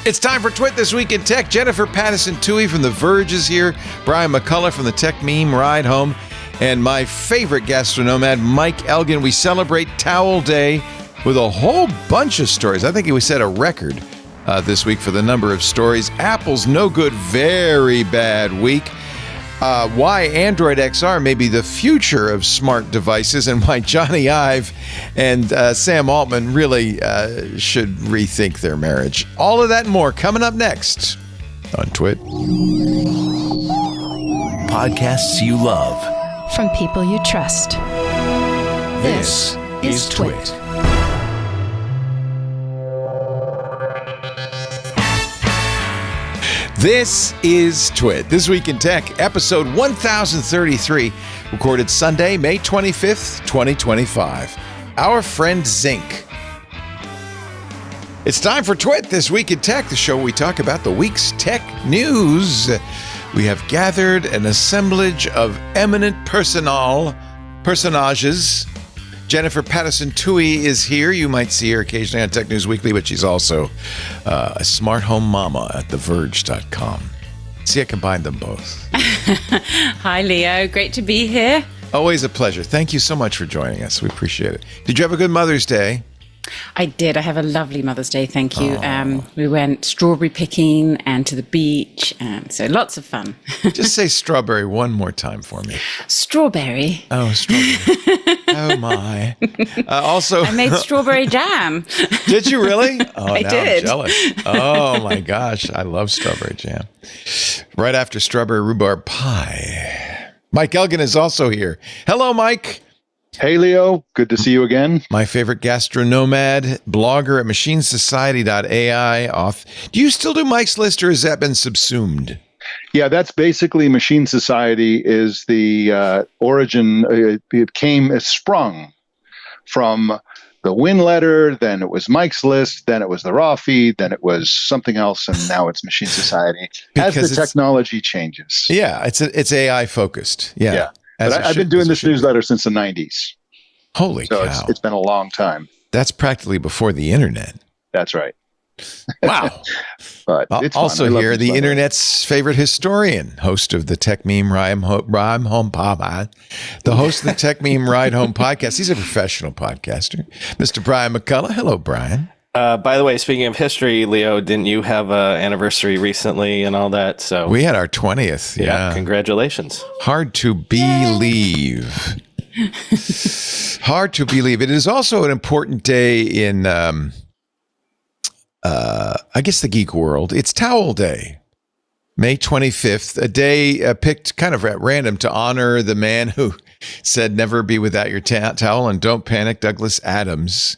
It's time for TWiT This Week in Tech. Jennifer Patterson-Toohey from The Verge is here. Brian McCullough from the Tech Meme Ride Home. And my favorite gastronomad, Mike Elgin. We celebrate Towel Day with a whole bunch of stories. I think we set a record this week for the number of stories. Apple's no good, very bad week. Why Android XR may be the future of smart devices, and why Johnny Ive and Sam Altman really should rethink their marriage. All of that and more coming up next on TWiT. Podcasts you love. From people you trust. This is TWiT. This is TWiT, This Week in Tech, episode 1033, recorded Sunday, May 25th, 2025. Our friend Zinc. It's time for TWiT, This Week in Tech, the show where we talk about the week's tech news. We have gathered an assemblage of eminent personages. Jennifer Patterson-Toohey is here. You might see her occasionally on Tech News Weekly, but she's also a smart home mama at TheVerge.com. See, I combined them both. Hi, Leo. Great to be here. Always a pleasure. Thank you so much for joining us. We appreciate it. Did you have a good Mother's Day? I did. I have a lovely Mother's Day. Thank you. We went strawberry picking and to the beach. And so lots of fun. Just say strawberry one more time for me. Strawberry. Oh, strawberry. Oh, my. Also, I made strawberry jam. Did you really? Oh, I now did. I'm jealous. Oh, my gosh. I love strawberry jam. Right after strawberry rhubarb pie. Mike Elgin is also here. Hello, Mike. Hey, Leo. Good to see you again. My favorite gastronomad, blogger at machinesociety.ai. Do you still do Mike's List, or has that been subsumed? Yeah, that's basically Machine Society is the origin. It sprung from the Win letter, then it was Mike's List, then it was the raw feed, then it was something else, and now it's Machine Society. As the technology changes. Yeah, it's AI focused. Yeah. But I've been doing this newsletter since the 90s. Holy cow. It's been a long time. That's practically before the internet. That's right. Wow. But it's also fun. here, the internet's favorite historian, host of the Tech Meme Ride Home Podcast, the host of the Tech Meme Ride Home Podcast. He's a professional podcaster, Mr. Brian McCullough. Hello, Brian. By the way, speaking of history, Leo, didn't you have an anniversary recently and all that? So we had our 20th. Yeah. Congratulations. Hard to believe. Hard to believe. It is also an important day in, I guess, the geek world. It's Towel Day, May 25th, a day picked kind of at random to honor the man who said, "Never be without your towel," and "Don't panic," Douglas Adams.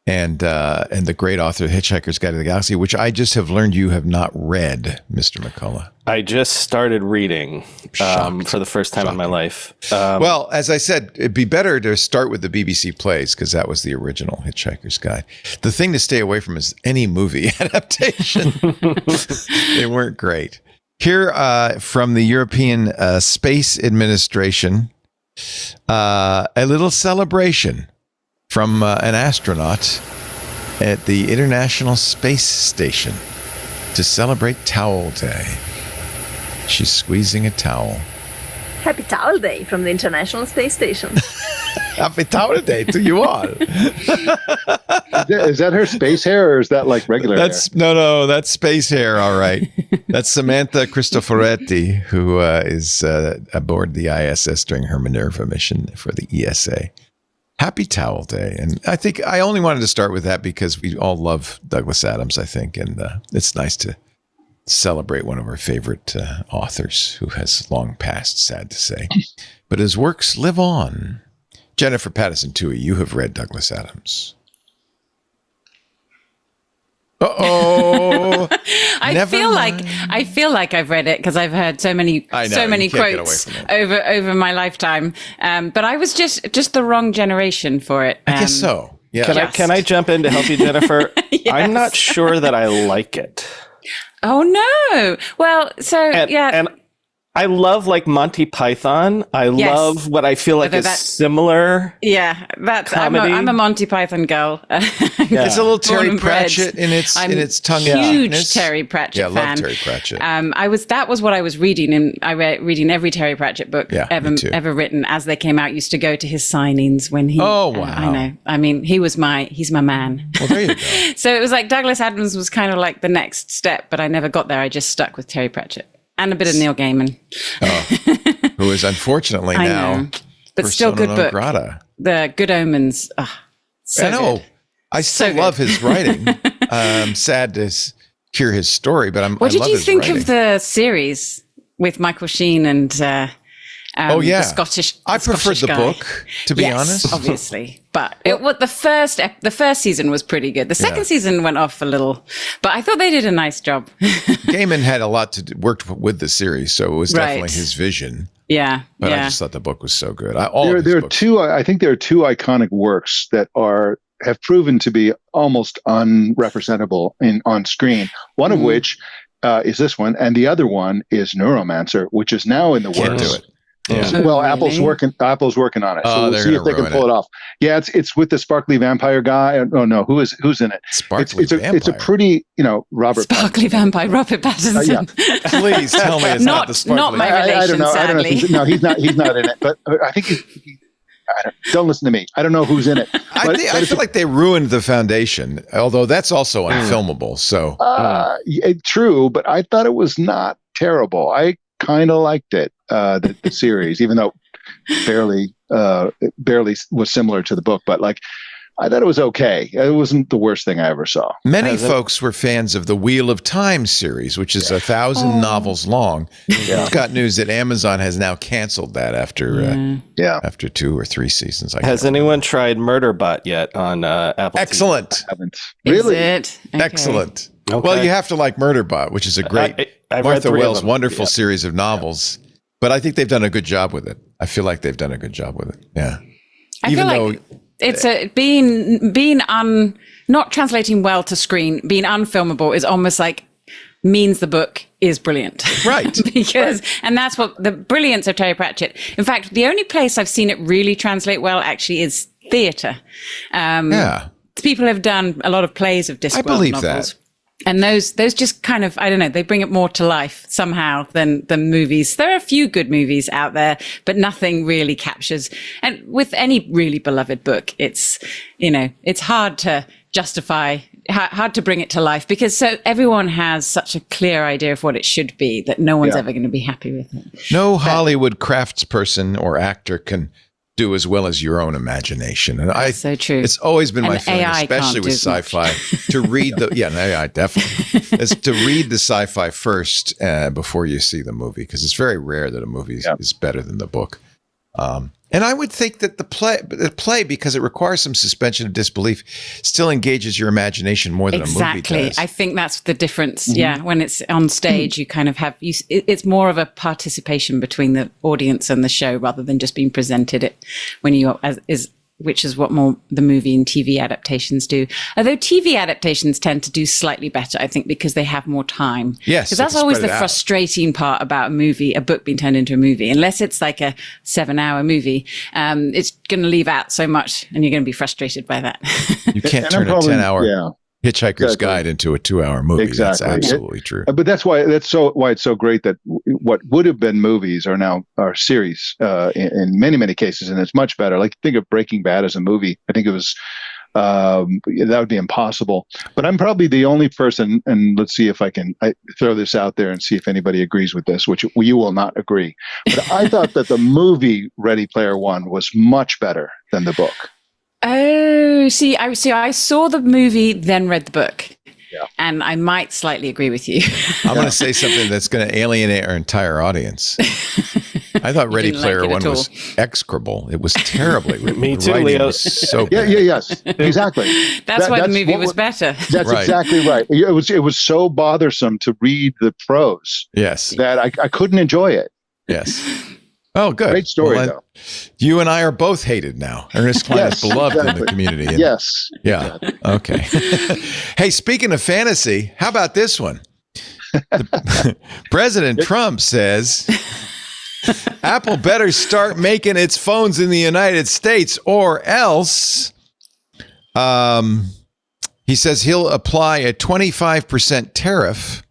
And the great author, Hitchhiker's Guide to the Galaxy, which I just have learned you have not read, Mr. McCullough. I just started reading for the first time in my life. Well, as I said, it'd be better to start with the BBC plays, because that was the original Hitchhiker's Guide. The thing to stay away from is any movie adaptation. They weren't great. Here from the European Space Administration, a little celebration from an astronaut at the International Space Station to celebrate Towel Day. She's squeezing a towel. Happy Towel Day from the International Space Station. Happy Towel Day to you all. Is that her space hair, or is that like regular hair? No, that's space hair, all right. That's Samantha Cristoforetti, who is aboard the ISS during her Minerva mission for the ESA. Happy Towel Day. And I think I only wanted to start with that because we all love Douglas Adams, I think. And it's nice to celebrate one of our favorite authors who has long passed, sad to say. But his works live on. Jennifer Patterson-Toohey, you have read Douglas Adams. Uh-oh. I feel like I've read it because I've heard so many quotes over my lifetime. But I was just the wrong generation for it. I guess so. Yeah. Can I jump in to help you, Jennifer? Yes. I'm not sure that I like it. Oh no. Well, so And I love like Monty Python. I love what I feel like is similar. Yeah, I'm a Monty Python girl. It's a little Terry Pratchett in its tongue. Huge Terry Pratchett fan. I love Terry Pratchett. That was what I was reading, and I reading every Terry Pratchett book ever written as they came out. Used to go to his signings when he. Oh wow! I know. I mean, he's my man. Well, there you go. So it was like Douglas Adams was kind of like the next step, but I never got there. I just stuck with Terry Pratchett. And a bit of Neil Gaiman. Who is unfortunately now but still good book. Grata. The Good Omens. So I know. Good. I still love his writing. I'm sad to hear his story, but What did you think writing. of the series with Michael Sheen and the Scottish? I preferred the book, to be honest. Obviously. But the first season was pretty good. The second season went off a little, but I thought they did a nice job. Gaiman had a lot to worked with the series, so it was definitely his vision. Yeah, but I just thought the book was so good. There are two. I think there are two iconic works that have proven to be almost unrepresentable on screen. One of which is this one, and the other one is Neuromancer, which is now in the Can't works. do it. Yeah. Well, Apple's working on it, so we'll see if they can pull it off. Yeah, it's with the sparkly vampire guy. Oh no, who's in it? Sparkly vampire. It's a pretty, Robert. Sparkly vampire, Robert Pattinson. Please tell me it's not the sparkly. Not my relation. I don't know. Sadly. No, he's not in it. But I think don't listen to me. I don't know who's in it. I feel like they ruined the foundation, although that's also unfilmable. So true, but I thought it was not terrible. I kind of liked it, the series, even though barely was similar to the book. But I thought it was okay. It wasn't the worst thing I ever saw. Many folks were fans of the Wheel of Time series, which is 1,000 novels long. I've got news that Amazon has now canceled that after 2 or 3 seasons. Has anyone tried Murderbot yet on Apple Excellent. TV? I haven't. Really? Is it? Okay. Excellent. Okay. Well, you have to like Murderbot, which is a great Martha Wells' wonderful series of novels. But I think they've done a good job with it. I feel like they've done a good job with it. Yeah. I feel like it's being not translating well to screen, being unfilmable is almost like means the book is brilliant. Right. And that's what the brilliance of Terry Pratchett. In fact, the only place I've seen it really translate well actually is theatre. People have done a lot of plays of Discworld novels. I believe that. And those just kind of, I don't know, they bring it more to life somehow than movies. There are a few good movies out there, but nothing really captures. And with any really beloved book, it's hard to justify, hard to bring it to life because everyone has such a clear idea of what it should be that no one's ever going to be happy with it. No Hollywood craftsperson or actor can do as well as your own imagination. And so true. It's always been my feeling, AI especially with sci-fi, to read AI definitely is to read the sci-fi first before you see the movie, because it's very rare that a movie is better than the book. And I would think that the play, because it requires some suspension of disbelief, still engages your imagination more than a movie does. Exactly. I think that's the difference. Mm-hmm. Yeah. When it's on stage, you kind of have, it's more of a participation between the audience and the show rather than just being presented it when which is what more the movie and TV adaptations do. Although TV adaptations tend to do slightly better, I think, because they have more time. Yes. Because that's always the frustrating part about a book being turned into a movie. Unless it's like a 7-hour movie, it's going to leave out so much and you're going to be frustrated by that. You can't turn a 10-hour Hitchhiker's Guide into a 2-hour movie. Exactly. That's absolutely true. But that's why it's so great that what would have been movies are now series in many, many cases, and it's much better. Like, think of Breaking Bad as a movie. I think it was that would be impossible. But I'm probably the only person, and let's see if I throw this out there and see if anybody agrees with this, which you will not agree. But I thought that the movie Ready Player One was much better than the book. Oh, I saw the movie, then read the book. Yeah. And I might slightly agree with you. I'm going to say something that's going to alienate our entire audience. I thought Ready Player One was execrable. It was terribly written. Me too, Leo. Was so bad. Yes, exactly. That's why the movie was better. That's right. Exactly right. It was so bothersome to read the prose. Yes. That I couldn't enjoy it. Yes. Oh, good. Great story, though. You and I are both hated now. Ernest Cline is beloved in the community. Yes. Yeah. Okay. Hey, speaking of fantasy, how about this one? President Trump says Apple better start making its phones in the United States or else. He says he'll apply a 25% tariff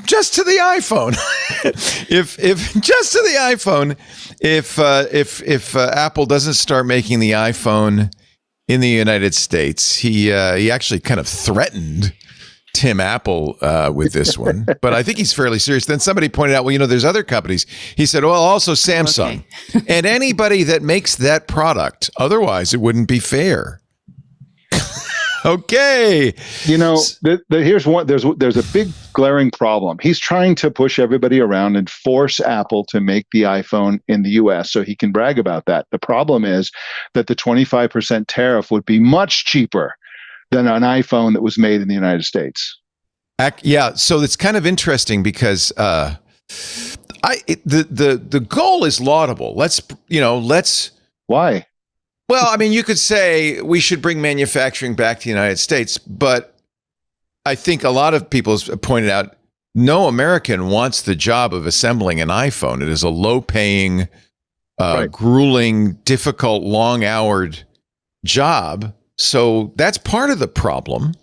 just to the iPhone. if just to the iPhone, if Apple doesn't start making the iPhone in the United States, he actually kind of threatened Tim Apple with this one, but I think he's fairly serious. Then somebody pointed out, well, there's other companies. He said, well, also Samsung and anybody that makes that product. Otherwise, it wouldn't be fair. Okay. Here's one. There's a big glaring problem. He's trying to push everybody around and force Apple to make the iPhone in the U.S. so he can brag about that. The problem is that the 25% tariff would be much cheaper than an iPhone that was made in the United States. Yeah. So it's kind of interesting because the goal is laudable. Let's. Why? Well, I mean, you could say we should bring manufacturing back to the United States, but I think a lot of people have pointed out no American wants the job of assembling an iPhone. It is a low-paying, grueling, difficult, long-houred job. So that's part of the problem.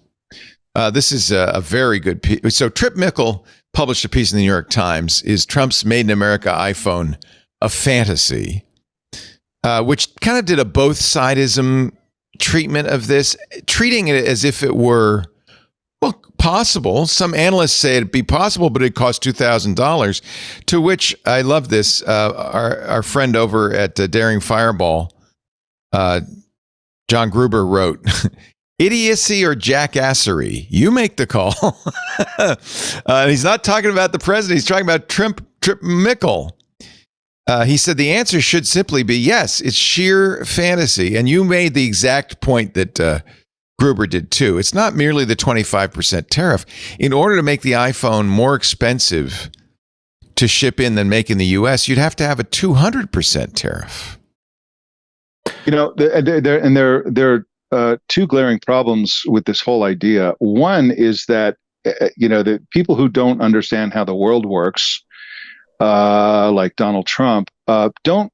This is a very good piece. So Trip Mickle published a piece in the New York Times, Is Trump's Made in America iPhone a Fantasy? Which kind of did a both-sidism treatment of this, treating it as if it were, well, possible. Some analysts say it'd be possible, but it'd cost $2,000, to which I love this. Our friend over at Daring Fireball, John Gruber, wrote, idiocy or jackassery, you make the call. He's not talking about the president. He's talking about Trip Mickle. He said the answer should simply be yes, it's sheer fantasy. And you made the exact point that Gruber did too. It's not merely the 25% tariff. In order to make the iPhone more expensive to ship in than make in the U.S., you'd have to have a 200% tariff. There are two glaring problems with this whole idea. One is that, the people who don't understand how the world works, like Donald Trump, don't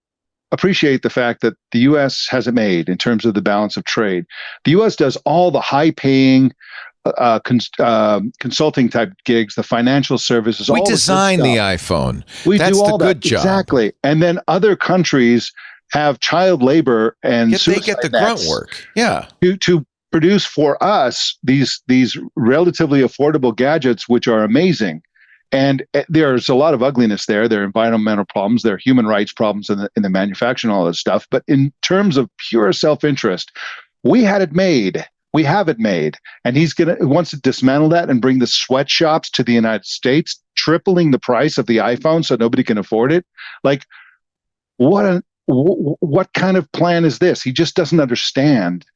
appreciate the fact that the U.S. has it made in terms of the balance of trade. The U.S. does all the high-paying consulting type gigs, the financial services. We design the iPhone. That's do all the good job. Exactly. And then other countries have child labor and they get the grunt work. Yeah. To produce for us these relatively affordable gadgets, which are amazing. And there's a lot of ugliness there. There are environmental problems. There are human rights problems in the manufacturing, all that stuff. But in terms of pure self-interest, we had it made. We have it made. And he wants to dismantle that and bring the sweatshops to the United States, tripling the price of the iPhone so nobody can afford it. Like, what kind of plan is this? He just doesn't understand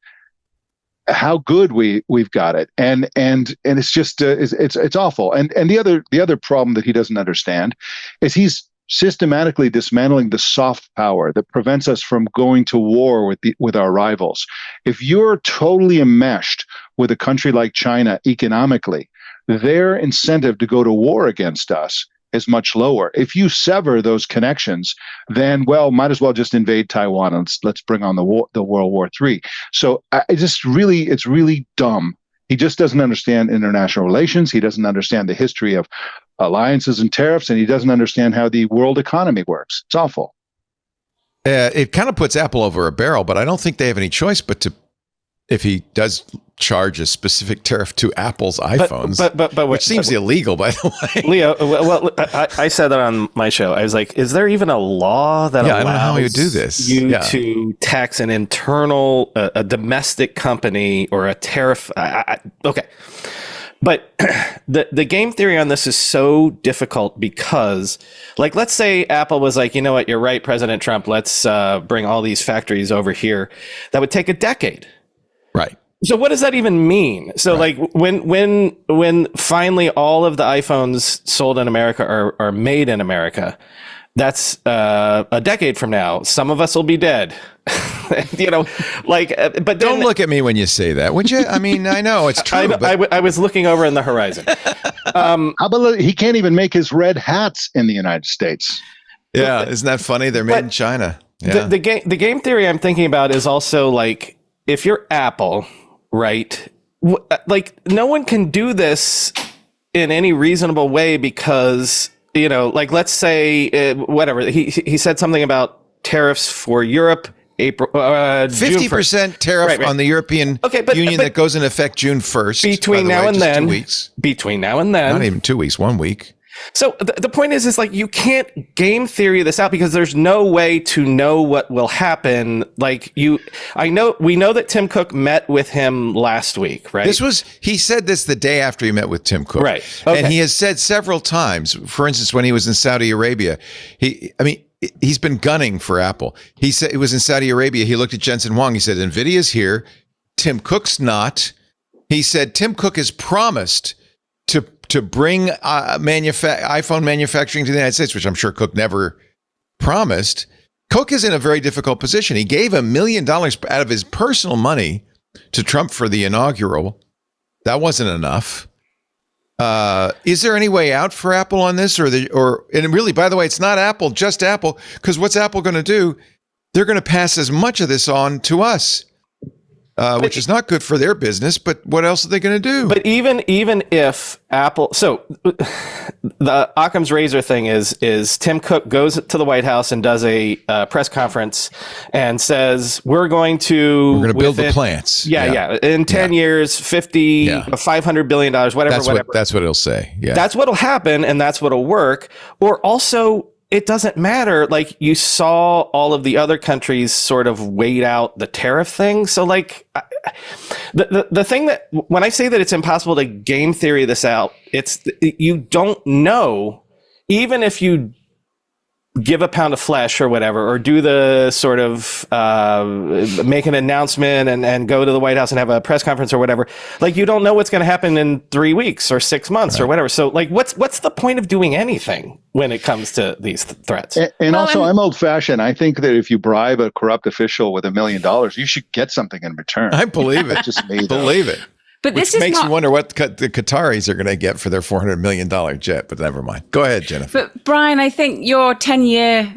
how good we've got it, and it's just it's awful. And the other problem that he doesn't understand is he's systematically dismantling the soft power that prevents us from going to war with our rivals. If you're totally enmeshed with a country like China economically, their incentive to go to war against us is much lower. If you sever those connections, then, well, might as well just invade Taiwan and let's bring on the World War III. So it's really dumb. He just doesn't understand international relations. He doesn't understand the history of alliances and tariffs, and he doesn't understand how the world economy works. It's awful. It kind of puts Apple over a barrel, but I don't think they have any choice but to, if he does charge a specific tariff to Apple's iPhones, which seems illegal, by the way. Leo, well, I said that on my show. I was like, is there even a law that allows I don't know how you do this. To tax an internal, a domestic company or a tariff? Okay. But the game theory on this is so difficult because, like, let's say Apple was like, you know what, you're right, President Trump, let's bring all these factories over here. That would take a decade. Right. So what does that even mean? So like when finally all of the iPhones sold in America are made in America, that's a decade from now. Some of us will be dead. But Don't look at me when you say that, would you? I mean, I know it's true. I was looking over in the horizon. How about he can't even make his red hats in the United States? Yeah, isn't that funny? They're made in China. Yeah. The game theory I'm thinking about is also like, if you're Apple, right? No one can do this in any reasonable way because, let's say whatever he said something about tariffs for Europe. April 50% tariff on the European Union that goes into effect June 1st. Between now and then, 2 weeks. Between now and then, not even 2 weeks, 1 week. So the point is like, you can't game theory this out because there's no way to know what will happen. We know that Tim Cook met with him last week, right? He said this the day after he met with Tim Cook. Right. Okay. And he has said several times, for instance, when he was in Saudi Arabia, he's been gunning for Apple. He said it was in Saudi Arabia. He looked at Jensen Huang. He said, NVIDIA's here. Tim Cook's not. He said, Tim Cook has promised to bring iPhone manufacturing to the United States, which I'm sure Cook never promised. Cook is in a very difficult position. He gave $1 million out of his personal money to Trump for the inaugural. That wasn't enough. Is there any way out for Apple on this, and really, by the way, it's not Apple, just Apple, because what's Apple going to do? They're going to pass as much of this on to us, which is not good for their business. But what else are they going to do? But even if Apple, so the Occam's razor thing is Tim Cook goes to the White House and does a press conference and says, we're going to build the plants. In 10 years, $500 billion, whatever. That's what it'll say. Yeah. That's what'll happen. And that's what'll work. Or also, it doesn't matter. Like, you saw all of the other countries sort of wait out the tariff thing. So the thing that, when I say that it's impossible to game theory this out, it's, you don't know, even if you give a pound of flesh or whatever, or do the sort of make an announcement and go to the White House and have a press conference or whatever. Like, you don't know what's going to happen in 3 weeks or 6 months or whatever. So what's the point of doing anything when it comes to these threats? I'm old fashioned. I think that if you bribe a corrupt official with $1 million, you should get something in return. I believe it. Just me, believe it. But which makes you wonder what the Qataris are going to get for their $400 million jet, but never mind. Go ahead, Jennifer. But Brian, I think your 10-year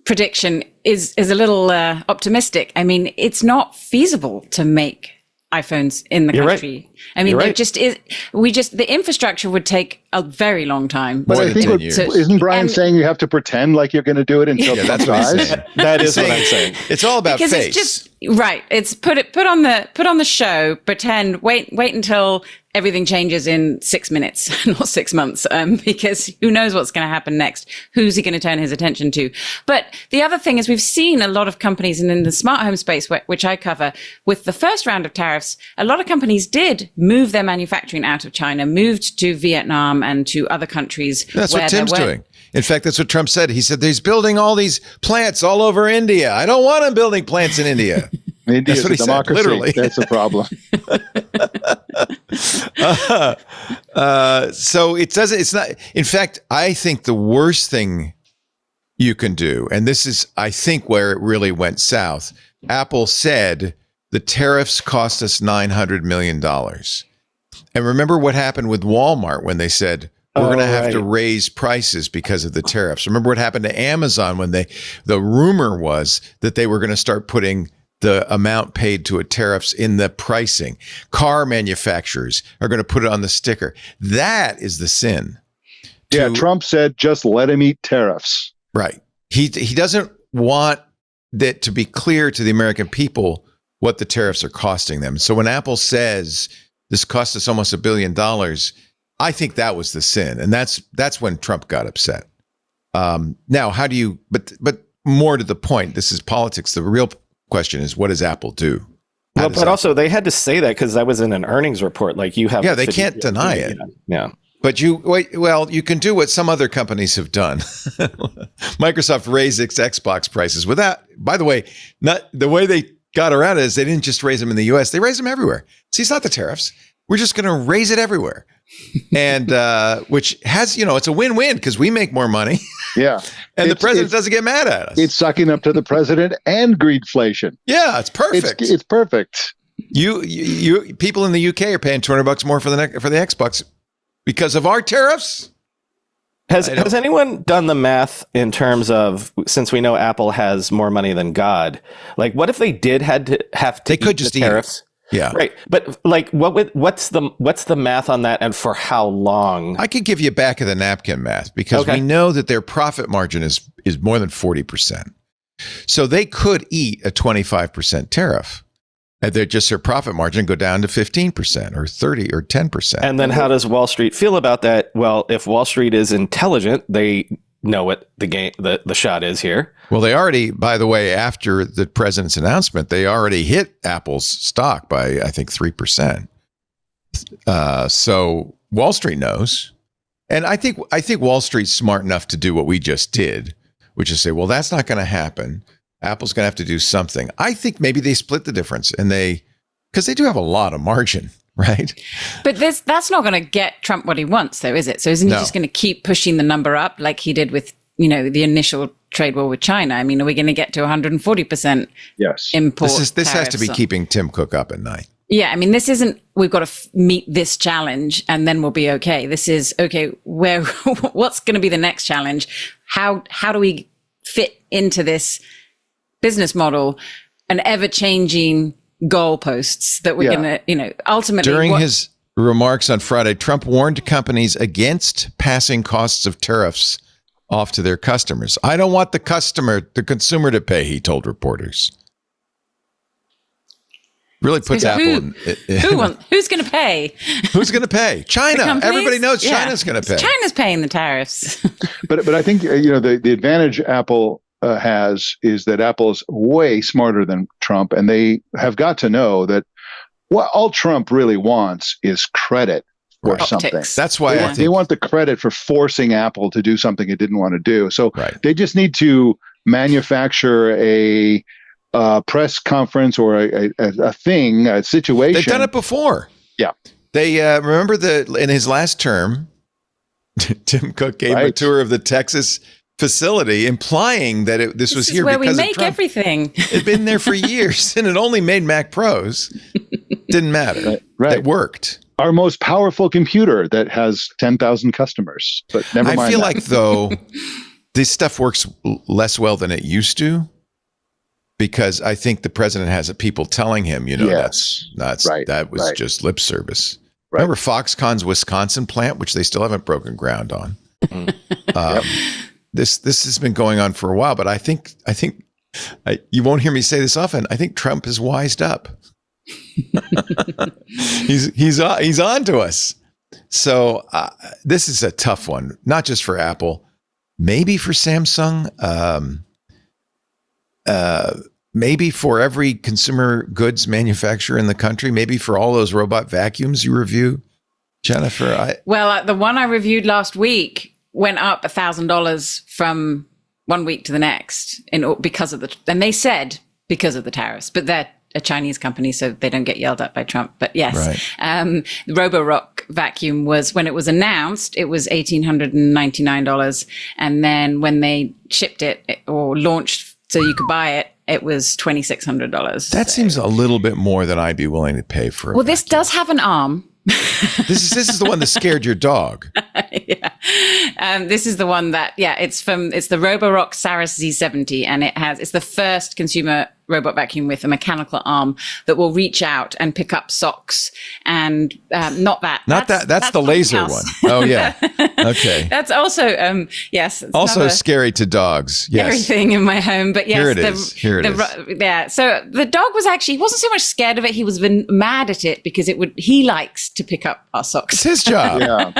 prediction is a little optimistic. I mean, it's not feasible to make iPhones in the country. Right. I mean, there just is. The infrastructure would take a very long time. More than 10 years. Isn't Brian saying you have to pretend like you're going to do it until that's what he's saying. That is what I'm saying. It's all about because face. It's just right. It's put on the show. Pretend. Wait until everything changes in 6 minutes, not 6 months, because who knows what's going to happen next? Who's he going to turn his attention to? But the other thing is, we've seen a lot of companies, and in the smart home space, which I cover, with the first round of tariffs, a lot of companies did move their manufacturing out of China, moved to Vietnam and to other countries. That's what Tim's doing. In fact, that's what Trump said. He said he's building all these plants all over India. I don't want him building plants in India. India's That's what he democracy. said, literally. That's a problem. So it's not, in fact, I think the worst thing you can do, and this is, I think, where it really went south. Apple said the tariffs cost us $900 million. And remember what happened with Walmart when they said, we're going to have to raise prices because of the tariffs. Remember what happened to Amazon when the rumor was that they were going to start putting the amount paid to a tariffs in the pricing. Car manufacturers are going to put it on the sticker. That is the sin. Yeah, Trump said, just let him eat tariffs. Right. He doesn't want that to be clear to the American people what the tariffs are costing them. So when Apple says this cost us almost $1 billion, I think that was the sin. And that's when Trump got upset. Now, how do you, but more to the point, this is politics. The real question is, what does Apple do? Well, but also they had to say that because that was in an earnings report. Like, you have, they can't deny it. Yeah. But you can do what some other companies have done. Microsoft raised its Xbox prices without, by the way, not the way they got around it is they didn't just raise them in the US, they raised them everywhere. See, it's not the tariffs. We're just going to raise it everywhere. and which has, it's a win-win because we make more money. Yeah. And the president doesn't get mad at us. It's sucking up to the president and greedflation. Yeah, it's perfect. It's perfect. You people in the UK are paying $200 more for the Xbox because of our tariffs. Has anyone done the math in terms of, since we know Apple has more money than God, like what if they did have to they could just the tariffs? Yeah. Right. But like what's the math on that and for how long? I could give you back of the napkin math because we know that their profit margin is more than 40%. So they could eat a 25% tariff. And their profit margin go down to 15% or 30 or 10%. And then how does Wall Street feel about that? Well, if Wall Street is intelligent, they know what the shot is here. Well, they already, by the way, after the president's announcement, they already hit Apple's stock by, I think, 3%. So Wall Street knows. And I think Wall Street's smart enough to do what we just did, which is say, well, that's not going to happen. Apple's going to have to do something. I think maybe they split the difference because they do have a lot of margin, right? But that's not going to get Trump what he wants, though, is it? So isn't he just going to keep pushing the number up like he did with, the initial trade war with China? I mean, are we going to get to 140% import? This has to be keeping Tim Cook up at night. Yeah, I mean, this isn't, we've got to meet this challenge and then we'll be okay. This is, okay, what's going to be the next challenge? How do we fit into this business model and ever-changing goalposts that we're going to, ultimately. During his remarks on Friday, Trump warned companies against passing costs of tariffs off to their customers. I don't want the consumer to pay, he told reporters. Really puts Apple in. Who's going to pay? Who's going to pay? China. Everybody knows China's going to pay. China's paying the tariffs. But I think, the advantage Apple has is that Apple is way smarter than Trump, and they have got to know that what all Trump really wants is credit for something. That's why they want the credit for forcing Apple to do something it didn't want to do. So they just need to manufacture a press conference or a situation. They've done it before. Yeah. They remember in his last term, Tim Cook gave a tour of the Texas facility, implying that this was here where because we make Trump. Everything. It'd been there for years, and it only made Mac Pros. Didn't matter. Right. It worked. Our most powerful computer that has 10,000 customers. But never mind. I feel like, though, this stuff works less well than it used to, because I think the president has people telling him, that was just lip service. Right. Remember Foxconn's Wisconsin plant, which they still haven't broken ground on. This has been going on for a while, but I think you won't hear me say this often. I think Trump has wised up. he's on to us. So this is a tough one, not just for Apple, maybe for Samsung, maybe for every consumer goods manufacturer in the country, maybe for all those robot vacuums you review, Jennifer. The one I reviewed last week went up $1,000 from one week to the next because of the tariffs, but they're a Chinese company, so they don't get yelled at by Trump. But yes, the Roborock vacuum was, when it was announced, it was $1,899. And then when they shipped it or launched so you could buy it, it was $2,600. That seems a little bit more than I'd be willing to pay for. Well, this does have an arm. This is the one that scared your dog. This is the one that, it's the Roborock Saris Z70, and it's the first consumer robot vacuum with a mechanical arm that will reach out and pick up socks and that's the laser one. Oh yeah. Okay. That's also yes. Also scary to dogs. Yes. Everything in my home, but yes, Here it is. Yeah. So the dog he wasn't so much scared of it. He was mad at it because he likes to pick up our socks. It's his job. Yeah.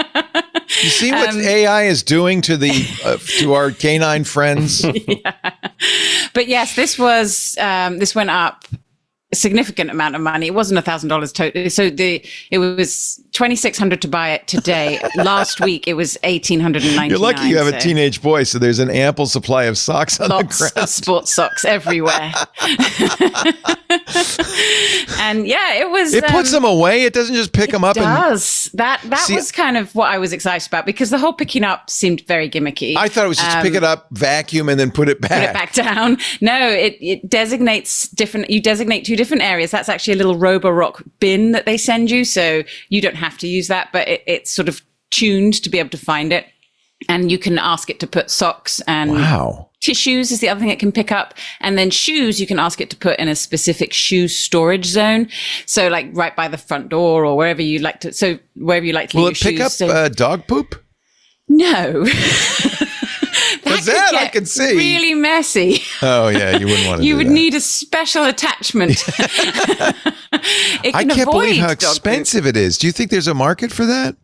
You see what AI is doing to to our canine friends? Yeah. But yes, this went up a significant amount of money. It wasn't $1,000 total. So it was $2,600 to buy it today. Last week it was $1,899. You're lucky you have a teenage boy, so there's an ample supply of socks on the Lots ground. of sports socks everywhere. And yeah, it was. It puts them away. It doesn't just pick them up. It does. That See, was kind of what I was excited about, because the whole picking up seemed very gimmicky. I thought it was just pick it up, vacuum, and then put it back. Put it back down. No, it designates different. You designate 2 different areas. That's actually a little Roborock bin that they send you, so you don't have to use that, but it's sort of tuned to be able to find it. And you can ask it to put socks and tissues is the other thing it can pick up. And then shoes, you can ask it to put in a specific shoe storage zone. So like right by the front door or wherever you like to. So wherever you like to leave your shoes. Will it pick up dog poop? No. That I can see. Really messy. Oh yeah, you wouldn't want to. You do would that. need a special attachment. I can't believe how expensive it is. Do you think there's a market for that?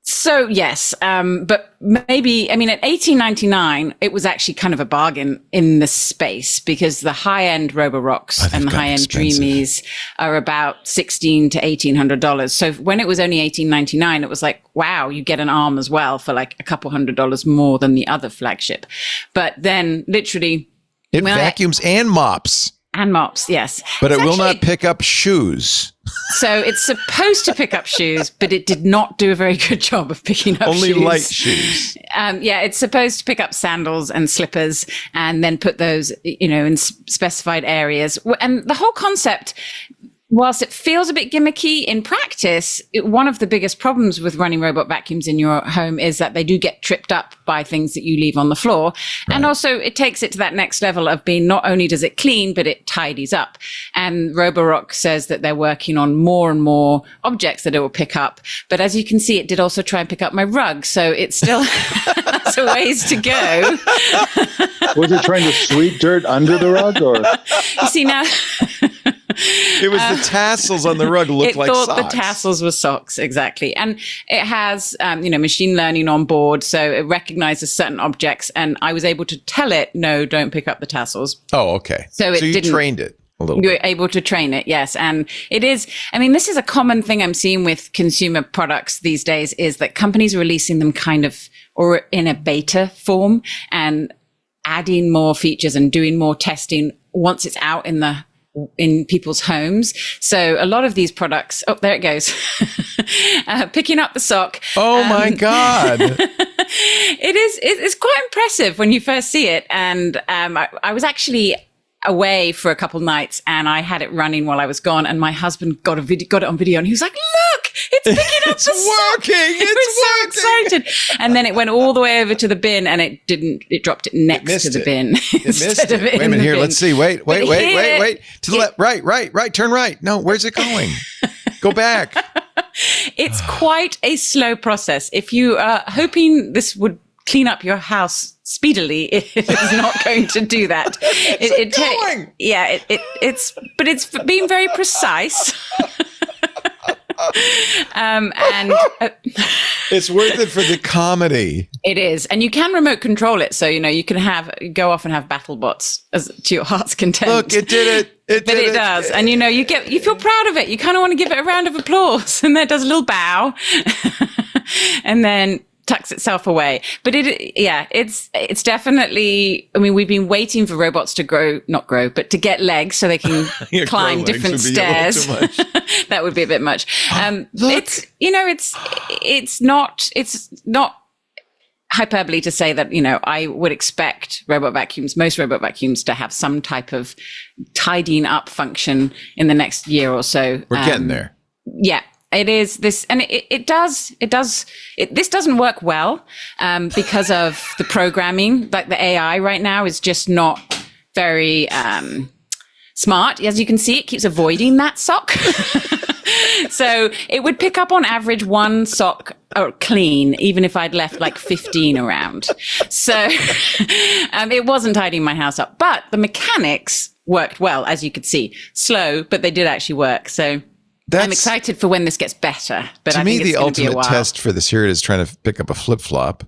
So yes, but maybe, I mean, at $18.99, it was actually kind of a bargain in the space, because the high-end Roborocks and the high-end Dreamies are about $1,600 to $1,800. So when it was only $18.99, it was like, wow, you get an arm as well for like a couple $100 more than the other flagship. But then literally, it vacuums and mops. And mops, yes. But it will not pick up shoes. So it's supposed to pick up shoes, but it did not do a very good job of picking up Only shoes. light shoes. Yeah, it's supposed to pick up sandals and slippers and then put those, in specified areas. And the whole concept, whilst it feels a bit gimmicky in practice, one of the biggest problems with running robot vacuums in your home is that they do get tripped up by things that you leave on the floor. Right. And also it takes it to that next level of being, not only does it clean, but it tidies up. And Roborock says that they're working on more and more objects that it will pick up. But as you can see, it did also try and pick up my rug. So it still has a ways to go. Was it trying to sweep dirt under the rug, or? You see now... It was the tassels on the rug looked like socks. It thought the tassels were socks, exactly. And it has, machine learning on board, so it recognizes certain objects. And I was able to tell it, no, don't pick up the tassels. Oh, okay. So you trained it a little bit. You're able to train it, yes. And it is, this is a common thing I'm seeing with consumer products these days, is that companies are releasing them kind of, or in a beta form, and adding more features and doing more testing once it's out in people's homes. So a lot of these products, oh, there it goes. Picking up the sock. Oh my God. It's quite impressive when you first see it. And I was actually away for a couple nights and I had it running while I was gone, and my husband got it on video and he was like, look, it's picking up the sock. It's so excited. And then it went all the way over to the bin and it dropped it next to the bin. It missed it. Wait a minute, here, let's see. Wait. To the left, right, turn right. No, where's it going? Go back. It's quite a slow process. If you are hoping this would clean up your house speedily, it is not going to do that. It's being very precise. It's worth it for the comedy. It is, and you can remote control it, so you can go off and have battle bots as to your heart's content. Look, it did it. It does, and you feel proud of it. You kind of want to give it a round of applause, and then it does a little bow, and then tucks itself away. But it's definitely, we've been waiting for robots to not grow, but to get legs so they can climb different stairs. That would be a bit much. It's not hyperbole to say that, I would expect most robot vacuums to have some type of tidying up function in the next year or so. We're getting there. Yeah. It is this, and this doesn't work well because of the programming. Like the AI right now is just not very smart. As you can see, it keeps avoiding that sock. So it would pick up on average one sock clean, even if I'd left like 15 around. So it wasn't tidying my house up, but the mechanics worked well, as you could see. Slow, but they did actually work. So I'm excited for when this gets better. But to me, the ultimate test for this here is trying to pick up a flip-flop.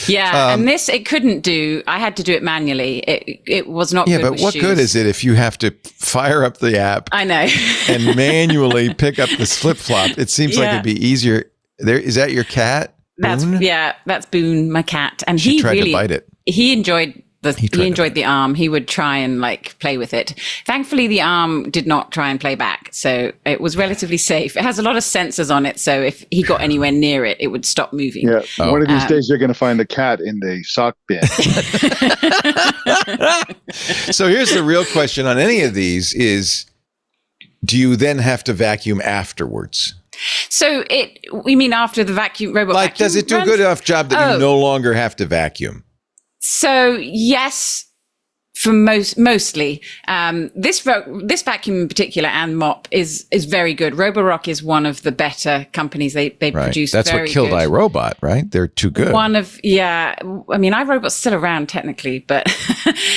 Yeah, and this it couldn't do. I had to do it manually. It was not good. Yeah, but what shoes. good is it if you have to fire up the app? I know. And manually pick up this flip-flop? It seems like it'd be easier. There is that your cat? That's Boone? that's Boone, my cat, and She he tried really to bite it. He enjoyed He tried to enjoyed bite the arm. He would try and like play with it. Thankfully, the arm did not try and play back, so it was relatively safe. It has a lot of sensors on it, so if he got anywhere near it, it would stop moving. Yeah, one of these days you're going to find the cat in the sock bin. So here's the real question on any of these is, do you then have to vacuum afterwards? So we mean after the robot Like, vacuum does it do a runs? good enough job that you no longer have to vacuum? So yes, for mostly. This vacuum in particular and mop is very good. Roborock is one of the better companies. They produce. That's very what killed good. iRobot, right? They're too good. I mean, iRobot's still around technically, but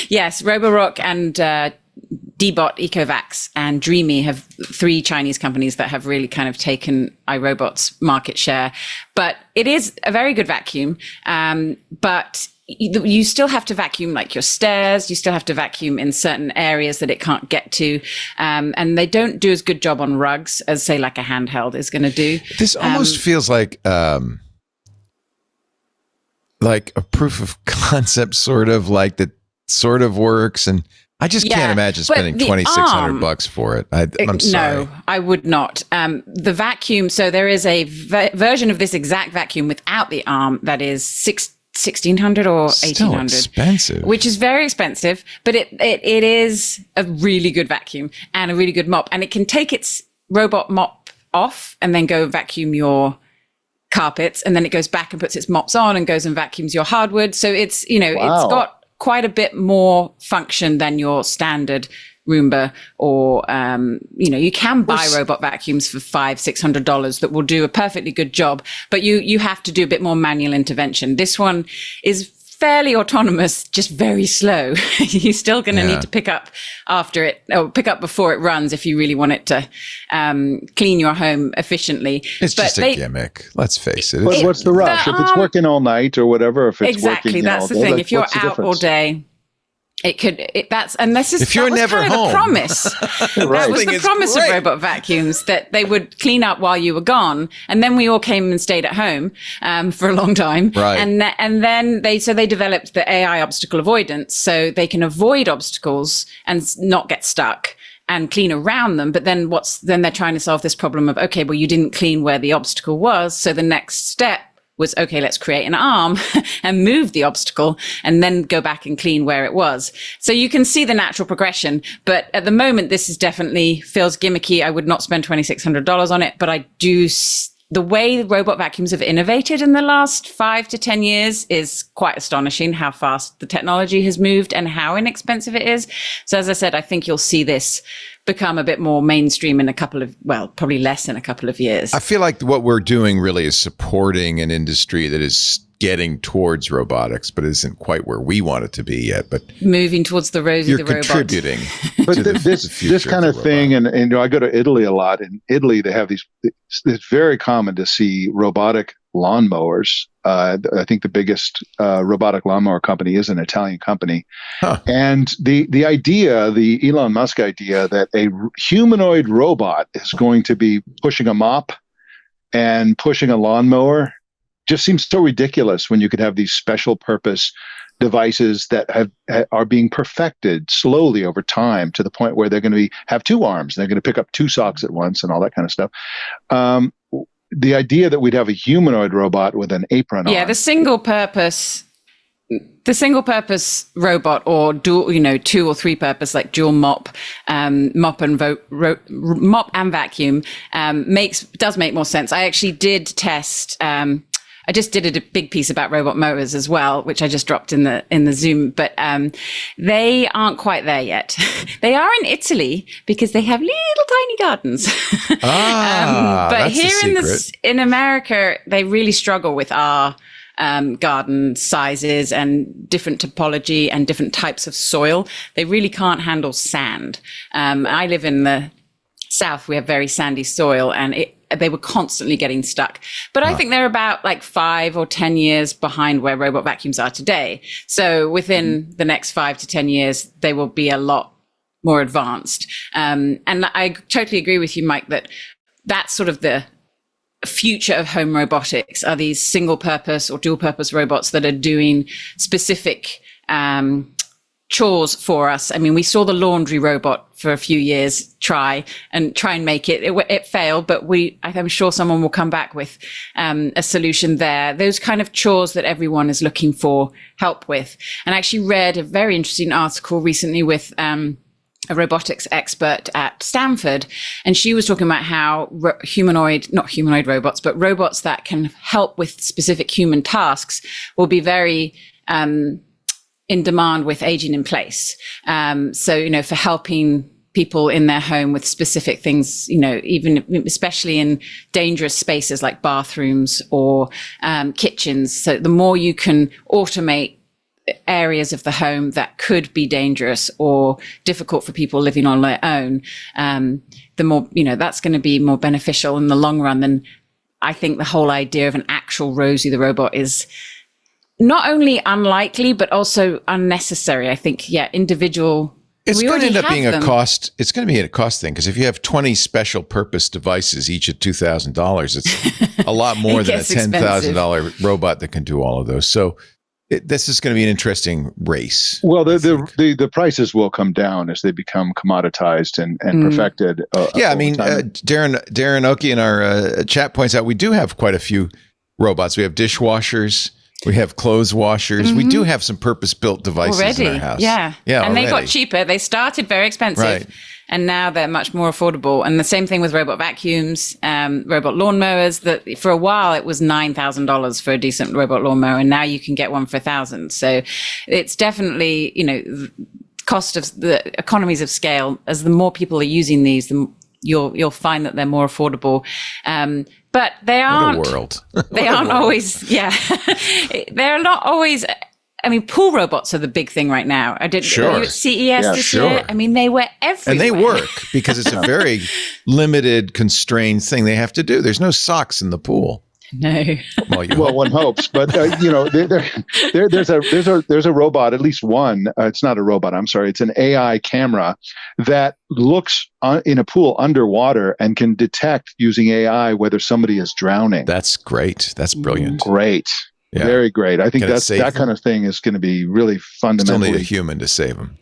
yes, Roborock and Dbot, Ecovacs, and Dreamy have 3 Chinese companies that have really kind of taken iRobot's market share. But it is a very good vacuum. But you still have to vacuum like your stairs. You still have to vacuum in certain areas that it can't get to. And they don't do as good job on rugs as, say, like a handheld is going to do. This almost feels like a proof of concept, sort of like that sort of works. And I just can't imagine spending $2,600 for it. I'm sorry. No, I would not. The vacuum. So there is a version of this exact vacuum without the arm that is $1,600 or Still $1,800, expensive. which is very expensive, but it is a really good vacuum and a really good mop, and it can take its robot mop off and then go vacuum your carpets, and then it goes back and puts its mops on and goes and vacuums your hardwood. So it's it's got quite a bit more function than your standard Roomba, or you can buy robot vacuums for $500-$600 that will do a perfectly good job, but you have to do a bit more manual intervention. This one is fairly autonomous, just very slow. You're still going to need to pick up after it, or pick up before it runs if you really want it to clean your home efficiently. It's just a gimmick. Let's face it. But what's the rush? If it's working all night or whatever, if it's working that's all the day, thing. like, If you're what's the out all difference? day, and this is if you're never kind of home. the promise. That was the promise of robot vacuums, that they would clean up while you were gone, and then we all came and stayed at home for a long time. Right. And then they developed the AI obstacle avoidance, so they can avoid obstacles and not get stuck and clean around them. But then they're trying to solve this problem of, okay, well, you didn't clean where the obstacle was, so the next step was, okay, let's create an arm and move the obstacle and then go back and clean where it was. So you can see the natural progression. But at the moment, this is definitely feels gimmicky. I would not spend $2,600 on it, but I do. The way robot vacuums have innovated in the last 5 to 10 years is quite astonishing, how fast the technology has moved and how inexpensive it is. So as I said, I think you'll see this become a bit more mainstream in probably less in a couple of years. I feel like what we're doing really is supporting an industry that is getting towards robotics, but isn't quite where we want it to be yet. But moving towards the Rosie the robot. You're contributing. But this kind of thing, and I go to Italy a lot. In Italy, they have it's very common to see robotic lawnmowers. I think the biggest robotic lawnmower company is an Italian company. Huh. And the idea, the Elon Musk idea, that a humanoid robot is going to be pushing a mop and pushing a lawnmower just seems so ridiculous when you could have these special purpose devices that are being perfected slowly over time to the point where they're going to have 2 arms. They're going to pick up 2 socks at once and all that kind of stuff. The idea that we'd have a humanoid robot with an apron on. Yeah, the single purpose robot, or dual, 2 or 3 purpose, like dual mop and vacuum does make more sense. I actually did test. I just did a big piece about robot mowers as well, which I just dropped in the Zoom, but they aren't quite there yet. They are in Italy because they have little tiny gardens. But that's here in America, they really struggle with our garden sizes and different topology and different types of soil. They really can't handle sand. I live in the South. We have very sandy soil, and they were constantly getting stuck. But I think they're about like 5 or 10 years behind where robot vacuums are today. So within the next 5 to 10 years, they will be a lot more advanced. And I totally agree with you, Mike, that that's sort of the future of home robotics are these single purpose or dual purpose robots that are doing specific chores for us. I mean, we saw the laundry robot for a few years try and make it. It failed, but I'm sure someone will come back with a solution there. Those kind of chores that everyone is looking for help with. And I actually read a very interesting article recently with a robotics expert at Stanford, and she was talking about how not humanoid robots, but robots that can help with specific human tasks will be very in demand with aging in place. So, for helping people in their home with specific things, even especially in dangerous spaces like bathrooms or kitchens. So the more you can automate areas of the home that could be dangerous or difficult for people living on their own, the more, that's going to be more beneficial in the long run. Than I think the whole idea of an actual Rosie the robot is not only unlikely, but also unnecessary. I think, individual. It's going to end up being a cost. It's going to be a cost thing, because if you have 20 special purpose devices, each at $2,000, it's a lot more than a $10,000 robot that can do all of those. So this is going to be an interesting race. Well, the prices will come down as they become commoditized and perfected. Darren Oki in our chat points out we do have quite a few robots. We have dishwashers. We have clothes washers. We do have some purpose-built devices in our house. Yeah. And they got cheaper. They started very expensive, right, and now they're much more affordable. And the same thing with robot vacuums, robot lawnmowers. That for a while it was $9,000 for a decent robot lawnmower, and now you can get one for $1,000. So it's definitely, cost of the economies of scale. As the more people are using these, you'll find that they're more affordable. But they aren't. What a world. They aren't always. Yeah, they're not always. I mean, pool robots are the big thing right now. Were you at CES this year? I mean, they were everywhere. And they work because it's a very limited, constrained thing they have to do. There's no socks in the pool. No. Well, one hopes, but there's a robot, at least one. It's not a robot. I'm sorry. It's an AI camera that looks in a pool underwater and can detect using AI whether somebody is drowning. That's great. That's brilliant. Great. Yeah. Very great. I think that kind of thing is going to be really fundamentally. Still need a human to save them.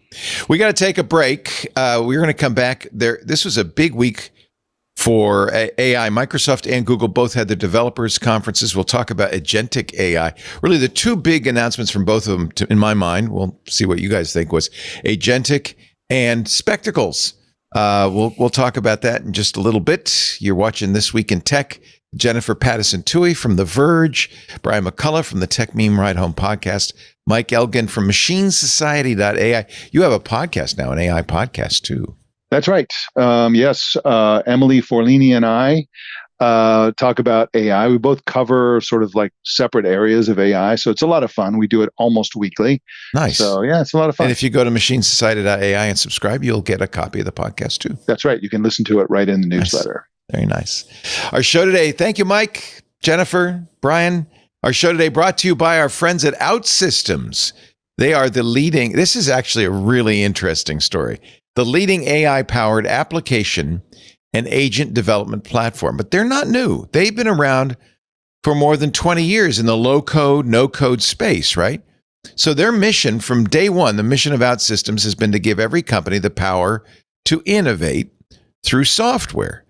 We got to take a break. We're going to come back there. This was a big week for AI. Microsoft and Google both had their developers conferences. We'll talk about agentic AI. Really, the two big announcements from both of them, in my mind, we'll see what you guys think, was agentic and spectacles. We'll talk about that in just a little bit. You're watching This Week in Tech. Jennifer Patterson-Toohey from The Verge, Brian McCullough from the Tech Meme Ride Home podcast, Mike Elgin from MachineSociety.ai. You have a podcast now, an AI podcast too. That's right. Yes. Emily Forlini and I talk about AI. We both cover sort of like separate areas of AI. So it's a lot of fun. We do it almost weekly. Nice. So yeah, it's a lot of fun. And if you go to MachineSociety.ai and subscribe, you'll get a copy of the podcast too. That's right. You can listen to it right in the newsletter. Very nice. Our show today, thank you, Mike, Jennifer, Brian. Our show today brought to you by our friends at OutSystems. They are the leading, this is actually a really interesting story, the leading AI-powered application and agent development platform. But they're not new. They've been around for more than 20 years in the low-code, no-code space, right? So their mission from day one, the mission of OutSystems has been to give every company the power to innovate through software.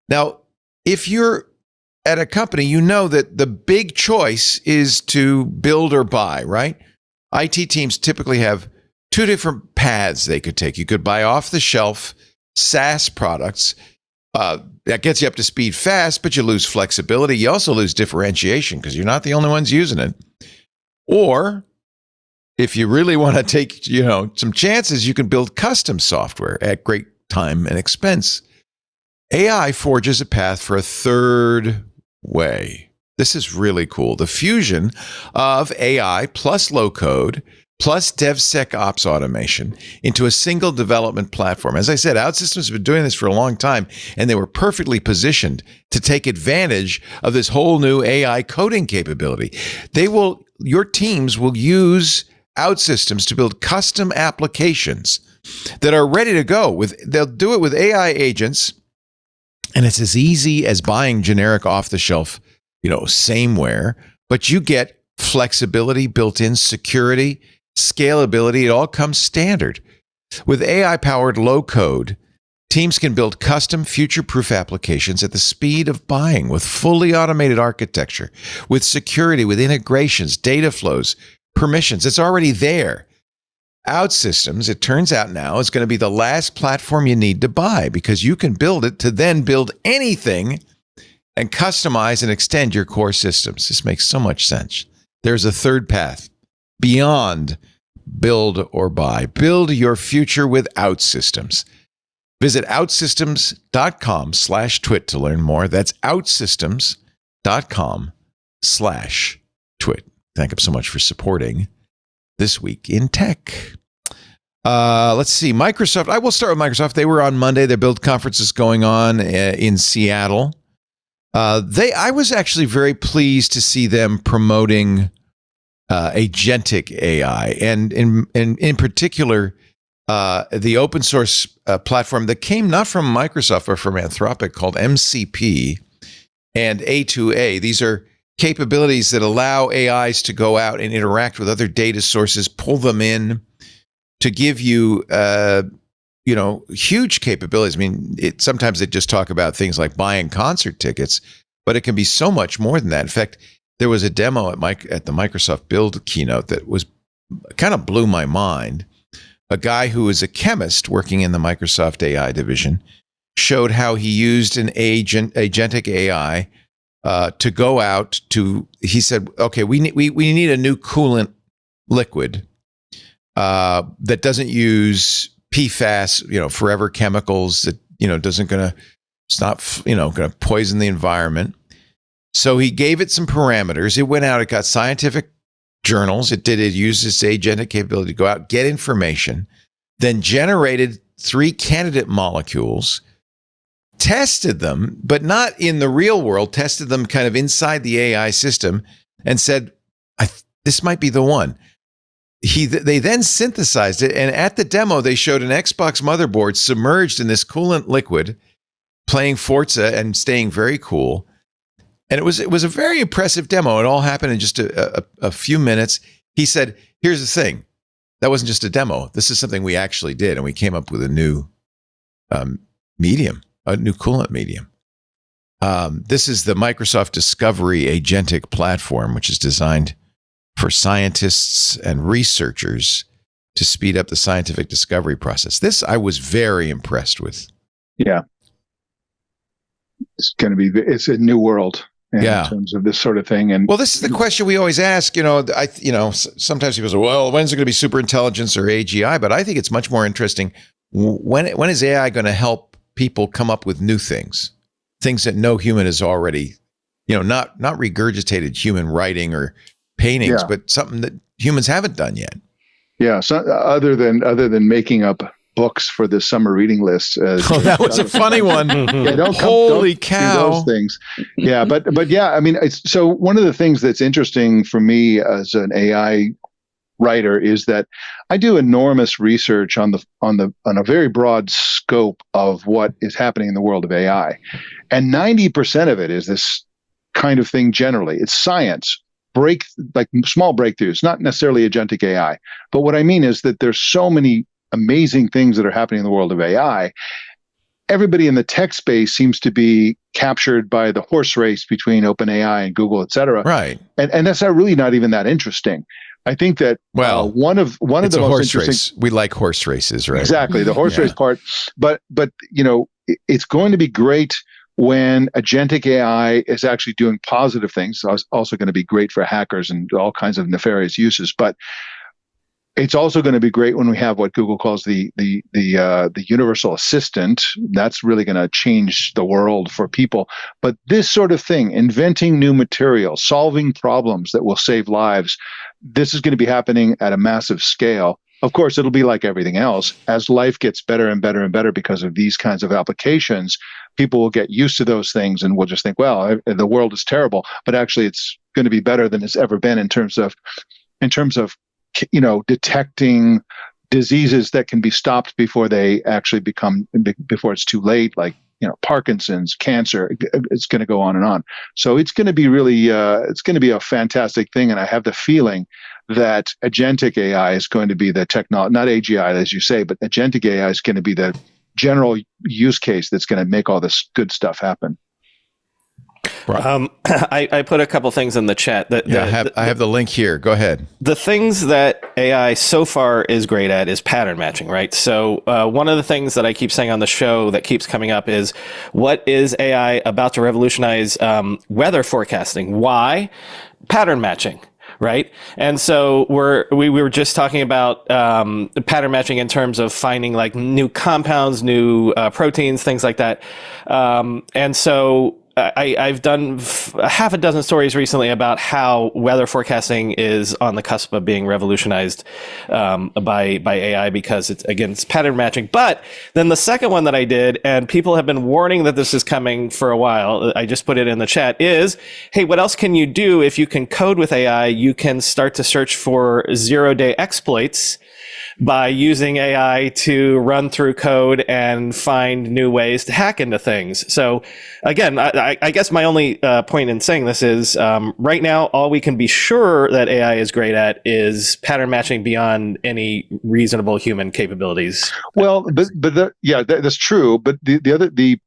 Now, if you're at a company, you know that the big choice is to build or buy, right? IT teams typically have two different paths they could take. You could buy off-the-shelf SaaS products. That gets you up to speed fast, but you lose flexibility. You also lose differentiation because you're not the only ones using it. Or if you really want to take, some chances, you can build custom software at great time and expense. AI forges a path for a third way. This is really cool. The fusion of AI plus low code plus DevSecOps automation into a single development platform. As I said, OutSystems has been doing this for a long time, and they were perfectly positioned to take advantage of this whole new AI coding capability. Your teams will use OutSystems to build custom applications that are ready to go. They'll do it with AI agents And it's as easy as buying generic off-the-shelf, sameware, but you get flexibility, built-in security, scalability. It all comes standard. With AI-powered low-code, teams can build custom future-proof applications at the speed of buying with fully automated architecture, with security, with integrations, data flows, permissions. It's already there. OutSystems, it turns out now, is going to be the last platform you need to buy because you can build it to then build anything and customize and extend your core systems. This makes so much sense. There's a third path beyond build or buy. Build your future with OutSystems. Visit outsystems.com/twit to learn more. That's outsystems.com/twit. Thank you so much for supporting This Week in Tech. Let's see. Microsoft. I will start with Microsoft. They were on Monday. Their Build conference is going on in Seattle. I was actually very pleased to see them promoting agentic AI, and in particular, the open source platform that came not from Microsoft but from Anthropic called MCP and A2A. These are capabilities that allow AIs to go out and interact with other data sources, pull them in to give you, huge capabilities. I mean, sometimes they just talk about things like buying concert tickets, but it can be so much more than that. In fact, there was a demo at the Microsoft Build keynote that was kind of blew my mind. A guy who is a chemist working in the Microsoft AI division showed how he used an agentic AI to go out to. He said, "Okay, we need a new coolant liquid that doesn't use PFAS, forever chemicals that it's not going to poison the environment." So he gave it some parameters. It went out. It got scientific journals. It used its agentic capability to go out, get information, then generated 3 candidate molecules, tested them, but not in the real world, tested them kind of inside the AI system and said, this might be the one. They then synthesized it, and at the demo, they showed an Xbox motherboard submerged in this coolant liquid, playing Forza and staying very cool. And it was a very impressive demo. It all happened in just a few minutes. He said, here's the thing. That wasn't just a demo. This is something we actually did, and we came up with a new medium, a new coolant medium. This is the Microsoft Discovery Agentic platform, which is designed for scientists and researchers to speed up the scientific discovery process. This I was very impressed with. Yeah. It's a new world. In terms of this sort of thing. And well, this is the question we always ask. Sometimes people say, well, when's it going to be super intelligence or AGI? But I think it's much more interesting. When is AI going to help people come up with new things that no human has already, not regurgitated human writing or paintings, but something that humans haven't done yet. Yeah. So other than making up books for the summer reading list. That was a funny one. Holy cow! Do those things. Yeah, but yeah, I mean, so one of the things that's interesting for me as an AI writer is that I do enormous research on a very broad scope of what is happening in the world of AI, and 90% of it is this kind of thing. Generally, it's science. Like small breakthroughs, not necessarily agentic AI. But what I mean is that there's so many amazing things that are happening in the world of AI. Everybody in the tech space seems to be captured by the horse race between OpenAI and Google, et cetera. Right. And that's really not even that interesting. I think that one of the most interesting. Race. We like horse races, right? Exactly, the horse race part. But it's going to be great when agentic AI is actually doing positive things. So it's also going to be great for hackers and all kinds of nefarious uses. But it's also going to be great when we have what Google calls the universal assistant. That's really going to change the world for people. But this sort of thing, inventing new material, solving problems that will save lives, this is going to be happening at a massive scale. Of course, it'll be like everything else. As life gets better and better and better because of these kinds of applications, people will get used to those things and will just think, well, the world is terrible. But actually, it's going to be better than it's ever been in terms of detecting diseases that can be stopped before they actually before it's too late, like Parkinson's, cancer. It's going to go on and on. So it's going to be really, it's going to be a fantastic thing. And I have the feeling that agentic AI is going to be the technology, not AGI, as you say, but agentic AI is going to be the general use case that's going to make all this good stuff happen. I put a couple things in the chat. I have the link here. Go ahead. The things that AI so far is great at is pattern matching, right? So one of the things that I keep saying on the show that keeps coming up is, what is AI about to revolutionize weather forecasting? Why? Pattern matching. Right. And so we were just talking about pattern matching in terms of finding like new compounds, new proteins, things like that. And so I've done half a dozen stories recently about how weather forecasting is on the cusp of being revolutionized by AI because it's pattern matching. But then the second one that I did, and people have been warning that this is coming for a while, I just put it in the chat, is, hey, what else can you do if you can code with AI? You can start to search for zero-day exploits by using AI to run through code and find new ways to hack into things. So again, I guess my only point in saying this is right now, all we can be sure that AI is great at is pattern matching beyond any reasonable human capabilities. Well, that's true. But the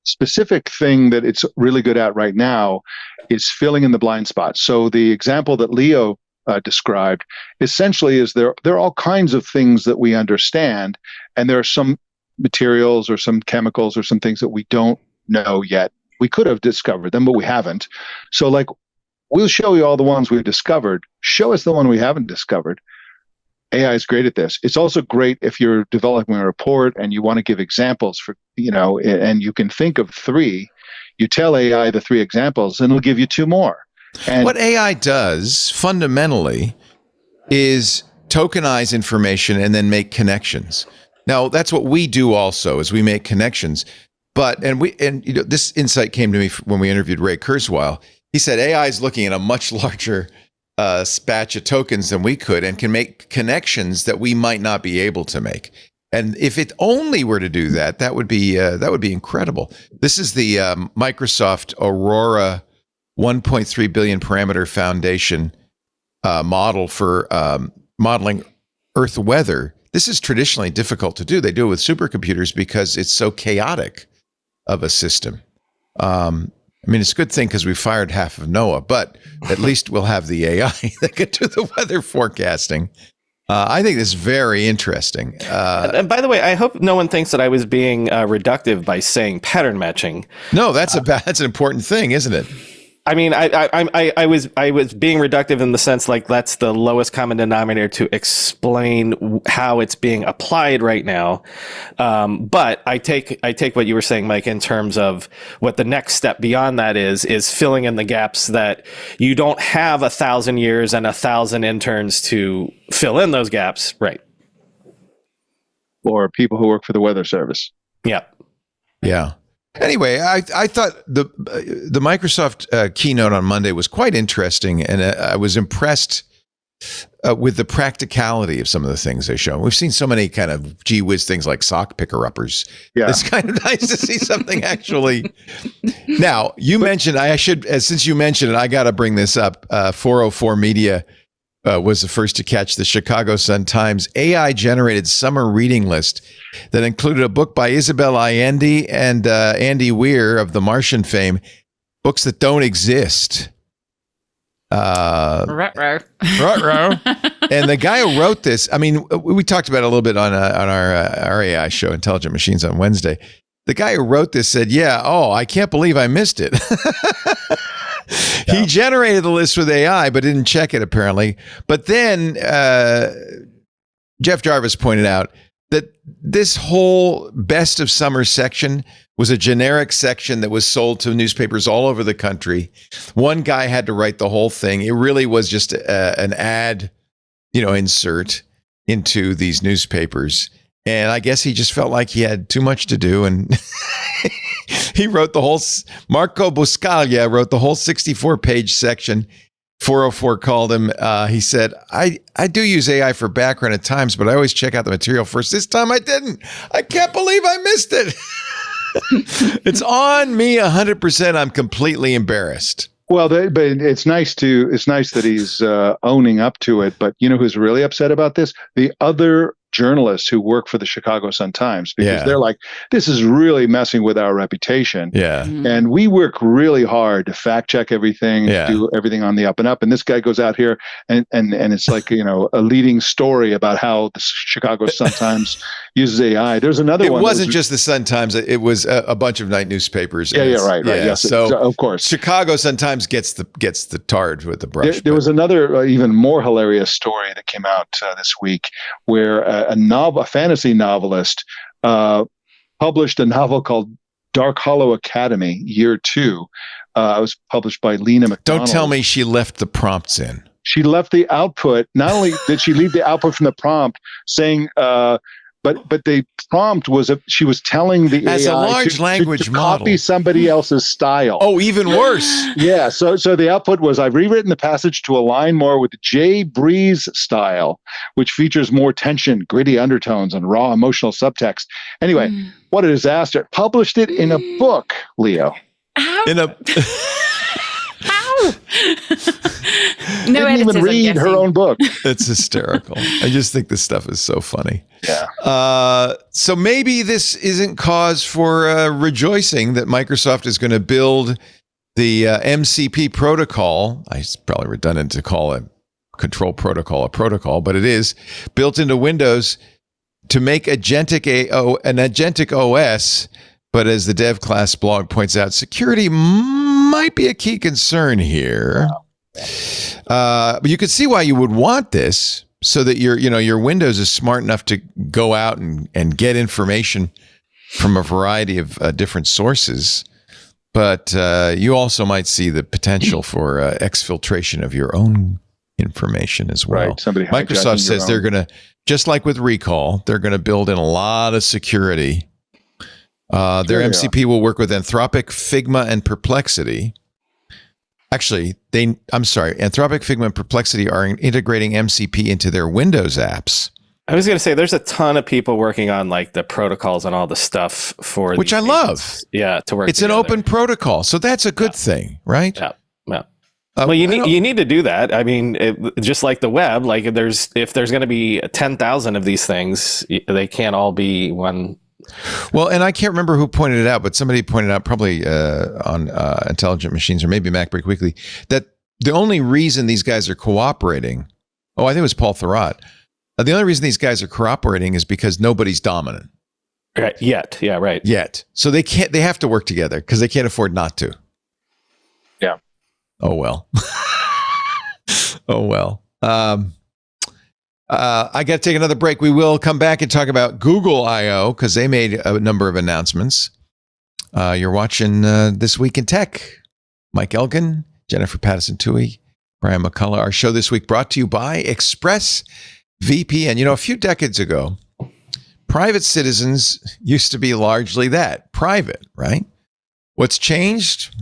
specific thing that it's really good at right now is filling in the blind spots. So the example that Leo described essentially is there are all kinds of things that we understand, and there are some materials or some chemicals or some things that we don't know yet. We could have discovered them, but we haven't. So like, we'll show you all the ones we've discovered. Show us the one we haven't discovered. AI is great at this. It's also great if you're developing a report and you want to give examples for, and you can think of 3. You tell AI the 3 examples and it'll give you 2 more. And what AI does fundamentally is tokenize information and then make connections. Now, that's what we do also, is we make connections. But this insight came to me when we interviewed Ray Kurzweil. He said AI is looking at a much larger batch of tokens than we could, and can make connections that we might not be able to make. And if it only were to do that, that would be incredible. This is the Microsoft Aurora 1.3 billion parameter foundation model for modeling Earth weather. This is traditionally difficult to do. They do it with supercomputers because it's so chaotic of a system. It's a good thing because we fired half of NOAA, but at least we'll have the AI that can do the weather forecasting. I think this is very interesting. And by the way, I hope no one thinks that I was being reductive by saying pattern matching. No, that's an important thing, isn't it? I mean, I was being reductive in the sense like that's the lowest common denominator to explain how it's being applied right now. But I take what you were saying, Mike, in terms of what the next step beyond that is filling in the gaps that you don't have 1,000 years and 1,000 interns to fill in those gaps, right? Or people who work for the Weather Service. Yeah. Yeah. Anyway, I thought the Microsoft keynote on Monday was quite interesting, and I was impressed with the practicality of some of the things they show. We've seen so many kind of gee whiz things like sock picker-uppers. Yeah. It's kind of nice to see something actually. Now, you mentioned, since you mentioned it, I got to bring this up. 404 Media was the first to catch the Chicago Sun-Times AI-generated summer reading list that included a book by Isabel Allende and Andy Weir of The Martian fame, books that don't exist. Ruh-roh. And the guy who wrote this, we talked about it a little bit on our AI show, Intelligent Machines, on Wednesday. The guy who wrote this said, I can't believe I missed it. He generated the list with AI, but didn't check it, apparently. But then Jeff Jarvis pointed out that this whole best of summer section was a generic section that was sold to newspapers all over the country. One guy had to write the whole thing. It really was just an ad, insert into these newspapers. And I guess he just felt like he had too much to do, and he wrote the whole, Marco Buscaglia wrote the whole 64-page section. 404 called him. He said, I do use AI for background at times, but I always check out the material first. This time I didn't. I can't believe I missed it. It's on me 100%. I'm completely embarrassed. Well, but it's nice that he's owning up to it. But you know who's really upset about this? The other journalists who work for the Chicago Sun-Times, because they're like, this is really messing with our reputation. Yeah. And we work really hard to fact check everything, do everything on the up and up. And this guy goes out here and it's like, you know, a leading story about how the Chicago Sun-Times uses AI. There's another one. It wasn't just the Sun-Times. It was a bunch of night newspapers. Right. Yes. So of course, Chicago Sun-Times gets the tard with the brush. There was another even more hilarious story that came out this week where a fantasy novelist published a novel called Dark Hollow Academy, Year 2. It was published by Lena McDonald. Don't tell me she left the prompts in. She left the output. Not only did she leave the output from the prompt saying, but the prompt was she was telling the as AI a large language to model copy somebody else's style. Oh, even worse. Yeah. So the output was, I've rewritten the passage to align more with Jay Bree's style, which features more tension, gritty undertones, and raw emotional subtext. Anyway, what a disaster. Published it in a book, Leo. How? In a How? No Didn't even read her own book. It's hysterical. I just think this stuff is so funny. Yeah. So maybe this isn't cause for rejoicing that Microsoft is going to build the MCP protocol. It's probably redundant to call a control protocol a protocol, but it is built into Windows to make an agentic OS. But as the dev class blog points out, security might be a key concern here. But you could see why you would want this, so that your Windows is smart enough to go out and get information from a variety of different sources. But you also might see the potential for exfiltration of your own information as well. Right. Somebody Microsoft says they're going to, just like with Recall, they're going to build in a lot of security. Their MCP will work with Anthropic, Figma, and Perplexity. Actually, Anthropic, Figma, and Perplexity are integrating MCP into their Windows apps. I was going to say, there's a ton of people working on like the protocols and all the stuff for which I love. Yeah, to work. It's together. an open protocol, so that's a good thing, right? Yeah. Well, you need to do that. I mean, just like the web, like if there's going to be 10,000 of these things, they can't all be one. Well, and I can't remember who pointed it out, but somebody pointed out, probably on Intelligent Machines or maybe MacBreak Weekly, that the only reason these guys are cooperating, I think it was Paul Thurrott, the only reason these guys are cooperating is because nobody's dominant. Right. Yet. Yeah, right. Yet. So they have to work together because they can't afford not to. Yeah. Oh, well. Oh, well. I got to take another break. We will come back and talk about Google I.O. because they made a number of announcements. You're watching This Week in Tech. Mike Elgin, Jennifer Patterson-Toohey, Brian McCullough. Our show this week brought to you by ExpressVPN. You know, a few decades ago, private citizens used to be largely that, private, right? What's changed?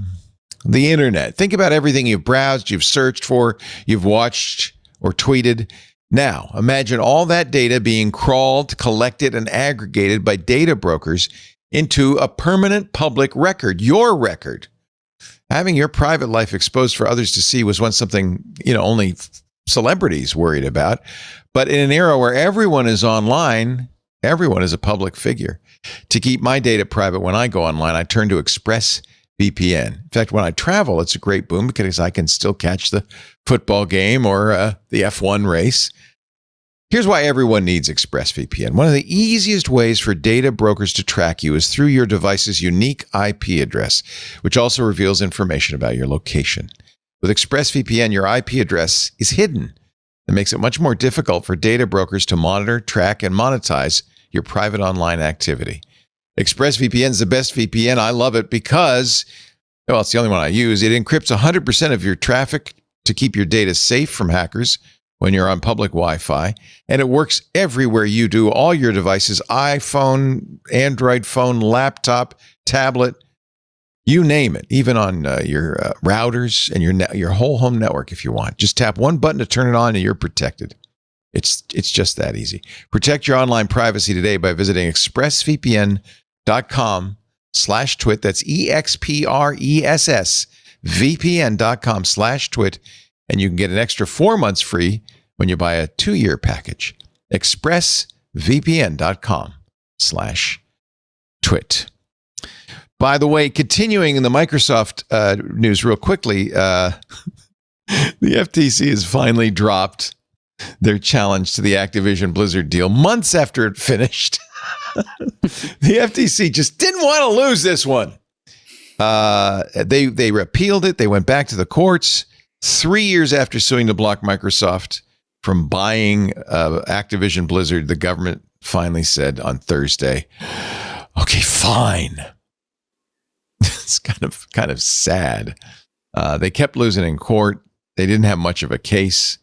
The internet. Think about everything you've browsed, you've searched for, you've watched or tweeted. Now, imagine all that data being crawled, collected, and aggregated by data brokers into a permanent public record, your record. Having your private life exposed for others to see was once something, only celebrities worried about. But in an era where everyone is online, everyone is a public figure. To keep my data private when I go online, I turn to ExpressVPN. In fact, when I travel, it's a great boon because I can still catch the football game or the F1 race. Here's why everyone needs ExpressVPN. One of the easiest ways for data brokers to track you is through your device's unique IP address, which also reveals information about your location. With ExpressVPN, your IP address is hidden. It makes it much more difficult for data brokers to monitor, track, and monetize your private online activity. ExpressVPN is the best VPN. I love it because, it's the only one I use. It encrypts 100% of your traffic to keep your data safe from hackers when you're on public Wi-Fi. And it works everywhere you do. All your devices, iPhone, Android phone, laptop, tablet, you name it, even on your routers and your whole home network if you want. Just tap one button to turn it on and you're protected. It's just that easy. Protect your online privacy today by visiting expressvpn.com/tech. VPN.com/twit. That's VPN.com/twit. And you can get an extra 4 months free when you buy a 2-year package. ExpressVPN.com/twit. By the way, continuing in the Microsoft news real quickly, the FTC has finally dropped their challenge to the Activision Blizzard deal months after it finished. The FTC just didn't want to lose this one. They repealed it. They went back to the courts 3 years after suing to block Microsoft from buying Activision Blizzard. The government finally said on Thursday, okay, fine. It's kind of sad. They kept losing in court. They didn't have much of a case.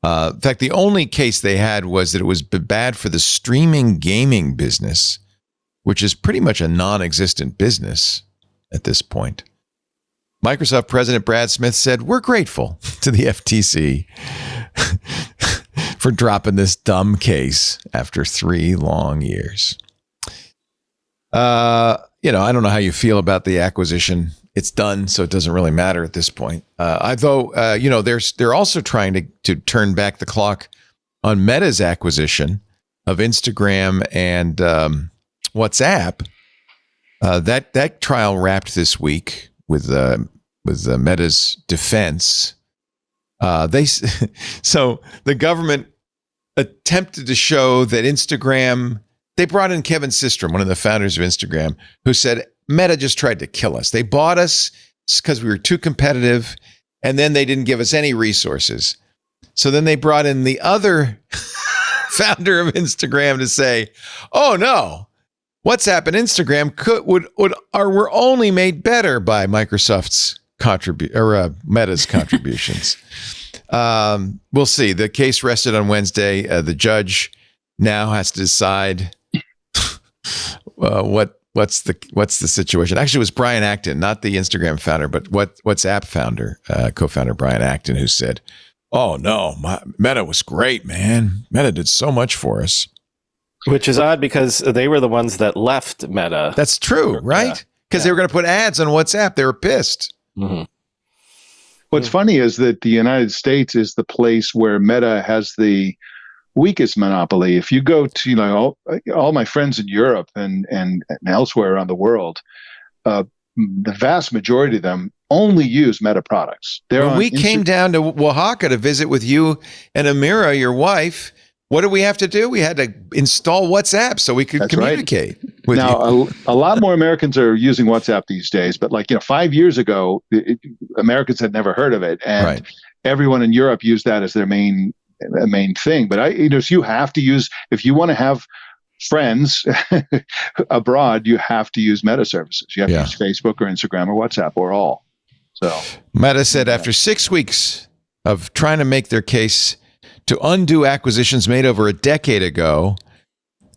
In fact, the only case they had was that it was bad for the streaming gaming business, which is pretty much a non-existent business at this point. Microsoft President Brad Smith said, "We're grateful to the FTC for dropping this dumb case after 3 long years." I don't know how you feel about the acquisition. It's done, so it doesn't really matter at this point. They're also trying to turn back the clock on Meta's acquisition of Instagram and WhatsApp. That trial wrapped this week with Meta's defense. So the government attempted to show that Instagram. They brought in Kevin Systrom, one of the founders of Instagram, who said Meta just tried to kill us. They bought us because we were too competitive, and then they didn't give us any resources. So then they brought in the other founder of Instagram to say, "Oh no, WhatsApp and Instagram were only made better by Microsoft's Meta's contributions." We'll see. The case rested on Wednesday. The judge now has to decide what's the situation. Actually, it was Brian Acton, not the Instagram founder, but WhatsApp founder, co-founder Brian Acton, who said, "Oh no, Meta was great, man. Meta did so much for us." Which is odd because they were the ones that left Meta. That's true, right? Because they were going to put ads on WhatsApp. They were pissed. Mm-hmm. What's funny is that the United States is the place where Meta has the weakest monopoly. If you go to all my friends in Europe and elsewhere around the world, the vast majority of them only use Meta products. When we came down to Oaxaca to visit with you and Amira, your wife, what did we have to do? We had to install WhatsApp so we could communicate with you. A lot more Americans are using WhatsApp these days, but 5 years ago, Americans had never heard of it, and everyone in Europe used that as their main thing. But so you have to use, if you want to have friends abroad, you have to use Meta services. You have to use Facebook or Instagram or WhatsApp or all. So Meta said after 6 weeks of trying to make their case to undo acquisitions made over a decade ago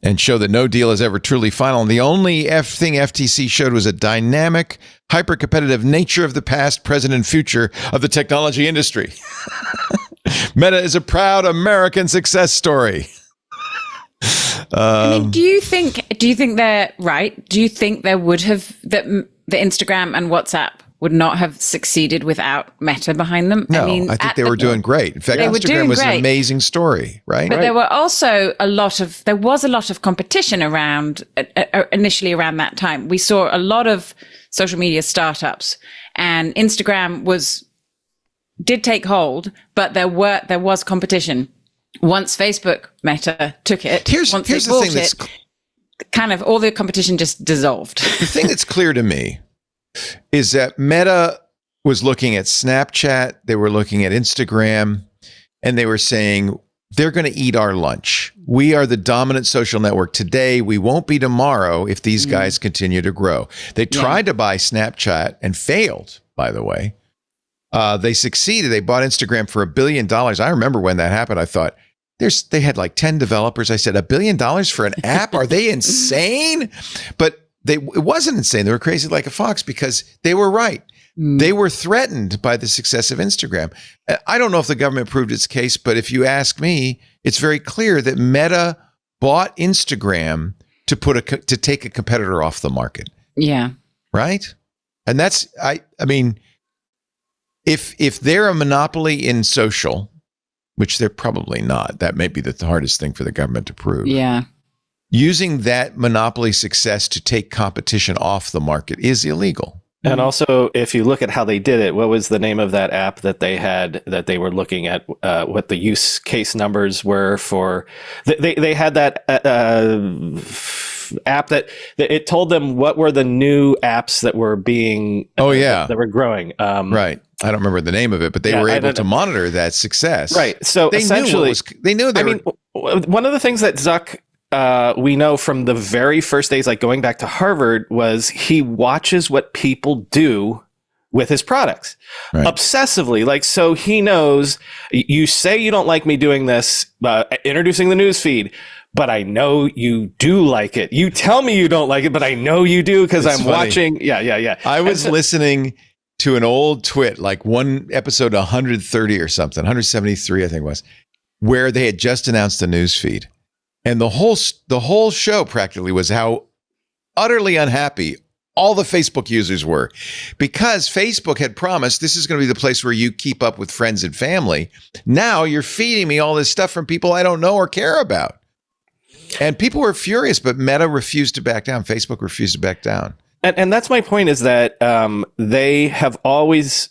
and show that no deal is ever truly final, and the only thing FTC showed was a dynamic, hyper-competitive nature of the past, present, and future of the technology industry. Meta is a proud American success story. Do you think they're right? Do you think there would have that the Instagram and WhatsApp would not have succeeded without Meta behind them? No, I think they were doing great. In fact, Instagram was an amazing story, right? But there were also a lot of competition around initially around that time. We saw a lot of social media startups, and Instagram did take hold, but there was competition. Once Facebook Meta took it, here's the thing that's kind of all the competition just dissolved. The thing that's clear to me is that Meta was looking at Snapchat, they were looking at Instagram, and they were saying, they're going to eat our lunch. We are the dominant social network today. We won't be tomorrow if these guys continue to grow. They tried to buy Snapchat and failed, by the way. They succeeded. They bought Instagram for $1 billion. I remember when that happened, I thought, they had like 10 developers. I said, $1 billion for an app? Are they insane? But it wasn't insane. They were crazy like a fox because they were right. They were threatened by the success of Instagram. I don't know if the government proved its case, but if you ask me, it's very clear that Meta bought Instagram to take a competitor off the market. Yeah. right? And that's I mean, if they're a monopoly in social, which they're probably not, that may be the hardest thing for the government to prove. Yeah. Using that monopoly success to take competition off the market is illegal. And also, if you look at how they did it, what was the name of that app that they had that they were looking at what the use case numbers were for? They had that app that it told them what were the new apps that were being that were growing. Right. I don't remember the name of it, but they were able to monitor that success. Right. So they essentially, they knew they were. One of the things that Zuck we know from the very first days, like going back to Harvard, was he watches what people do with his products obsessively. Like, so he knows you say you don't like me doing this, introducing the news feed, but I know you do like it. You tell me you don't like it, but I know you do because I'm watching. Yeah. I was listening to an old TWiT, like one episode 130 or something, 173, I think it was, where they had just announced the news feed. And the whole show practically was how utterly unhappy all the Facebook users were, because Facebook had promised this is going to be the place where you keep up with friends and family. Now you're feeding me all this stuff from people I don't know or care about. And people were furious, but Meta refused to back down. Facebook refused to back down. And that's my point, is that they have always,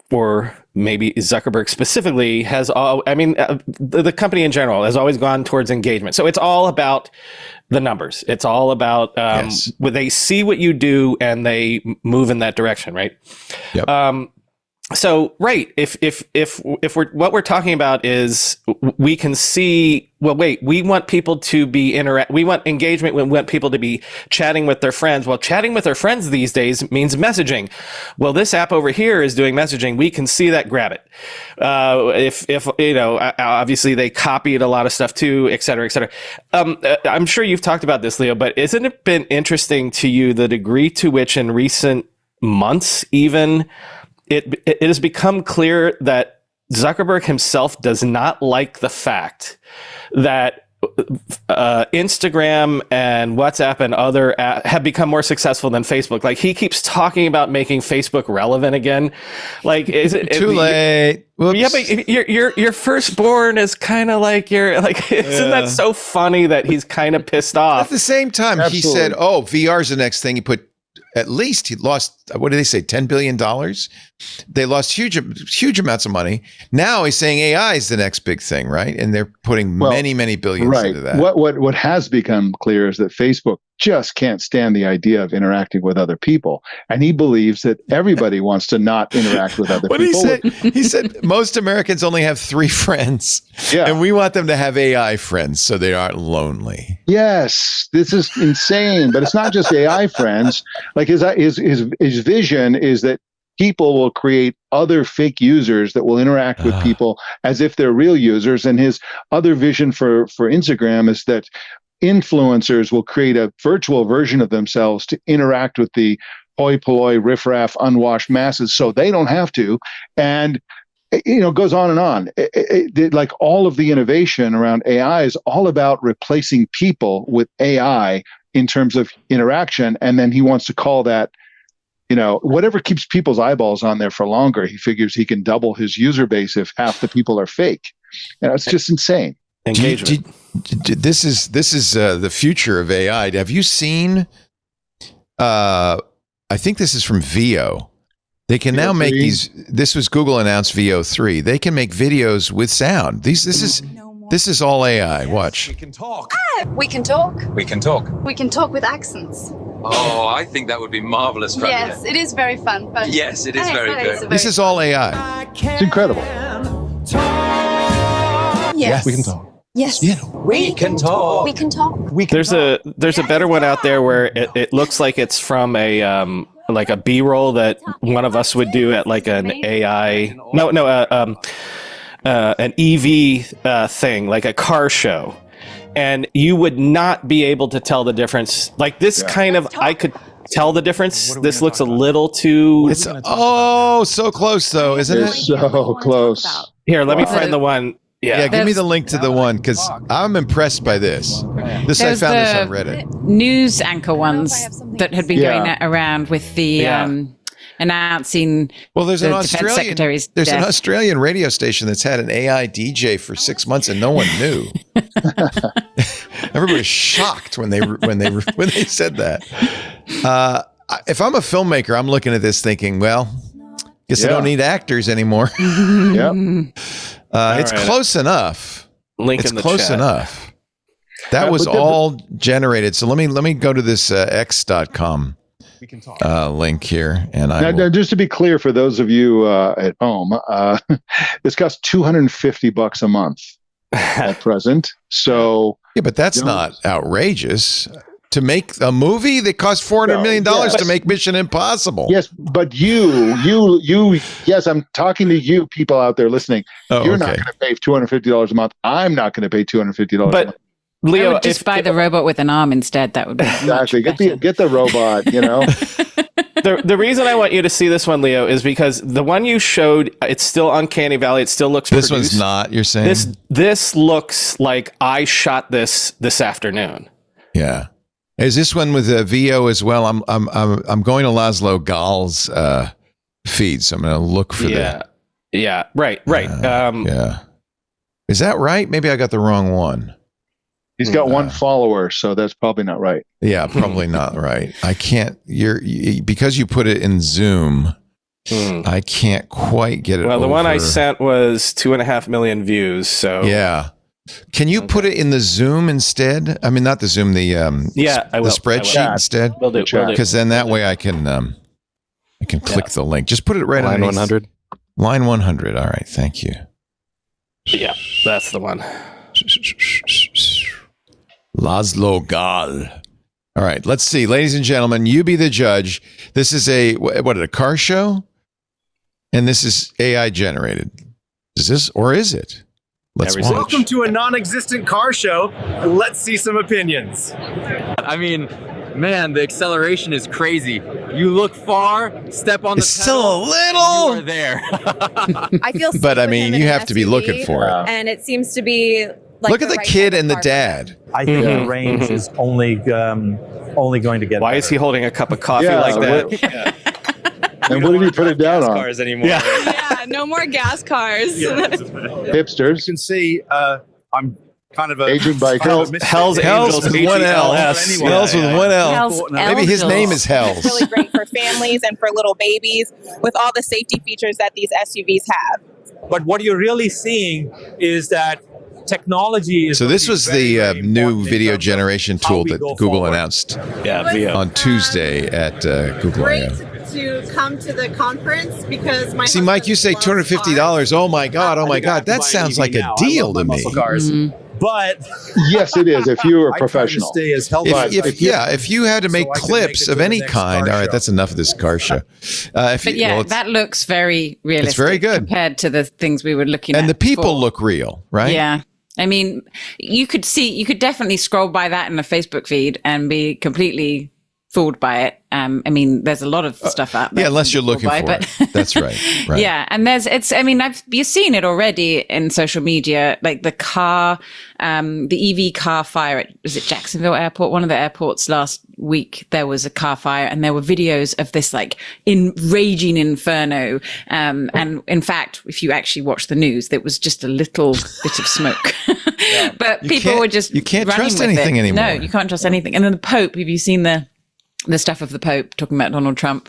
or maybe Zuckerberg specifically, the company in general has always gone towards engagement. So it's all about the numbers. It's all about when they see what you do and they move in that direction, right? Yep. So, right, if we're what we're talking about is we can see, well, wait, we want people to be we want engagement, we want people to be chatting with their friends. Well, chatting with their friends these days means messaging. Well, this app over here is doing messaging. We can see that, grab it. If obviously they copied a lot of stuff too, et cetera, et cetera. I'm sure you've talked about this, Leo, but isn't it been interesting to you the degree to which in recent months even it has become clear that Zuckerberg himself does not like the fact that Instagram and WhatsApp and other apps have become more successful than Facebook. Like, he keeps talking about making Facebook relevant again. Like, is it too late? Whoops. Yeah, but your firstborn is kind of like isn't that so funny that he's kind of pissed off? At the same time, Absolutely. he said, "Oh, VR is the next thing." He lost, what did they say, $10 billion? They lost huge amounts of money. Now he's saying AI is the next big thing, right? And they're putting many billions into that. What has become clear is that Facebook just can't stand the idea of interacting with other people. And he believes that everybody wants to not interact with other people. He said most Americans only have 3 friends. Yeah. And we want them to have AI friends so they aren't lonely. Yes, this is insane. But it's not just AI friends. Like his vision is that people will create other fake users that will interact with people as if they're real users. And his other vision for Instagram is that influencers will create a virtual version of themselves to interact with the hoi polloi, riffraff, unwashed masses so they don't have to. And it goes on and on. Like, all of the innovation around AI is all about replacing people with AI in terms of interaction. And then he wants to call that, whatever keeps people's eyeballs on there for longer. He figures he can double his user base if half the people are fake. It's just insane. Engagement. This is the future of AI. Have you seen? I think this is from VO. They can now make these. This was Google announced VO3. They can make videos with sound. This is all AI. Watch. We can talk. We can talk. We can talk. We can talk with accents. Oh, I think that would be marvelous. Yes, it is very fun. But yes, it is very good. This is all AI. It's incredible. Yes. We can talk. Yes. Yeah. We can talk. We can talk. There's a better one out there where it looks like it's from a like a B-roll that one of us would do at like an AI an EV thing, like a car show, and you would not be able to tell the difference. Like this kind of, I could tell the difference. This looks a little too. It's so close though, isn't it? So close. Here, let me find the one. Yeah, give me the link to the one because I'm impressed by this. I found this on Reddit. News anchor ones that had been going around with the announcing. Well, there's an an Australian radio station that's had an AI DJ for 6 months and no one knew. Everybody was shocked when they said that. If I'm a filmmaker, I'm looking at this thinking, well, guess I don't need actors anymore. Yep. It's close enough. Link in the close chat. enough. That was all generated. So let me go to this x.com link here. And now, just to be clear for those of you at home, this costs $250 a month at present. So yeah, but that's not outrageous. To make a movie that cost $400 million to make Mission Impossible. Yes, but yes, I'm talking to you people out there listening. You're not going to pay $250 a month. I'm not going to pay $250 a month. Leo, I would just buy the robot with an arm instead. That would be exactly. Get the robot, you know. The reason I want you to see this one, Leo, is because the one you showed, it's still Uncanny Valley. It still looks This produced. one's not, you're saying? This looks like I shot this afternoon. Yeah. Is this one with a VO as well? I'm going to Laszlo Gall's feed, so I'm going to look for that. Yeah, right. Yeah. Is that right? Maybe I got the wrong one. He's got one follower, so that's probably not right. Yeah, probably not right. I can't. Because you put it in Zoom. I can't quite get it. Well, the one I sent was 2.5 million views. So yeah. Can you put it in the Zoom instead? I mean, not the Zoom, the spreadsheet instead. Will do. Because then that way I can click the link. Just put it right on line 100. Line 100. All right, thank you. Yeah, that's the one. Laszlo Gall. All right, let's see, ladies and gentlemen. You be the judge. This is a car show, and this is AI generated. Is this or is it? Let's watch. Welcome to a non-existent car show. Let's see some opinions. I mean, man, the acceleration is crazy. You look far, step on the pedal, still a little. You are there. I feel but I mean, you have to be looking for it. And it seems to be like look at the kid and the dad. I think the range is only going to get Why better. is he holding a cup of coffee like that? And what did he put it down on? Cars anymore. Yeah, no more gas cars. Hipsters. You can see I'm kind of a Agent biker. Hell's Angels with one L. HELS. Hells with one L. Hell's Maybe his name is Hells. Really great for families and for little babies with all the safety features that these SUVs have. But what you're really seeing is that technology is. So this was the new video generation tool that Google announced on Tuesday at Google I/O. To come to the conference because my Mike, you say $250. Oh my God. That sounds like a deal to me. But yes, it is. If you are a professional, stay as healthy. If you had to make I can clips make it of to any the next kind, car all right, show. that's enough of this car show. That looks very realistic. It's very good compared to the things we were looking at. And the people before. look real, right? Yeah. I mean, you could definitely scroll by that in a Facebook feed and be completely fooled by it. I mean, there's a lot of stuff out there. Yeah, unless you're looking for it. That's right. Yeah, and you've seen it already in social media, like the EV car fire at, was it Jacksonville Airport? One of the airports last week, there was a car fire and there were videos of this like raging inferno. And in fact, if you actually watch the news, there was just a little bit of smoke. But people were just you can't running trust with anything it. anymore. No, you can't trust anything. And then the Pope, have you seen the stuff of the Pope talking about Donald Trump?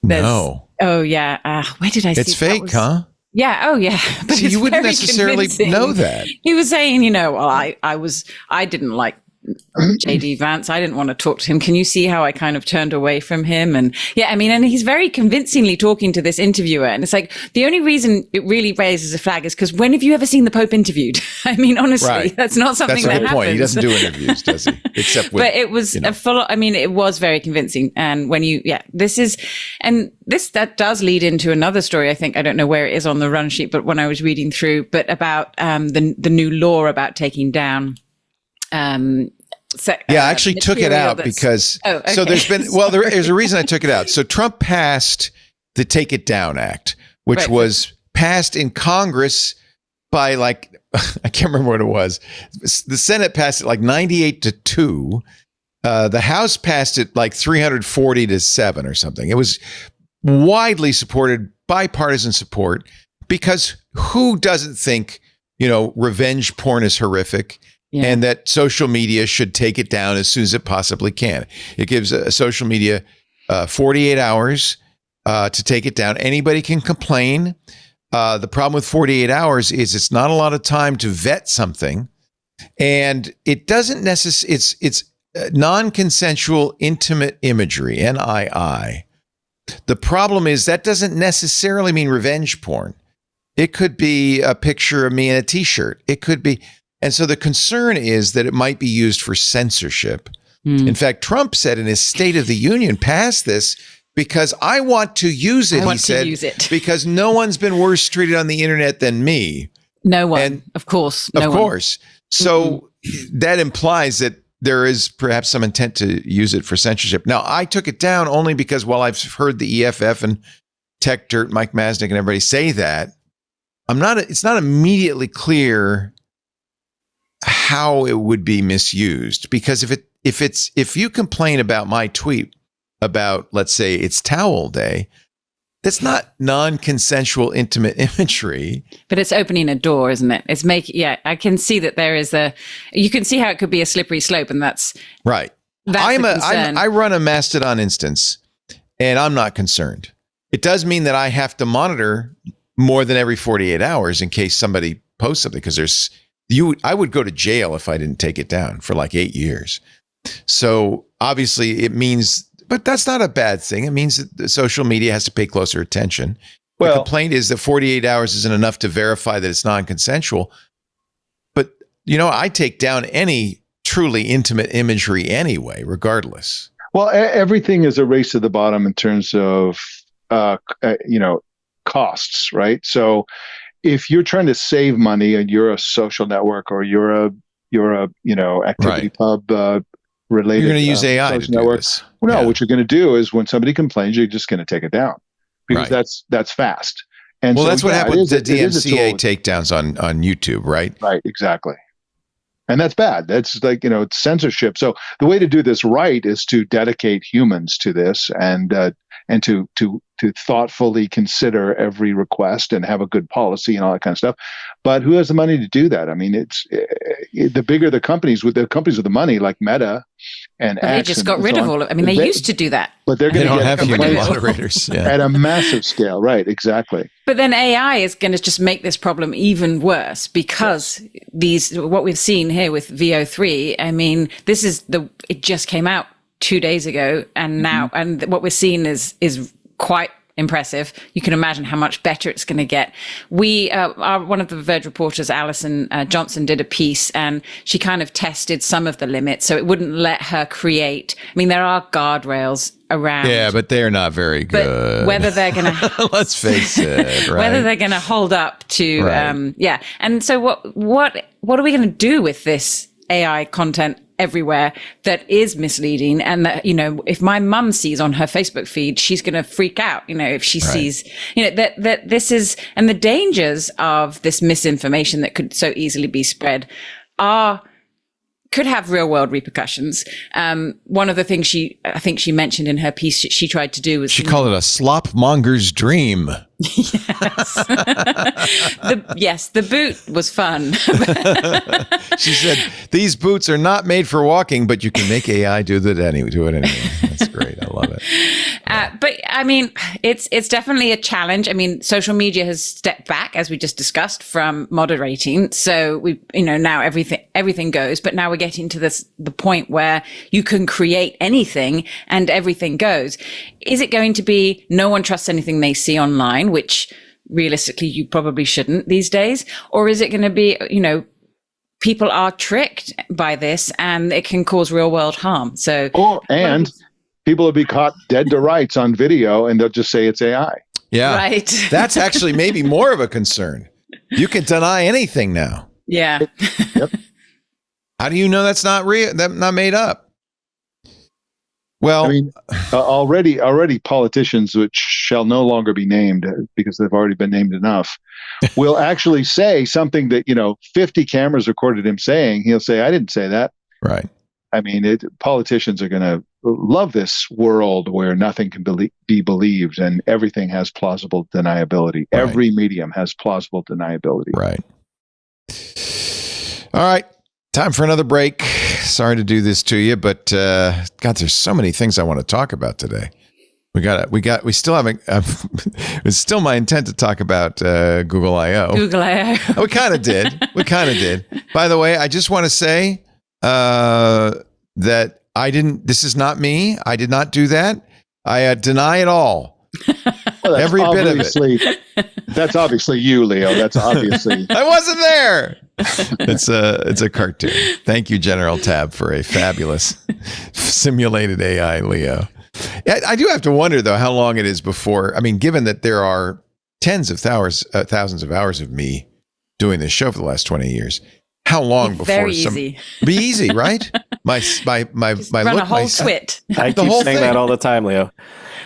No. Oh yeah. Where did I see? It's fake, huh? Yeah. Oh yeah. But See, you wouldn't necessarily know that. He was saying, I didn't like JD Vance. I didn't want to talk to him. Can you see how I kind of turned away from him? And and he's very convincingly talking to this interviewer. And it's like, the only reason it really raises a flag is because when have you ever seen the Pope interviewed? I mean, honestly, that's not something that happens. Point. He doesn't do interviews, does he? Except with, but it was it was very convincing. And when that does lead into another story. I think, I don't know where it is on the run sheet, but when I was reading through, but about the new law about taking down I actually took it out because so there's been there's a reason I took it out. So Trump passed the Take It Down Act, which was passed in Congress by like, I can't remember what it was. The Senate passed it like 98-2. The House passed it like 340-7 or something. It was widely supported, bipartisan support, because who doesn't think, revenge porn is horrific and that social media should take it down as soon as it possibly can. It gives social media 48 hours to take it down. Anybody can complain. The problem with 48 hours is it's not a lot of time to vet something, and it doesn't necessarily, it's non-consensual intimate imagery, NII. The problem is that doesn't necessarily mean revenge porn. It could be a picture of me in a t-shirt. It could be. And so the concern is that it might be used for censorship. In fact, Trump said in his State of the Union, pass this because I want to use it, he said, because no one's been worse treated on the internet than me. No one, and of course. No of course. One. So that implies that there is perhaps some intent to use it for censorship. Now, I took it down only because while I've heard the EFF and Tech Dirt, Mike Masnick and everybody say that, it's not immediately clear how it would be misused, because if you complain about my tweet about, let's say it's Towel Day, that's not non-consensual intimate imagery. But it's opening a door, isn't it? It's I can see that there is you can see how it could be a slippery slope, and that's right. I run a Mastodon instance and I'm not concerned. It does mean that I have to monitor more than every 48 hours in case somebody posts something, because I would go to jail if I didn't take it down for like 8 years. So obviously it means, but that's not a bad thing. It means that the social media has to pay closer attention. The complaint is that 48 hours isn't enough to verify that it's non-consensual. But, I take down any truly intimate imagery anyway, regardless. Well, everything is a race to the bottom in terms of, costs, right? So if you're trying to save money and you're a social network or you're a activity pub related, you're going to use AI to do this. Well, no, what you're going to do is when somebody complains, you're just going to take it down, because that's fast. And that's what happened with the DMCA takedowns on YouTube, right? Right, exactly. And that's bad. That's like, it's censorship. So the way to do this right is to dedicate humans to this and to thoughtfully consider every request and have a good policy and all that kind of stuff. But who has the money to do that? I mean, it's the bigger the companies with the money, like Meta and X. They just got rid of all of. I mean, they used to do that, but they don't have human moderators at a massive scale, right? Exactly. But then AI is going to just make this problem even worse, because what we've seen here with VO3. I mean, it just came out 2 days ago, and now, and what we're seeing is quite impressive. You can imagine how much better it's going to get. One of the Verge reporters, Alison Johnson, did a piece, and she kind of tested some of the limits, so it wouldn't let her create. I mean, there are guardrails around. Yeah, but they're not very good. But whether they're going to, let's face it, right? Whether they're going to hold up to, right. And so what are we going to do with this AI content everywhere that is misleading, and that, if my mum sees on her Facebook feed, she's going to freak out, if she sees, that this is, and the dangers of this misinformation that could so easily be spread could have real world repercussions. One of the things I think she mentioned in her piece she tried to do was, she called it a slop monger's dream. Yes, the boot was fun. She said, these boots are not made for walking, but you can make AI do it anyway. That's great. I love it. But I mean, it's definitely a challenge. I mean, social media has stepped back, as we just discussed, from moderating. So we, now everything goes, but now we're getting to the point where you can create anything and everything goes. Is it going to be no one trusts anything they see online, which realistically you probably shouldn't these days? Or is it going to be, people are tricked by this and it can cause real world harm? So, people will be caught dead to rights on video and they'll just say it's AI. Yeah. Right. That's actually maybe more of a concern. You can deny anything now. Yeah. Yep. How do you know that's not real? That's not made up? Well, I mean, already politicians, which shall no longer be named because they've already been named enough, will actually say something that 50 cameras recorded him saying. He'll say, "I didn't say that." right. I mean, politicians are going to love this world where nothing can be believed and everything has plausible deniability. Right. Every medium has plausible deniability. Right. All right. Time for another break. Sorry to do this to you, but God, there's so many things I want to talk about today. We still haven't. It's still my intent to talk about Google I/O. Google I/O. We kind of did. By the way, I just want to say that I didn't. This is not me. I did not do that. I deny it all. Well, Every bit of it. That's obviously you, Leo. That's obviously. I wasn't there. It's a cartoon. Thank you, General Tab, for a fabulous simulated AI Leo. I do have to wonder, though, how long it is before. I mean, given that there are tens of thousands of hours of me doing this show for the last 20 years, how long before Very easy. Be easy, right? My Run a whole twit. I keep saying that all the time, Leo.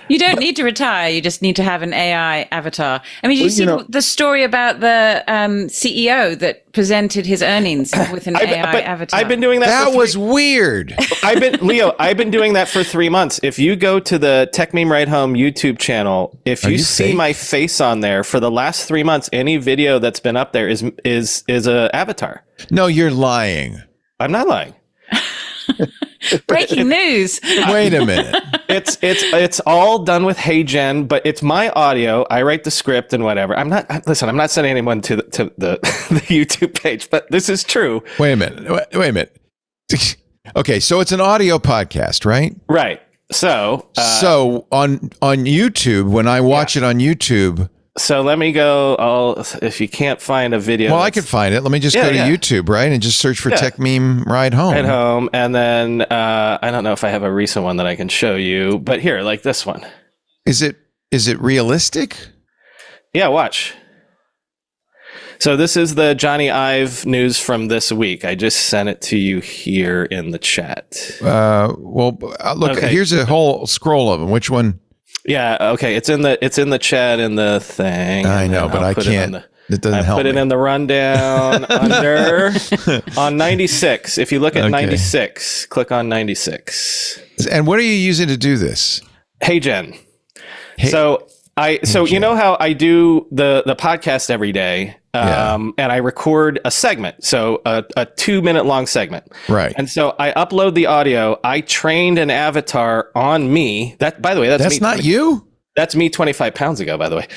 You don't need to retire. You just need to have an AI avatar. I mean, did you see the story about the CEO that presented his earnings with an AI avatar? I've been doing that. That was weird. I've been doing that for 3 months. If you go to the Tech Meme Ride Home YouTube channel, if you see fake? my face on there for the last 3 months, any video that's been up there is a avatar. No, you're lying. I'm not lying. Breaking news. Wait a minute. It's all done with Hey Gen, but it's my audio. I write the script and whatever. I'm not sending anyone to the YouTube page, but this is true. Wait a minute. Okay, so it's an audio podcast, right? Right. So on YouTube, when I watch it on YouTube. So let me go. If you can't find a video, well, I can find it. Let me just go to YouTube, right, and just search for Tech Meme Ride Home. Ride Home, and then I don't know if I have a recent one that I can show you, but here, like this one. Is it realistic? Yeah, watch. So this is the Johnny Ive news from this week. I just sent it to you here in the chat. Look, okay. Here's a whole scroll of them. Which one? Yeah, okay. It's in the chat in the thing. I know, but I can't. It doesn't help. Put it in the rundown under on 96. If you look at 96, click on 96. And what are you using to do this? Hey Gen. So you know how I do the podcast every day, and I record a segment, so a 2-minute long segment, right? And so I upload the audio. I trained an avatar on me. That, by the way, that's me. Not you. That's me 25 pounds ago, by the way.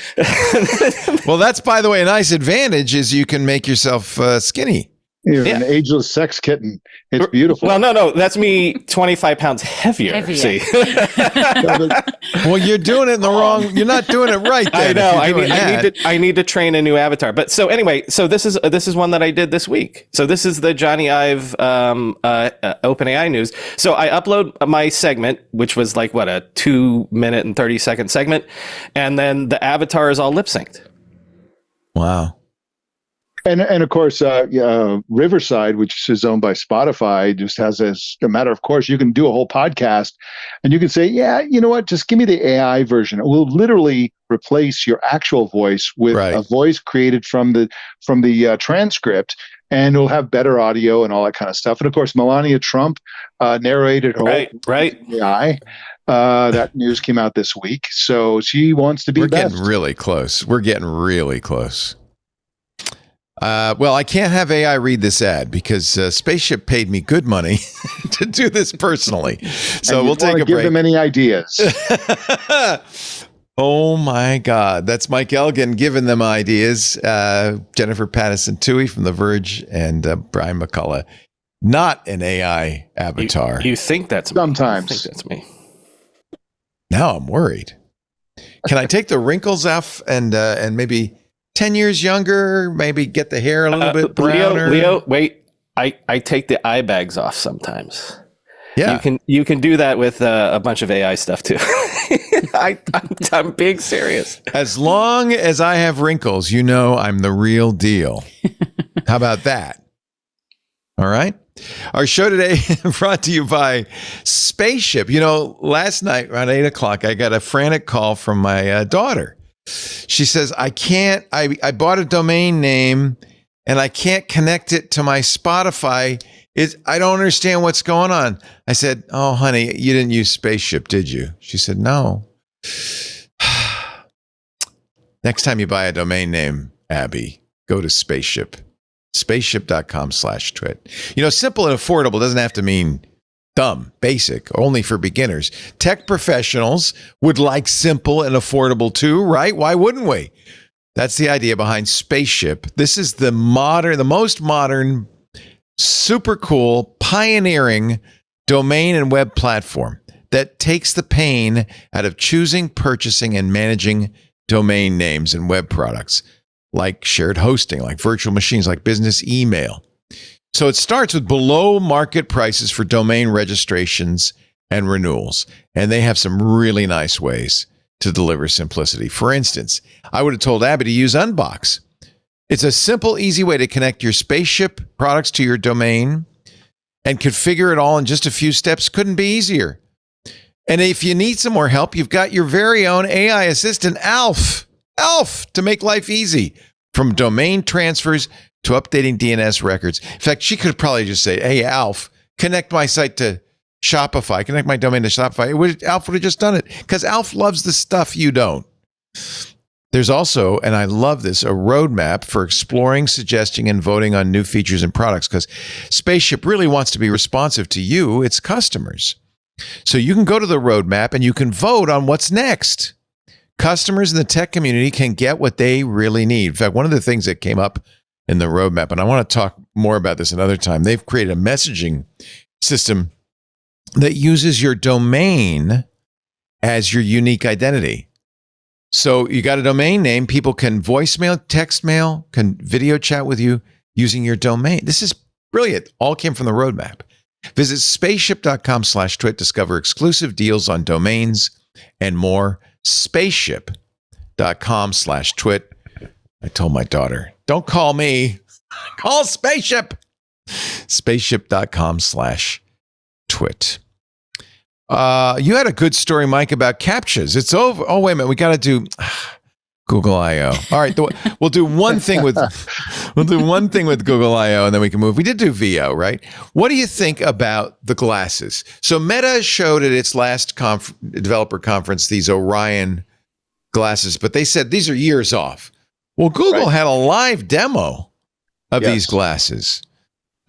Well, that's, by the way, a nice advantage is you can make yourself skinny. You're an ageless sex kitten. It's beautiful. Well, no, that's me 25 pounds heavier. See? Well, you're doing it in the wrong. You're not doing it right. Then, I know. I need to train a new avatar. But so anyway, so this is one that I did this week. So this is the Johnny Ive OpenAI news. So I upload my segment, which was like a 2-minute and 30-second segment, and then the avatar is all lip synced. Wow. And of course, Riverside, which is owned by Spotify, just has as a matter of course, you can do a whole podcast and you can say, yeah, you know what, just give me the AI version. It will literally replace your actual voice with a voice created from the transcript, and it'll have better audio and all that kind of stuff. And of course, Melania Trump narrated her AI. That news came out this week. So she wants to be We're getting really close. Well, I can't have AI read this ad because Spaceship paid me good money to do this personally. So we'll take a break. Give them any ideas. Oh my God. That's Mike Elgin giving them ideas. Jennifer Pattison Toohey from The Verge and Brian McCullough. Not an AI avatar. You think that's sometimes. Me. I think that's me. Now I'm worried. Can I take the wrinkles off and maybe 10 years younger, maybe get the hair a little bit browner? Leo, wait. I take the eye bags off sometimes. Yeah. You can do that with a bunch of AI stuff too. I'm being serious. As long as I have wrinkles, I'm the real deal. How about that? All right. Our show today brought to you by Spaceship. You know, last night around 8 o'clock, I got a frantic call from my daughter. She says, I bought a domain name and I can't connect it to my Spotify. I don't understand what's going on. I said, oh, honey, you didn't use Spaceship, did you? She said, no. Next time you buy a domain name, Abby, go to Spaceship. Spaceship.com/twit. You know, simple and affordable doesn't have to mean dumb, basic, only for beginners. Tech professionals would like simple and affordable too, right? Why wouldn't we? That's the idea behind Spaceship. This is the most modern, super cool, pioneering domain and web platform that takes the pain out of choosing, purchasing, and managing domain names and web products, like shared hosting, like virtual machines, like business email. So it starts with below market prices for domain registrations and renewals. And they have some really nice ways to deliver simplicity. For instance, I would have told Abby to use Unbox. It's a simple, easy way to connect your Spaceship products to your domain and configure it all in just a few steps. Couldn't be easier. And if you need some more help, you've got your very own AI assistant, Alf, to make life easy, from domain transfers to updating DNS records. In fact, she could probably just say, hey, Alf, connect my site to Shopify, connect my domain to Shopify. Alf would have just done it because Alf loves the stuff you don't. There's also, and I love this, a roadmap for exploring, suggesting, and voting on new features and products, because Spaceship really wants to be responsive to you, its customers. So you can go to the roadmap and you can vote on what's next. Customers in the tech community can get what they really need. In fact, one of the things that came up in the roadmap, and I want to talk more about this another time, they've created a messaging system that uses your domain as your unique identity. So you got a domain name, people can voicemail, text mail, can video chat with you using your domain. This is brilliant. All came from the roadmap. Visit spaceship.com/twit, discover exclusive deals on domains and more. Spaceship.com/twit. I told my daughter, don't call me, call Spaceship. Spaceship.com/twit. You had a good story, Mike, about CAPTCHAs. It's over. Oh, wait a minute. We got to do Google I/O. All right, we'll do one thing with Google I/O, and then we can move. We did do VO, right? What do you think about the glasses? So Meta showed at its last developer conference these Orion glasses, but they said these are years off. Well, Google had a live demo of these glasses.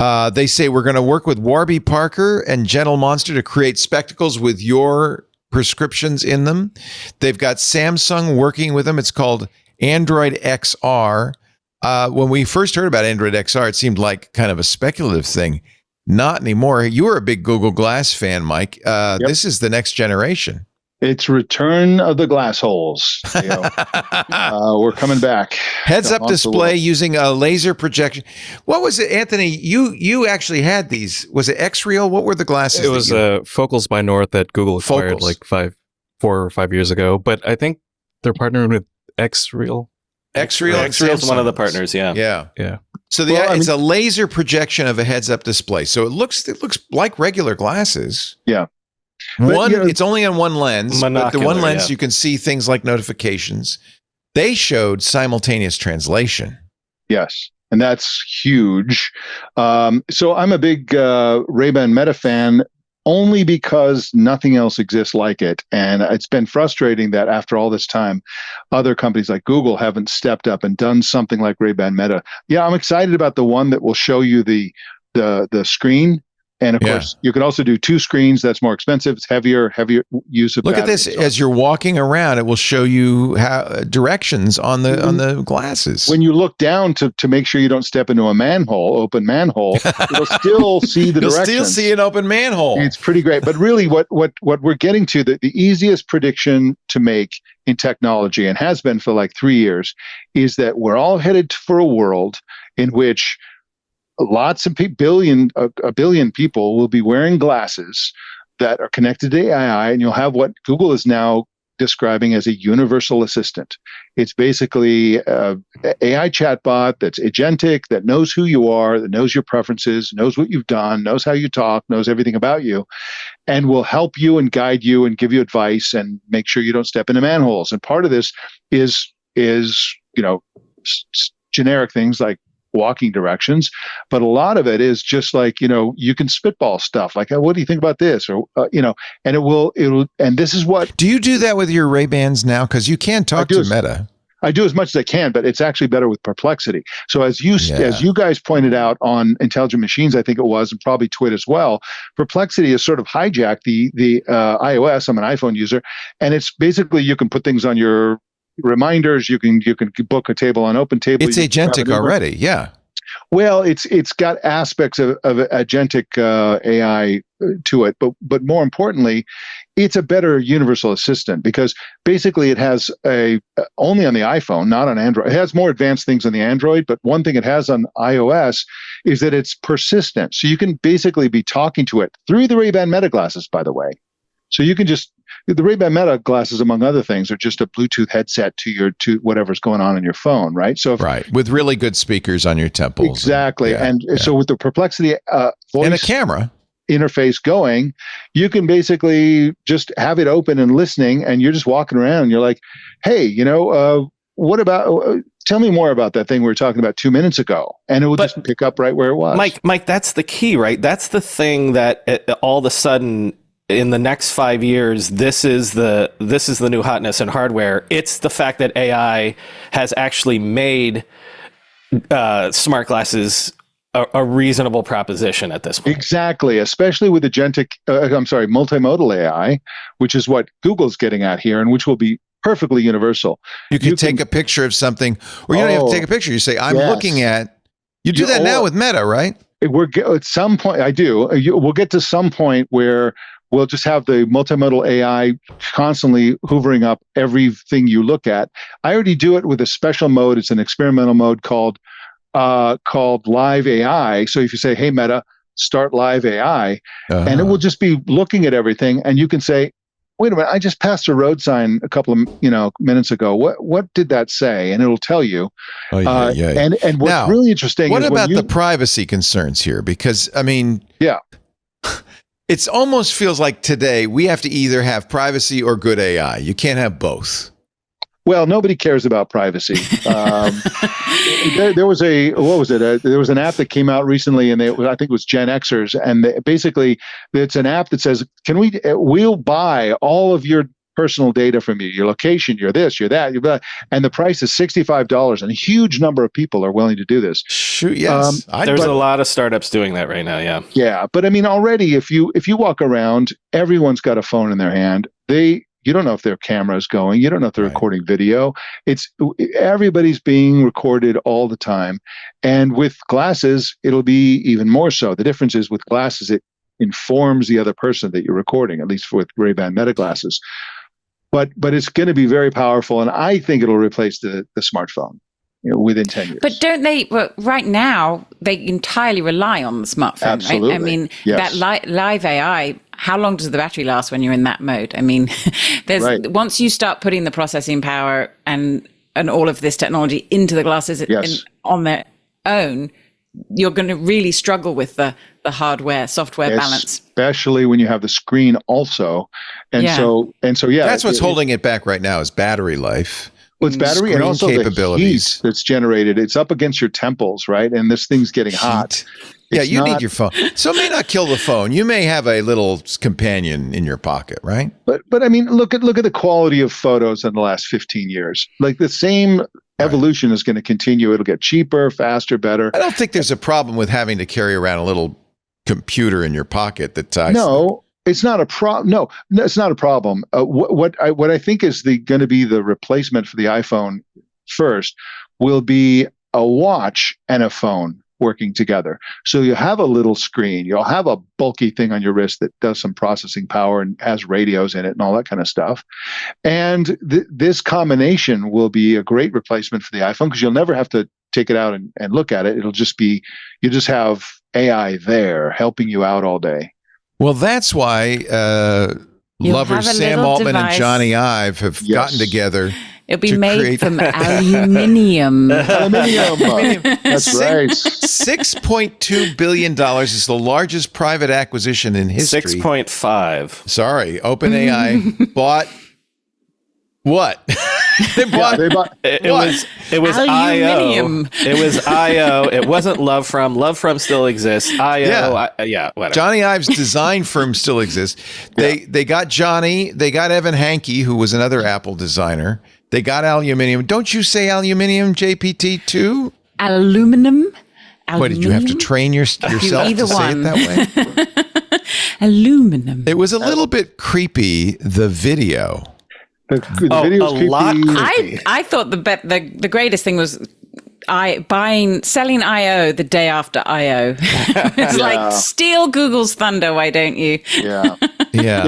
They say we're going to work with Warby Parker and Gentle Monster to create spectacles with your prescriptions in them. They've got Samsung working with them. It's called Android XR. When we first heard about Android XR, it seemed like kind of a speculative thing. Not anymore. You were a big Google Glass fan, Mike. This is the next generation. It's return of the glass holes. You know, we're coming back. Heads-up display using a laser projection. What was it, Anthony? You actually had these. Was it X-Real? What were the glasses? It was Focals by North that Google acquired like 4 or 5 years ago. But I think they're partnering with X-Real. X-Real is one of the partners. Yeah. So it's a laser projection of a heads-up display. So it looks like regular glasses. Yeah. It's only on one lens, but the one lens you can see things like notifications. They showed simultaneous translation. Yes, and that's huge. So I'm a big Ray-Ban Meta fan only because nothing else exists like it. And it's been frustrating that after all this time, other companies like Google haven't stepped up and done something like Ray-Ban Meta. Yeah, I'm excited about the one that will show you the screen. And of course, you can also do 2 screens. That's more expensive. It's heavier use of. Look at this. As you're walking around, it will show you directions on the glasses. When you look down to make sure you don't step into a open manhole, you'll still see the directions. You'll still see an open manhole. It's pretty great. But really, what we're getting to, the easiest prediction to make in technology, and has been for like 3 years, is that we're all headed for a world in which lots of a billion people will be wearing glasses that are connected to AI, and you'll have what Google is now describing as a universal assistant. It's basically an AI chatbot that's agentic, that knows who you are, that knows your preferences, knows what you've done, knows how you talk, knows everything about you, and will help you and guide you and give you advice and make sure you don't step into manholes. And part of this is generic things like walking directions, but a lot of it is just like, you can spitball stuff like, what do you think about this? Or, and it'll, and this is what. Do you do that with your Ray-Bans now? Because you can talk to Meta. I do as much as I can, but it's actually better with Perplexity. So as you guys pointed out on Intelligent Machines, I think it was, and probably TWiT as well, Perplexity has sort of hijacked the iOS. I'm an iPhone user, and it's basically you can put things on your reminders. You can book a table on OpenTable. It's agentic already, yeah. Well, it's got aspects of agentic AI to it, but more importantly, it's a better universal assistant because basically it has only on the iPhone, not on Android. It has more advanced things on the Android, but one thing it has on iOS is that it's persistent. So you can basically be talking to it through the Ray-Ban Meta glasses, by the way. So you can the Ray-Ban Meta glasses, among other things, are just a Bluetooth headset to whatever's going on in your phone, right? So with really good speakers on your temples. Exactly. So with the Perplexity voice and a camera interface going, you can basically just have it open and listening, and you're just walking around and you're like, hey, what about tell me more about that thing we were talking about 2 minutes ago, and it will just pick up right where it was. Mike, that's the key, right? That's the thing that all of a sudden in the next 5 years, this is the new hotness in hardware. It's the fact that AI has actually made smart glasses a reasonable proposition at this point. Exactly, especially with multimodal AI, which is what Google's getting at here, and which will be perfectly universal. You can take a picture of something, or you don't have to take a picture. You say, I'm looking at, you do that now with Meta, right? At some point, I do. We'll get to some point where we'll just have the multimodal AI constantly hoovering up everything you look at. I already do it with a special mode. It's an experimental mode called Live AI. So if you say, hey, Meta, start Live AI, and it will just be looking at everything, and you can say, wait a minute, I just passed a road sign a couple of minutes ago. What did that say? And it'll tell you. And what's now, really interesting what is about the privacy concerns here? Because, it almost feels like today we have to either have privacy or good AI. You can't have both. Well, nobody cares about privacy. There was there was an app that came out recently, and I think it was Gen Xers, and basically it's an app that says, we'll buy all of your personal data from you, your location, your this, your that, and the price is $65, and a huge number of people are willing to do this. Shoot, yes. There's a lot of startups doing that right now, yeah. Yeah, but already if you walk around, everyone's got a phone in their hand. You don't know if their camera is going. You don't know if they're recording video. Everybody's being recorded all the time. And with glasses, it'll be even more so. The difference is with glasses, it informs the other person that you're recording, at least with Ray-Ban Meta glasses. But it's going to be very powerful, and I think it'll replace the smartphone within 10 years. But don't they? Well, right now they entirely rely on the smartphone. Absolutely. Right? That live AI. How long does the battery last when you're in that mode? Once you start putting the processing power and all of this technology into the glasses on their own, you're going to really struggle with the hardware software balance, especially when you have the screen also. That's what's holding it back right now is battery life. Well, it's battery and also capabilities the heat that's generated. It's up against your temples, right? And this thing's getting hot. You need your phone. So it may not kill the phone. You may have a little companion in your pocket, right? But look at the quality of photos in the last 15 years. Like the same evolution is going to continue. It'll get cheaper, faster, better. I don't think there's a problem with having to carry around a little computer in your pocket that ties. No, it's not a problem. No, it's not a problem. What I think is going to be the replacement for the iPhone first will be a watch and a phone working together. So you have a little screen, you'll have a bulky thing on your wrist that does some processing power and has radios in it and all that kind of stuff. And this combination will be a great replacement for the iPhone because you'll never have to take it out and look at it. It'll just be, you just have AI there helping you out all day. Well, that's why lovers Sam Altman and Johnny Ive have gotten together. It'll be made from aluminium. Aluminium. That's right. $6.2 billion is the largest private acquisition in history. 6.5. Sorry, OpenAI bought what? They bought it was aluminium. IO. It was IO. It wasn't Love From. Love From still exists. IO. Whatever. Johnny Ive's design firm still exists. They got Johnny. They got Evan Hanke, who was another Apple designer. They got aluminium. Don't you say aluminium, JPT, too? Aluminum? What, did you have to train yourself to say it that way? Aluminum. It was a little bit creepy, the video. The video's creepy. Lot creepy. I thought the greatest thing was selling IO the day after IO. It's like, steal Google's thunder, why don't you? Yeah.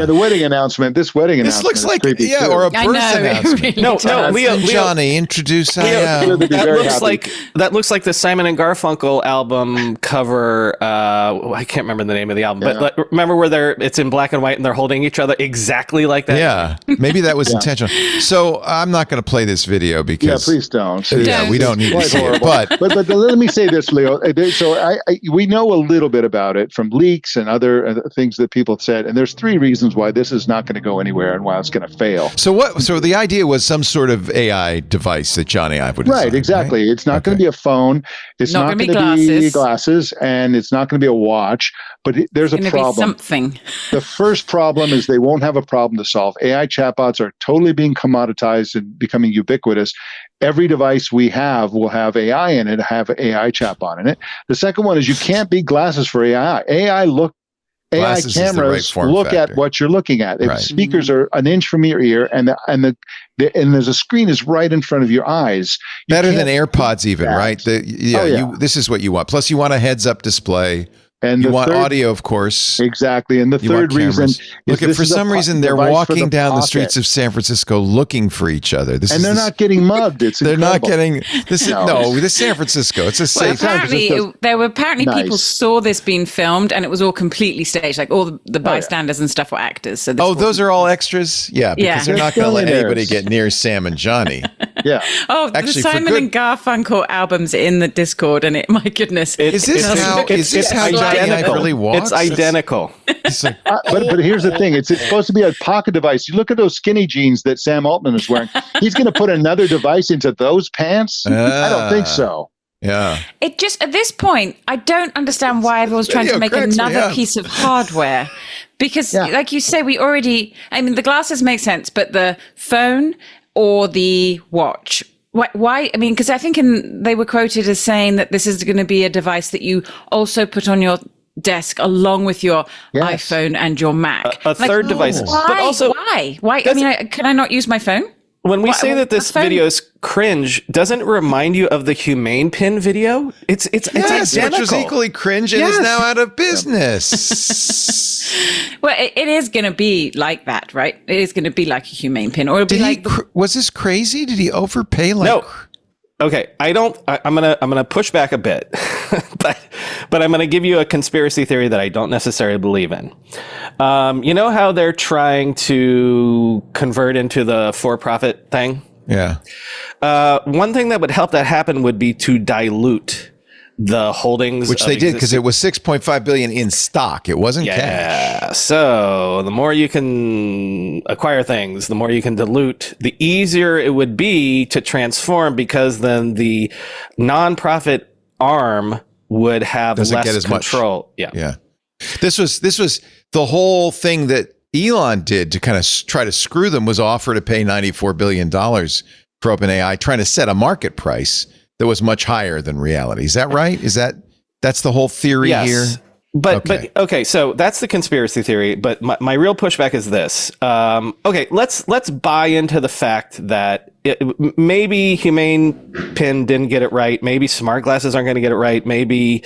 The wedding announcement. This announcement looks like creepy too. or a birth announcement. Really Leo, Johnny, introduce IO. That looks like the Simon and Garfunkel album cover. I can't remember the name of the album, but remember where it's in black and white and they're holding each other exactly like that. Yeah, maybe that was intentional. So I'm not going to play this video because please don't. We don't need to see it. But let me say this, Leo. So we know a little bit about it from leaks and other things that people have said, and there's 3 reasons why this is not going to go anywhere and why it's going to fail. So the idea was some sort of AI device that Johnny Ive would design, right? Exactly. Right? It's not going to be a phone. It's not going to be glasses, and it's not going to be a watch. But there's a problem. Something. The first problem is they won't have a problem to solve. AI chatbots are totally being commoditized and becoming ubiquitous. Every device we have will have AI in it, have AI chatbot in it. The second one is you can't be glasses for AI. AI cameras look at what you're looking at. If speakers are an inch from your ear and there's a screen is right in front of your eyes. Better than AirPods even, right? This is what you want. Plus you want a heads-up display. And you want audio, of course. Exactly. And the third reason is for some reason they're walking down the streets of San Francisco looking for each other. They're not getting mugged. It's they're not getting this. This is San Francisco. It's a safe. There were people saw this being filmed, and it was all completely staged. Like all the bystanders and stuff were actors. So those are all extras. Yeah, because they're not going to let anybody get near Sam and Johnny. Yeah. Oh, actually, the Simon and Garfunkel albums in the Discord, and my goodness, is this how Johnny really walks? It's identical. But here's the thing: it's supposed to be a pocket device. You look at those skinny jeans that Sam Altman is wearing. He's going to put another device into those pants? I don't think so. Yeah. It just at this point, I don't understand why everyone's trying to make another piece of hardware. Because, like you say, the glasses make sense, but the phone or the watch. Why? I mean, because I think they were quoted as saying that this is going to be a device that you also put on your desk along with your iPhone and your Mac. A third device. Why? But also, why? I mean, can I not use my phone? When we say that this video is cringe, doesn't it remind you of the Humane Pin video? It's identical. Which was equally cringe and is now out of business. Well, it is going to be like that, right? It is going to be like a Humane Pin, or it'll be like. Was this crazy? Did he overpay? No. Okay, I'm gonna push back a bit, but I'm gonna give you a conspiracy theory that I don't necessarily believe in. You know how they're trying to convert into the for-profit thing? Yeah. One thing that would help that happen would be to dilute the holdings, which they did because it was $6.5 billion in stock. It wasn't cash. Yeah. So the more you can acquire things, the more you can dilute, the easier it would be to transform, because then the nonprofit arm would have less control. Much. Yeah. This was the whole thing that Elon did to kind of try to screw them, was offer to pay $94 billion for OpenAI, trying to set a market price that was much higher than reality. Is that right? That's the whole theory here? But okay, so that's the conspiracy theory. But my real pushback is this. Okay, let's buy into the fact that maybe Humane Pin didn't get it right. Maybe Smart Glasses aren't going to get it right. Maybe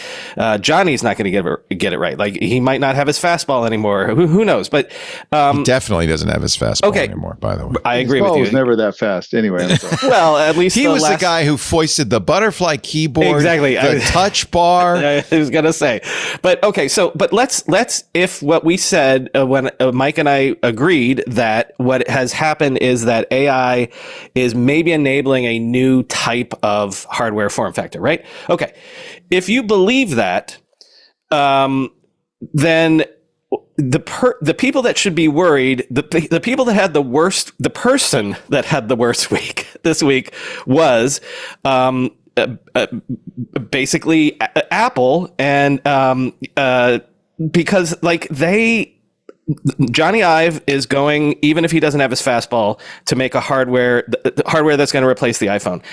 Johnny's not going to get it right. Like he might not have his fastball anymore. Who knows? But he definitely doesn't have his fastball anymore. By the way, I agree with you. He was never that fast. Anyway, I'm sorry. Well, at least he was the guy who foisted the butterfly keyboard, exactly, the touch bar. I was going to say, but okay. So, but let's if what we said when Mike and I agreed that what has happened is that AI is maybe enabling a new type of hardware form factor, right? Okay. If you believe that, then the people that should be worried, the people that had the worst, the person that had the worst week this week was basically Apple, and because like Johnny Ive is going, even if he doesn't have his fastball, to make a hardware that's going to replace the iPhone.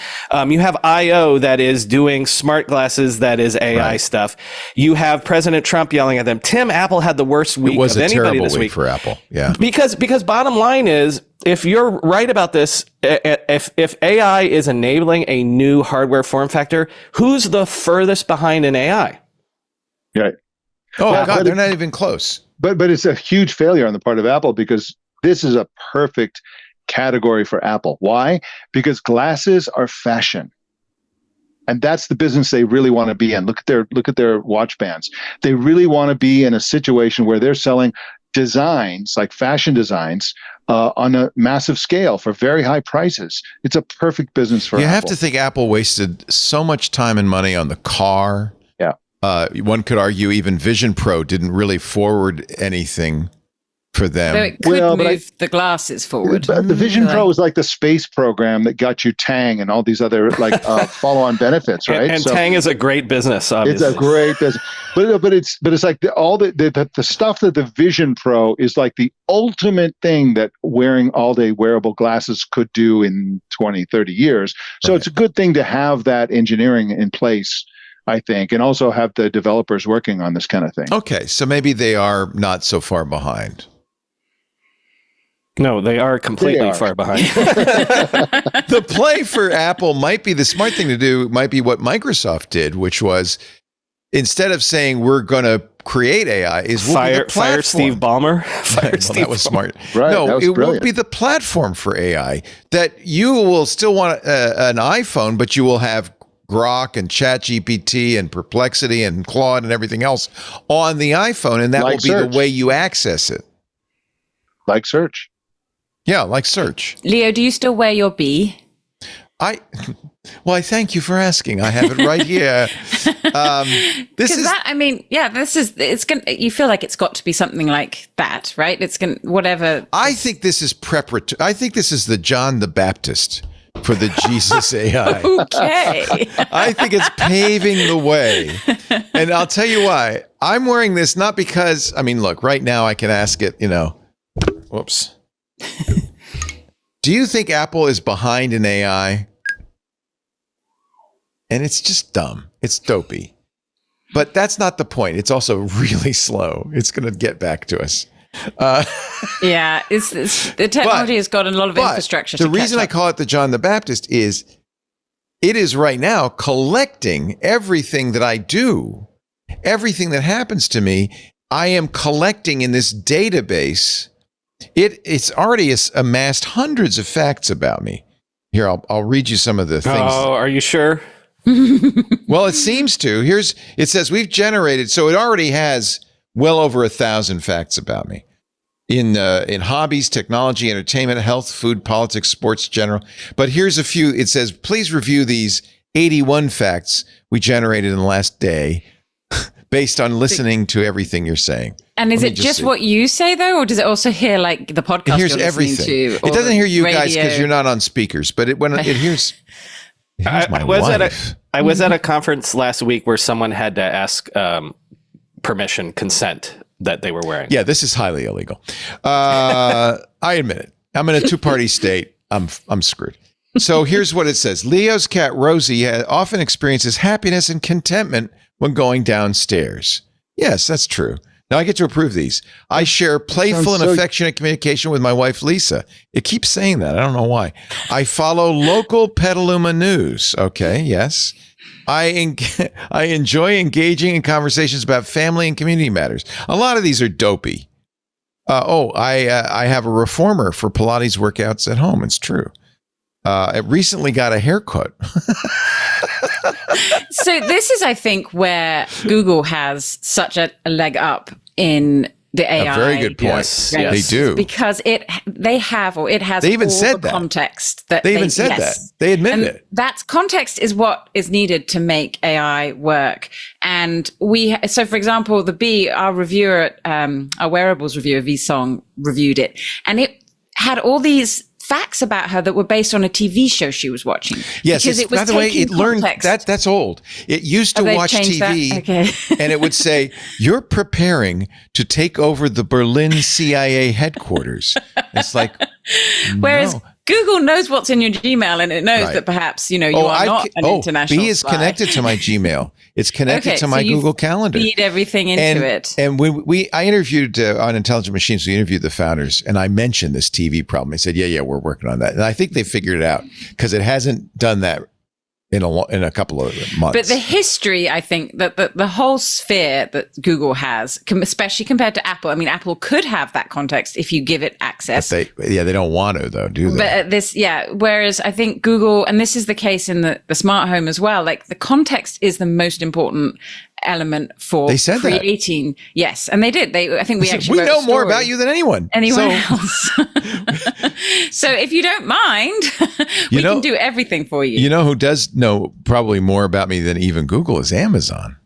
You have I.O. that is doing smart glasses that is AI stuff. You have President Trump yelling at them. Tim, Apple had the worst week of anybody this week for Apple. Yeah, because bottom line is, if you're right about this, if AI is enabling a new hardware form factor, who's the furthest behind in AI? Right. Oh God, they're not even close. But it's a huge failure on the part of Apple, because this is a perfect category for Apple. Why? Because glasses are fashion. And that's the business they really want to be in. Look at their watch bands. They really want to be in a situation where they're selling designs, like fashion designs, on a massive scale for very high prices. It's a perfect business for Apple. You have to think Apple wasted so much time and money on the car. One could argue even Vision Pro didn't really forward anything for them. So it could move the glasses forward. But the Vision Pro is like the space program that got you Tang and all these other follow-on benefits, right? And Tang is a great business, obviously. It's a great business, but it's like all the stuff that the Vision Pro is like the ultimate thing that wearing all-day wearable glasses could do in 20, 30 years. So it's a good thing to have that engineering in place, I think, and also have the developers working on this kind of thing. Okay, so maybe they are not so far behind. No, they are completely far behind. The play for Apple might be the smart thing to do, might be what Microsoft did, which was instead of saying we're going to create AI, is fire Steve Ballmer. That was smart. Right, no, it brilliant. will be the platform for AI, that you will still want an iPhone, but you will have Grok and ChatGPT and Perplexity and Claude and everything else on the iPhone, and that will be the way you access it. Like search. Yeah, like search. Leo, do you still wear your B? I thank you for asking. I have it right here. This is that. I mean, yeah, it's gonna. You feel like it's got to be something like that, right? It's gonna whatever. I think this is preparatory. I think this is the John the Baptist for the Jesus AI. Okay. I think it's paving the way. And I'll tell you why. I'm wearing this not because, I mean, look, right now I can ask it, whoops. Do you think Apple is behind in AI? And it's just dumb. It's dopey. But that's not the point. It's also really slow. It's going to get back to us. Yeah, it's the technology has got a lot of infrastructure. The reason I call it the John the Baptist is it is right now collecting everything that I do, everything that happens to me. I am collecting in this database. It's already amassed hundreds of facts about me. Here, I'll read you some of the things. Oh, are you sure? Well, it seems to. It says we've generated, so it already has well over 1,000 facts about me in hobbies, technology, entertainment, health, food, politics, sports, general. But here's a few. It says, please review these 81 facts we generated in the last day based on listening to everything you're saying. And is it just what you say, though, or does it also hear like the podcast? It hears everything. It doesn't hear you guys because you're not on speakers, but it hears. I was at a conference last week where someone had to ask consent that they were wearing. Yeah, this is highly illegal. I admit it. I'm in a two-party state. I'm screwed. So here's what it says. Leo's cat, Rosie, often experiences happiness and contentment when going downstairs. Yes, that's true. Now I get to approve these. I share playful and affectionate communication with my wife, Lisa. It keeps saying that. I don't know why. I follow local Petaluma news. Okay, yes. I enjoy engaging in conversations about family and community matters. A lot of these are dopey. I have a reformer for Pilates workouts at home. It's true. I recently got a haircut. So this is, I think, where Google has such a leg up in the AI. A very good point. Yes. They do. Because it has they even all said the that. context that they even said that. They admitted it. That context is what is needed to make AI work. And so for example, our reviewer, our wearables reviewer, VSong, reviewed it, and it had all these facts about her that were based on a TV show she was watching. Yes, because it was by the way, it learned that's old. It used to watch TV, and it would say, "You're preparing to take over the Berlin CIA headquarters." It's like, whereas no. Google knows what's in your Gmail, and it knows that perhaps you are not an international. B is spy. connected to my Gmail. It's connected to my Google Calendar. Feed everything into it. And when I interviewed on Intelligent Machines, we interviewed the founders, and I mentioned this TV problem. They said, "Yeah, we're working on that," and I think they figured it out because it hasn't done that in a couple of months. But the history, I think, that the whole sphere that Google has, especially compared to Apple. I mean, Apple could have that context if you give it access. But they don't want to, though, do they? But whereas I think Google, and this is the case in the smart home as well, like the context is the most important element for creating. Yes, and they did. I think we know more about you than anyone else. So if you don't mind, we can do everything for you. You know who does know probably more about me than even Google is Amazon.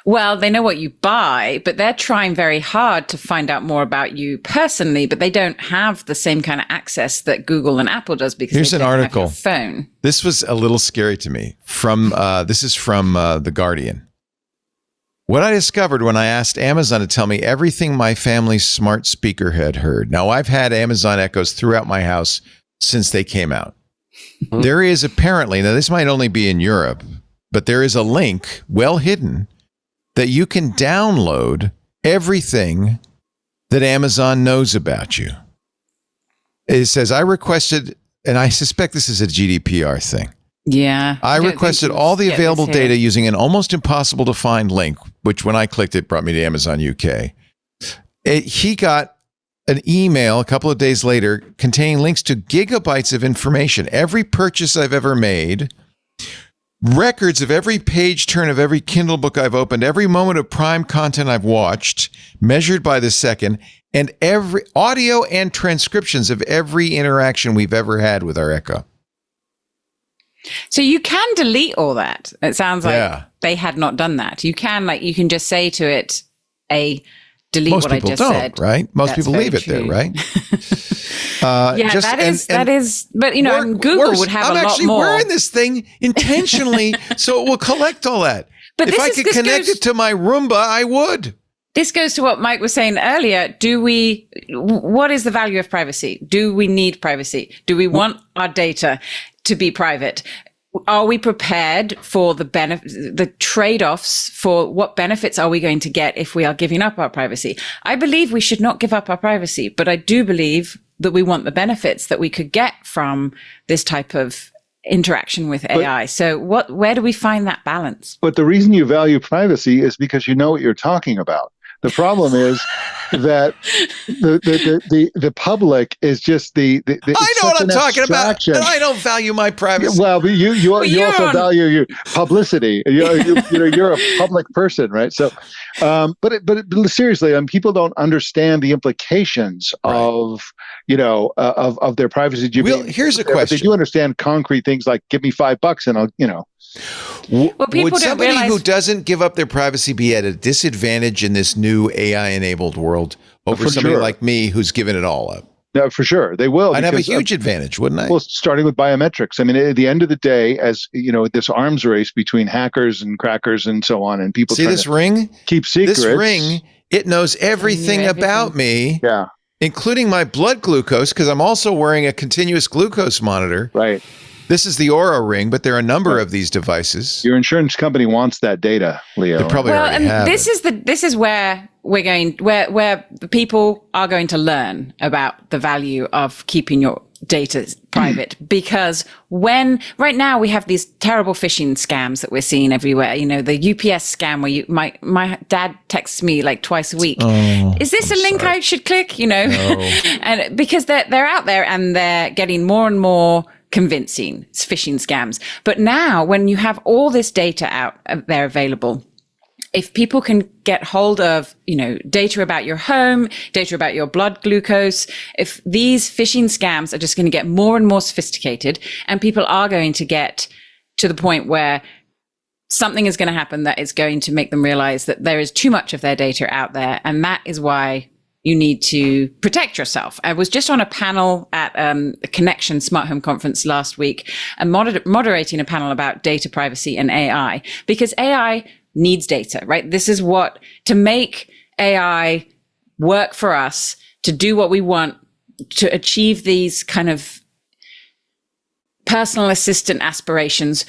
Well, they know what you buy, but they're trying very hard to find out more about you personally, but they don't have the same kind of access that Google and Apple does because here's they an don't article. have your phone. This was a little scary to me. This is from The Guardian. What I discovered when I asked Amazon to tell me everything my family's smart speaker had heard. Now, I've had Amazon Echoes throughout my house since they came out. There is apparently, now this might only be in Europe, but there is a link, well hidden, that you can download everything that Amazon knows about you. It says, I requested, and I suspect this is a GDPR thing. Yeah. I requested all the available data using an almost impossible to find link, which when I clicked it brought me to Amazon UK. He got an email a couple of days later containing links to gigabytes of information, every purchase I've ever made, records of every page turn of every Kindle book I've opened, every moment of Prime content I've watched, measured by the second, and every audio and transcriptions of every interaction we've ever had with our Echo. So you can delete all that. It sounds like they had not done that. You can just say to it, delete Most what I just don't, said. Right? Most That's people leave it true. there, right? That is. But Google would have a lot more. I'm actually wearing this thing intentionally so it will collect all that. But if I could connect it to my Roomba, I would. This goes to what Mike was saying earlier. What is the value of privacy? Do we need privacy? Do we want our data to be private? Are we prepared for the trade-offs for what benefits are we going to get if we are giving up our privacy? I believe we should not give up our privacy, but I do believe that we want the benefits that we could get from this type of interaction with AI. So where do we find that balance? But the reason you value privacy is because you know what you're talking about. The problem is that the public is just the I know what I'm talking about, and I don't value my privacy. Well, but you also value your publicity. You're a public person, right? So, but seriously, people don't understand the implications of their privacy. Here's a question: they do understand concrete things like "give me $5 and I'll." Would somebody who doesn't give up their privacy be at a disadvantage in this new AI-enabled world over somebody like me who's given it all up? No, for sure. They will. I'd have a huge advantage, wouldn't I? Well, starting with biometrics. I mean, at the end of the day, as you know, this arms race between hackers and crackers and so on, and people see this ring, keep secrets. This ring, it knows everything about me. Yeah. Including my blood glucose, because I'm also wearing a continuous glucose monitor. Right. This is the Aura ring, but there are a number of these devices. Your insurance company wants that data, Leo. They probably already have this is where where the people are going to learn about the value of keeping your data private, because right now we have these terrible phishing scams that we're seeing everywhere. You know, the UPS scam where my dad texts me like twice a week. Is this a link I should click? You know, and because they're out there and they're getting more and more convincing phishing scams. But now when you have all this data out there available, if people can get hold of, you know, data about your home, data about your blood glucose, if these phishing scams are just going to get more and more sophisticated, and people are going to get to the point where something is going to happen that is going to make them realize that there is too much of their data out there. And that is why you need to protect yourself. I was just on a panel at the Connection Smart Home Conference last week, and moderating a panel about data privacy and AI, because AI needs data, right? This is to make AI work for us, to do what we want, to achieve these kind of personal assistant aspirations.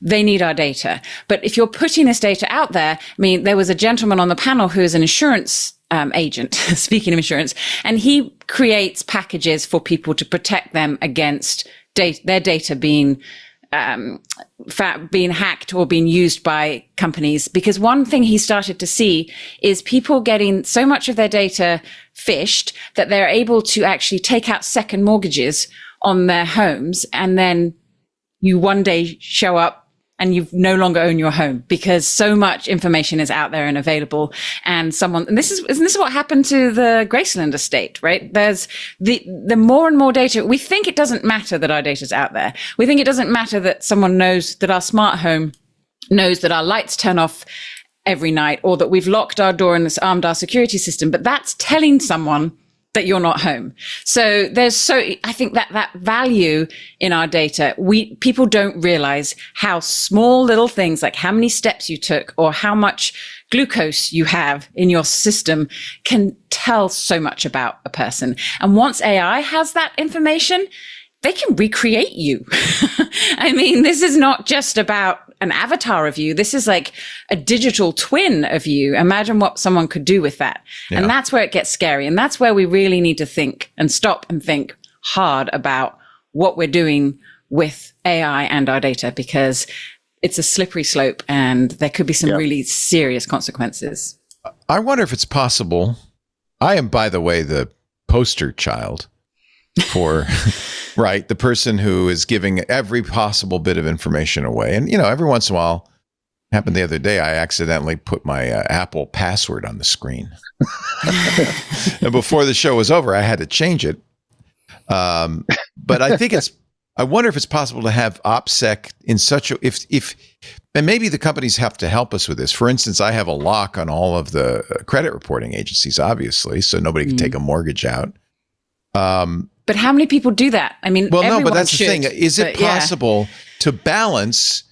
They need our data. But if you're putting this data out there, I mean, there was a gentleman on the panel who is an insurance agent, speaking of insurance, and he creates packages for people to protect them against their data being hacked or being used by companies. Because one thing he started to see is people getting so much of their data phished that they're able to actually take out second mortgages on their homes, and then you one day show up and you no longer own your home because so much information is out there and available. And this is what happened to the Graceland estate, right? There's the more and more data. We think it doesn't matter that our data's out there. We think it doesn't matter that someone knows that our smart home knows that our lights turn off every night, or that we've locked our door and armed our security system. But that's telling someone that you're not home. So I think that value in our data, people don't realize how small little things like how many steps you took or how much glucose you have in your system can tell so much about a person. And once AI has that information, they can recreate you. I mean, this is not just about an avatar of you. This is like a digital twin of you. Imagine what someone could do with that. Yeah. And that's where it gets scary. And that's where we really need to think and stop and think hard about what we're doing with AI and our data, because it's a slippery slope and there could be some really serious consequences. I wonder if it's possible. I am, by the way, the poster child for right, the person who is giving every possible bit of information away. And, you know, every once in a while, happened the other day, I accidentally put my Apple password on the screen. And before the show was over, I had to change it. But I think I wonder if it's possible to have OPSEC in such a, and maybe the companies have to help us with this. For instance, I have a lock on all of the credit reporting agencies, obviously, so nobody can take a mortgage out. But how many people do that? I mean, well, no, but that's the thing. Is it possible to balance?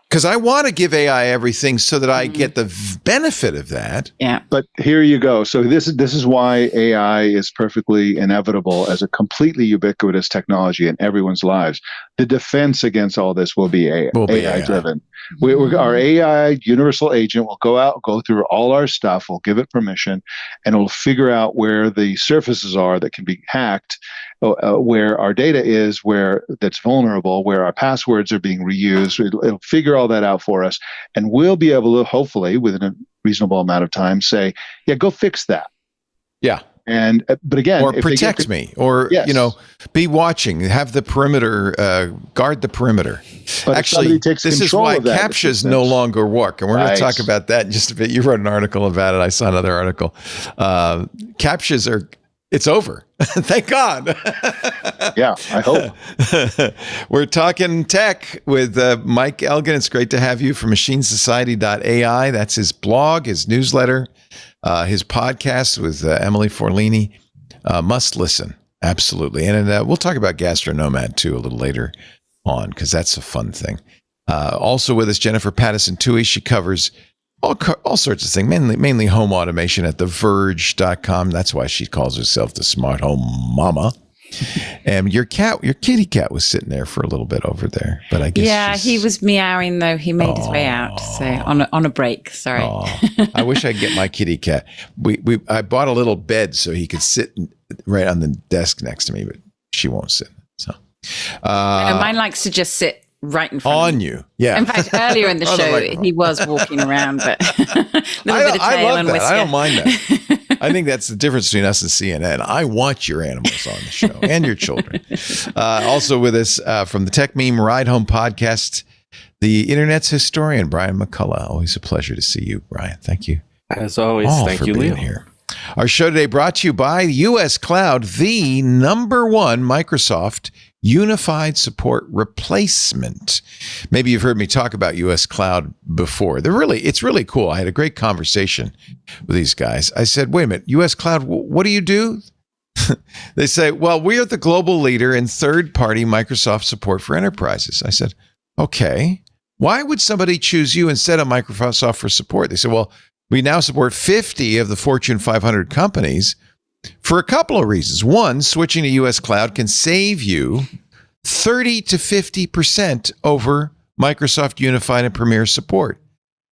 Because I want to give AI everything so that I get the benefit of that. Yeah. But here you go. So this is why AI is perfectly inevitable as a completely ubiquitous technology in everyone's lives. The defense against all this will be AI driven. Our AI universal agent will go through all our stuff, we'll give it permission, and it'll figure out where the surfaces are that can be hacked, where our data is, where that's vulnerable, where our passwords are being reused. It'll figure all that out for us, and we'll be able to, hopefully, within a reasonable amount of time, say, yeah, go fix that. Yeah. And but again, or protect me, or be watching, have the perimeter, guard the perimeter. But actually, this is why CAPTCHAs no longer work, and we're going to talk about that in just a bit. You wrote an article about it. I saw another article. CAPTCHAs it's over. Thank God. Yeah, I hope. We're talking tech with Mike Elgin. It's great to have you from MachineSociety.ai. That's his blog, his newsletter. His podcast with Emily Forlini, must listen. Absolutely. And we'll talk about GastroNomad too a little later on, because that's a fun thing. Also with us, Jennifer Pattison-Toohey. She covers all sorts of things, mainly home automation at TheVerge.com. That's why she calls herself the Smart Home Mama. And your kitty cat was sitting there for a little bit over there, but I guess yeah, he was meowing though. He made his way out, so on a break. Sorry. I wish I'd get my kitty cat. I bought a little bed so he could sit right on the desk next to me, but she won't sit. So mine likes to just sit right in front on of you. Yeah. In fact, earlier in the show, he was walking around, but I love that. I don't mind that. I think that's the difference between us and CNN. I want your animals on the show and your children. Also with us from the Tech Meme Ride Home podcast, the internet's historian, Brian McCullough. Always a pleasure to see you, Brian. Thank you. As always, thank you, being Leo. Here. Our show today brought to you by US Cloud, the number one Microsoft unified support replacement. Maybe you've heard me talk about US Cloud before. It's really cool. I had a great conversation with these guys. I said, wait a minute, US Cloud, what do you do? They say, well, we are the global leader in third-party Microsoft support for enterprises. I said, okay, why would somebody choose you instead of Microsoft for support? They said, well, we now support 50 of the Fortune 500 companies for a couple of reasons. One, switching to US Cloud can save you 30 to 50% over Microsoft Unified and Premier support.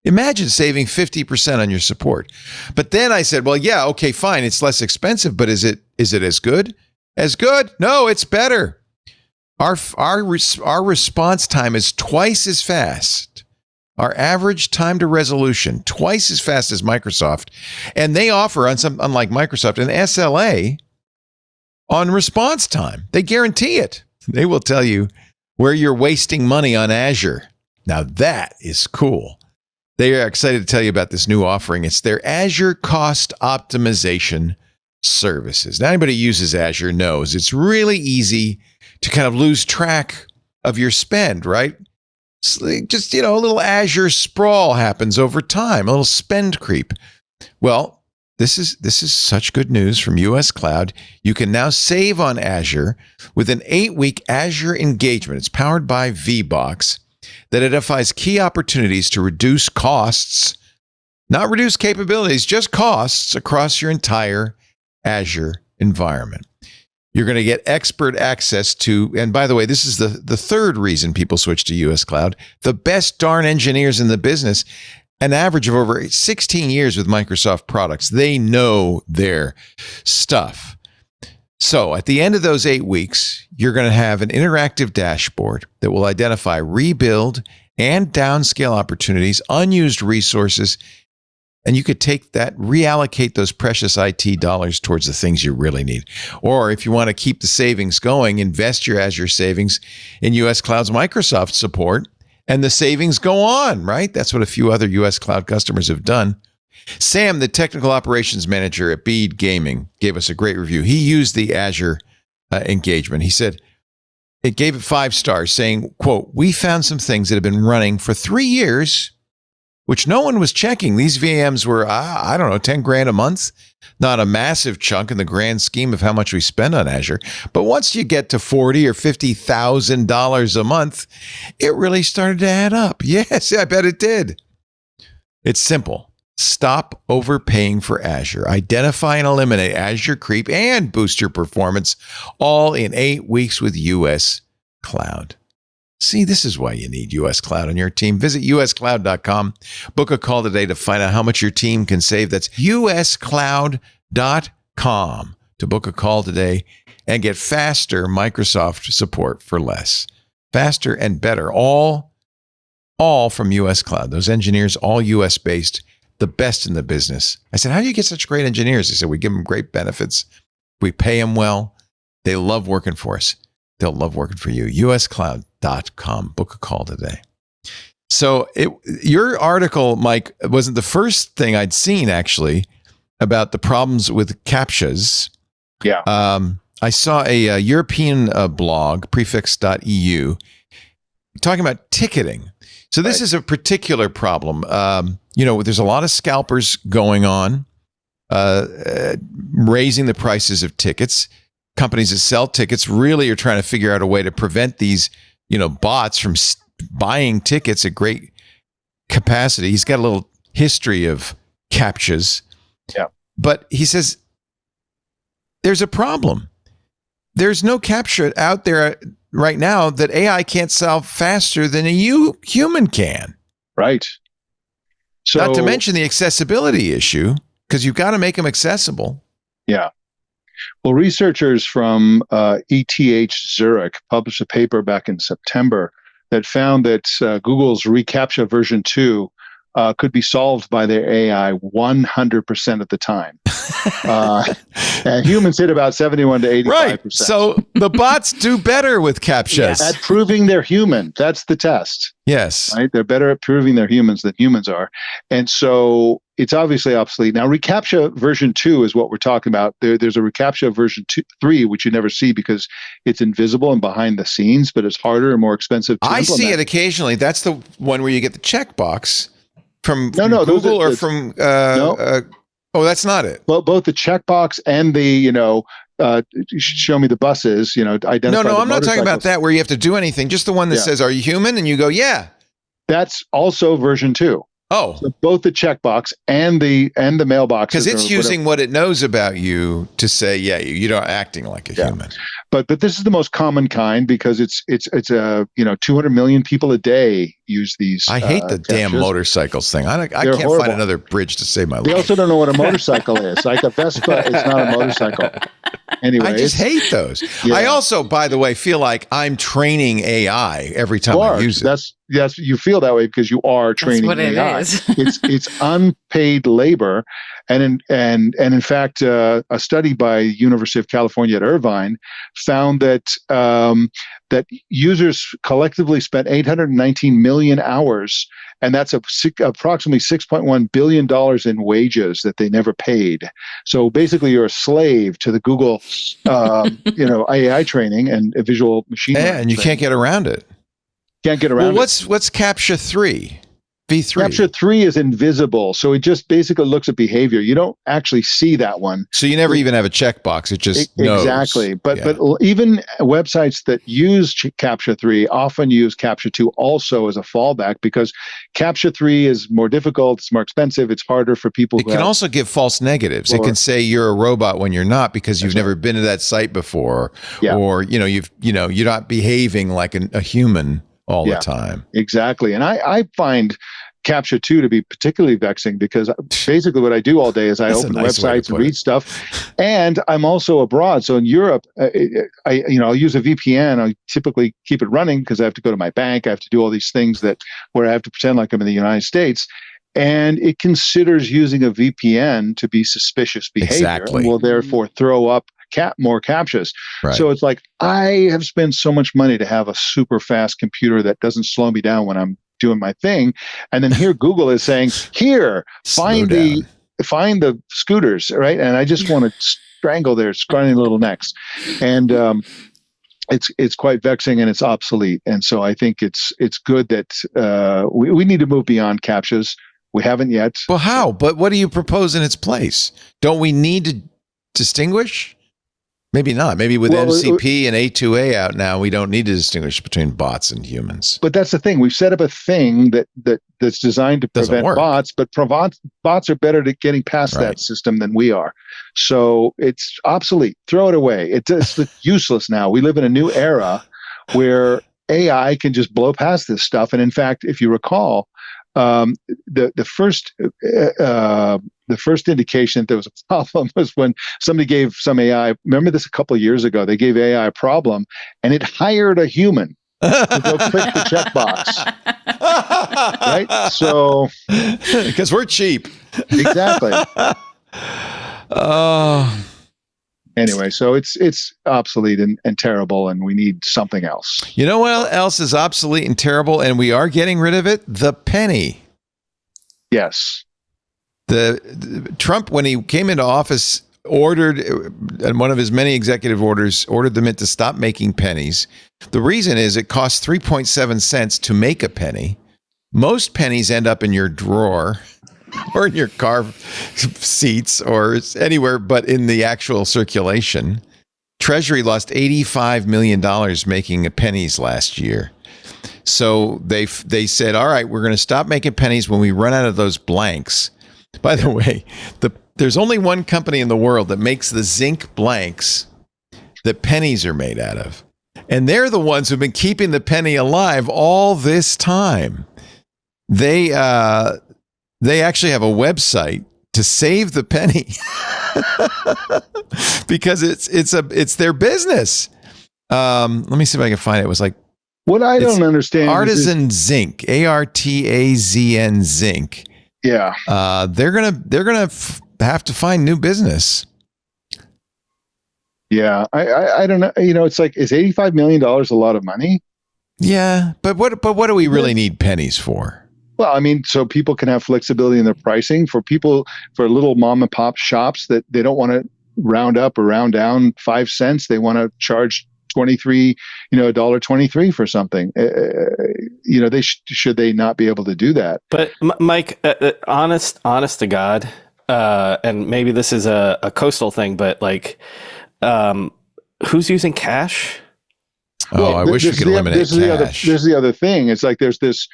Imagine saving 50% on your support. But then I said, well, yeah, okay, fine. It's less expensive, but is it as good? As good? No, it's better. Our response time is twice as fast. Our average time to resolution, twice as fast as Microsoft. And they offer, unlike Microsoft, an SLA on response time. They guarantee it. They will tell you where you're wasting money on Azure. Now that is cool. They are excited to tell you about this new offering. It's their Azure Cost Optimization Services. Now, anybody who uses Azure knows it's really easy to kind of lose track of your spend, right? Just, a little Azure sprawl happens over time, a little spend creep. Well, this is such good news from US Cloud. You can now save on Azure with an 8-week Azure engagement. It's powered by VBox that identifies key opportunities to reduce costs, not reduce capabilities, just costs across your entire Azure environment. You're going to get expert access to, and by the way, this is the third reason people switch to US Cloud, the best darn engineers in the business, an average of over 16 years with Microsoft products. They know their stuff. So at the end of those 8 weeks, you're going to have an interactive dashboard that will identify rebuild and downscale opportunities, unused resources, and you could take that, reallocate those precious IT dollars towards the things you really need. Or if you want to keep the savings going, invest your Azure savings in US Cloud's Microsoft support, and the savings go on, right? That's what a few other US Cloud customers have done. Sam, the technical operations manager at Bead Gaming, gave us a great review. He used the Azure engagement. He said, it gave it 5 stars, saying, quote, we found some things that have been running for 3 years, which no one was checking. These VMs were, I don't know, 10 grand a month. Not a massive chunk in the grand scheme of how much we spend on Azure. But once you get to $40,000 or $50,000 a month, it really started to add up. Yes, I bet it did. It's simple. Stop overpaying for Azure. Identify and eliminate Azure creep and boost your performance all in 8 weeks with US Cloud. See, this is why you need US Cloud on your team. Visit uscloud.com. Book a call today to find out how much your team can save. That's uscloud.com to book a call today and get faster Microsoft support for less. Faster and better. All from US Cloud. Those engineers, all US based, the best in the business. I said, how do you get such great engineers? They said, we give them great benefits. We pay them well. They love working for us. They'll love working for you. uscloud.com. Book a call today. So your article, Mike, wasn't the first thing I'd seen, actually, about the problems with CAPTCHAs. Yeah. I saw a European blog, prefix.eu, talking about ticketing. So this is a particular problem. There's a lot of scalpers going on, raising the prices of tickets. Companies that sell tickets really are trying to figure out a way to prevent these, bots from buying tickets at great capacity. He's got a little history of CAPTCHAs. Yeah. But he says there's a problem. there's no CAPTCHA out there right now that AI can't solve faster than a human can. Right. So, not to mention the accessibility issue, because you've got to make them accessible. Yeah. Well, researchers from ETH Zurich published a paper back in September that found that Google's reCAPTCHA version 2 could be solved by their AI 100% of the time. And humans hit about 71 to 85%. Right. So the bots do better with CAPTCHAs. At proving they're human. That's the test. Yes. Right? They're better at proving they're humans than humans are. And so it's obviously obsolete. Now, reCAPTCHA version 2 is what we're talking about. There's a reCAPTCHA version 3, which you never see because it's invisible and behind the scenes, but it's harder and more expensive to implement. I see it occasionally. That's the one where you get the checkbox from no, Google or from... oh, that's not it. Well, both the checkbox and the, show me the buses, identify No, I'm not talking about that where you have to do anything. Just the one that says, are you human? And you go, yeah. That's also version 2. Oh. So both the checkbox and the mailbox. Because it's using what it knows about you to say, yeah, you're not acting like a human. But this is the most common kind because it's 200 million people a day use these. I hate the damn motorcycles thing. I can't find another bridge to save my life. They also don't know what a motorcycle is. Like a Vespa is not a motorcycle. Anyway, I just hate those. Yeah. I also, by the way, feel like I'm training AI every time I use it. Yes, you feel that way because you are training AI. That's what it is. It's unpaid labor, and in fact, a study by University of California at Irvine found that that users collectively spent 819 million hours, and that's approximately $6.1 billion in wages that they never paid. So basically, you're a slave to the Google, AI training and visual machine learning. Yeah, and you can't get around it. Can't get around. Well, what's CAPTCHA 3? V3. CAPTCHA 3 is invisible, so it just basically looks at behavior. You don't actually see that one. So you never even have a checkbox. It just knows. Exactly. But even websites that use CAPTCHA 3 often use CAPTCHA 2 also as a fallback because CAPTCHA 3 is more difficult, it's more expensive, it's harder for people. It can also give false negatives. It can say you're a robot when you're not because you've never been to that site before, or you're not behaving like a human all the time. Exactly. And I find CAPTCHA 2 to be particularly vexing because basically what I do all day is I open websites and read stuff, and I'm also abroad. So in Europe, I'll use a VPN. I typically keep it running because I have to go to my bank. I have to do all these things where I have to pretend like I'm in the United States. And it considers using a VPN to be suspicious behavior and will therefore throw up more CAPTCHAs. Right. So it's like, I have spent so much money to have a super fast computer that doesn't slow me down when I'm doing my thing. And then here Google is saying, here, find the scooters, right? And I just want to strangle their scrawny little necks. And it's quite vexing and it's obsolete. And so I think it's good that we need to move beyond CAPTCHAs. We haven't yet. Well, how? But what do you propose in its place? Don't we need to distinguish? Maybe not. Maybe with MCP and A2A out now, we don't need to distinguish between bots and humans. But that's the thing. We've set up a thing that's designed to prevent bots, but bots are better at getting past that system than we are. So it's obsolete. Throw it away. It's useless now. We live in a new era where AI can just blow past this stuff. And in fact, if you recall, the first indication that there was a problem was when somebody gave some AI, remember this a couple of years ago, they gave AI a problem and it hired a human to go click the checkbox. Right? So because we're cheap. Exactly. Anyway, so it's obsolete and terrible, and we need something else. You know what else is obsolete and terrible, and we are getting rid of it? The penny. Yes. The Trump, when he came into office, ordered, and one of his many executive orders, ordered the mint to stop making pennies. The reason is it costs 3.7 cents to make a penny. Most pennies end up in your drawer or in your car seats or anywhere but in the actual circulation. Treasury lost $85 million making pennies last year. So they said, all right, we're going to stop making pennies when we run out of those blanks. By the way, there's only one company in the world that makes the Zinc blanks that pennies are made out of. And they're the ones who've been keeping the penny alive all this time. They actually have a website to save the penny because it's their business. Let me see if I can find it. It was like, what I don't understand Artisan Zinc, ARTAZN Zinc. Yeah. They're gonna have to find new business. Yeah, I don't know. You know, it's like, is $85 million a lot of money? Yeah, but what do we really need pennies for? Well, I mean, so people can have flexibility in their pricing for little mom and pop shops that they don't want to round up or round down 5 cents. They want to charge $1.23 for something. Should they not be able to do that? But Mike, honest to God, and maybe this is a coastal thing, but like, who's using cash? Oh, I wish we could eliminate cash. There's the other thing. It's like there's this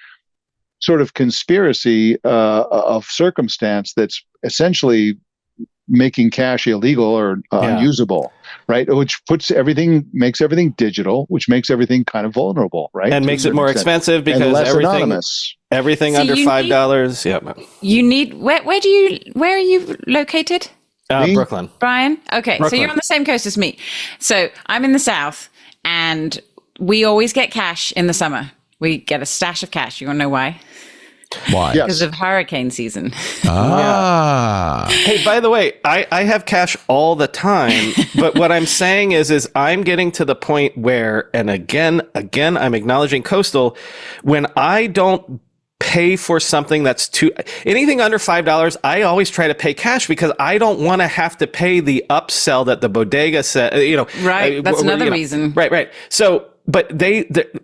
sort of conspiracy of circumstance that's essentially making cash illegal or unusable, right? Which makes everything digital, which makes everything kind of vulnerable, right? And makes it more expensive because everything So under $5. Yeah. You need where are you located? Brooklyn. Brian? Okay, Brooklyn. so you're on the same coast as me. So I'm in the South, and we always get cash in the summer. We get a stash of cash. You want to know why? Why? Because of hurricane season. Hey, by the way, I have cash all the time, but what I'm saying is I'm getting to the point where, and again, I'm acknowledging coastal, when I don't pay for something that's anything under $5, I always try to pay cash because I don't want to have to pay the upsell that the bodega said, Right. That's another reason. Right. So, but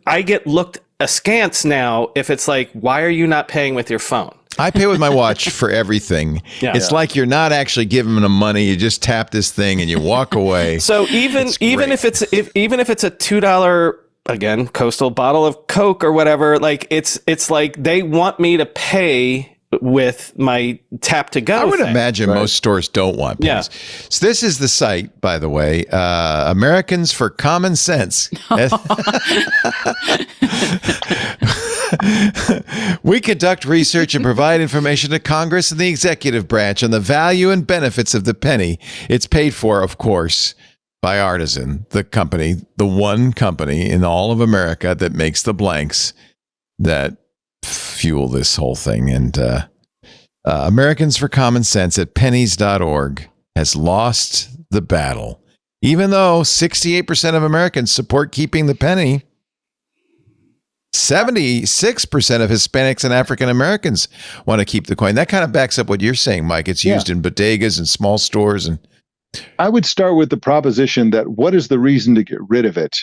I get looked askance now if it's like, why are you not paying with your phone? I pay with my watch for everything. It's like you're not actually giving them money. You just tap this thing and you walk away. So even if it's a $2, again, coastal bottle of Coke or whatever, like it's like they want me to pay with my tap to go. I would imagine most stores don't want pennies. Yeah. So this is the site, by the way, Americans for Common Sense. We conduct research and provide information to Congress and the executive branch on the value and benefits of the penny. It's paid for, of course, by Artisan, the company, the one company in all of America that makes the blanks that fuel this whole thing. And Americans for Common Sense at pennies.org has lost the battle. Even though 68% of Americans support keeping the penny, 76% of Hispanics and African Americans want to keep the coin. That kind of backs up what you're saying, Mike. It's used in bodegas and small stores. And I would start with the proposition that what is the reason to get rid of it?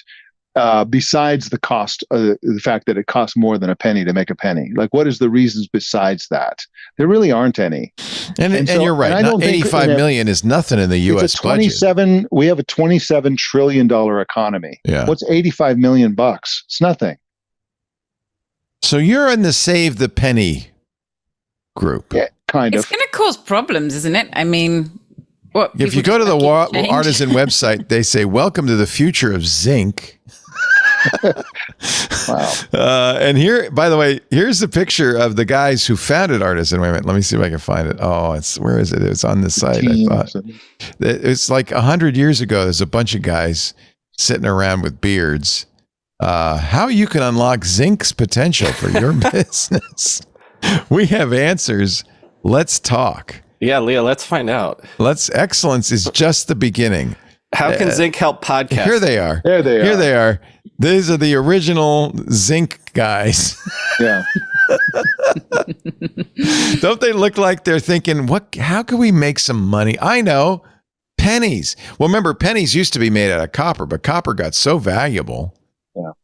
Besides the cost, the fact that it costs more than a penny to make a penny. Like, what is the reasons besides that? There really aren't any. And you're right. I don't think $85 million is nothing in the U.S. budget. We have a $27 trillion economy. Yeah. What's $85 million bucks? It's nothing. So you're in the Save the Penny group. Yeah, kind of. It's going to cause problems, isn't it? I mean, what? If you go to the Artisan website, they say, "Welcome to the future of zinc." Wow. And here, by the way, here's the picture of the guys who founded Artisan. Wait a minute, let me see if I can find it. Oh, where is it? It's on this site. I thought it's like 100 years ago. There's a bunch of guys sitting around with beards. How you can unlock Zinc's potential for your business. We have answers. Let's talk. Yeah, Leah, let's find out. Excellence is just the beginning. How can Zinc help podcasts? Here they are. There they are. Here they are. These are the original Zinc guys. Yeah. Don't they look like they're thinking, how can we make some money? I know. Pennies. Well, remember, pennies used to be made out of copper, but copper got so valuable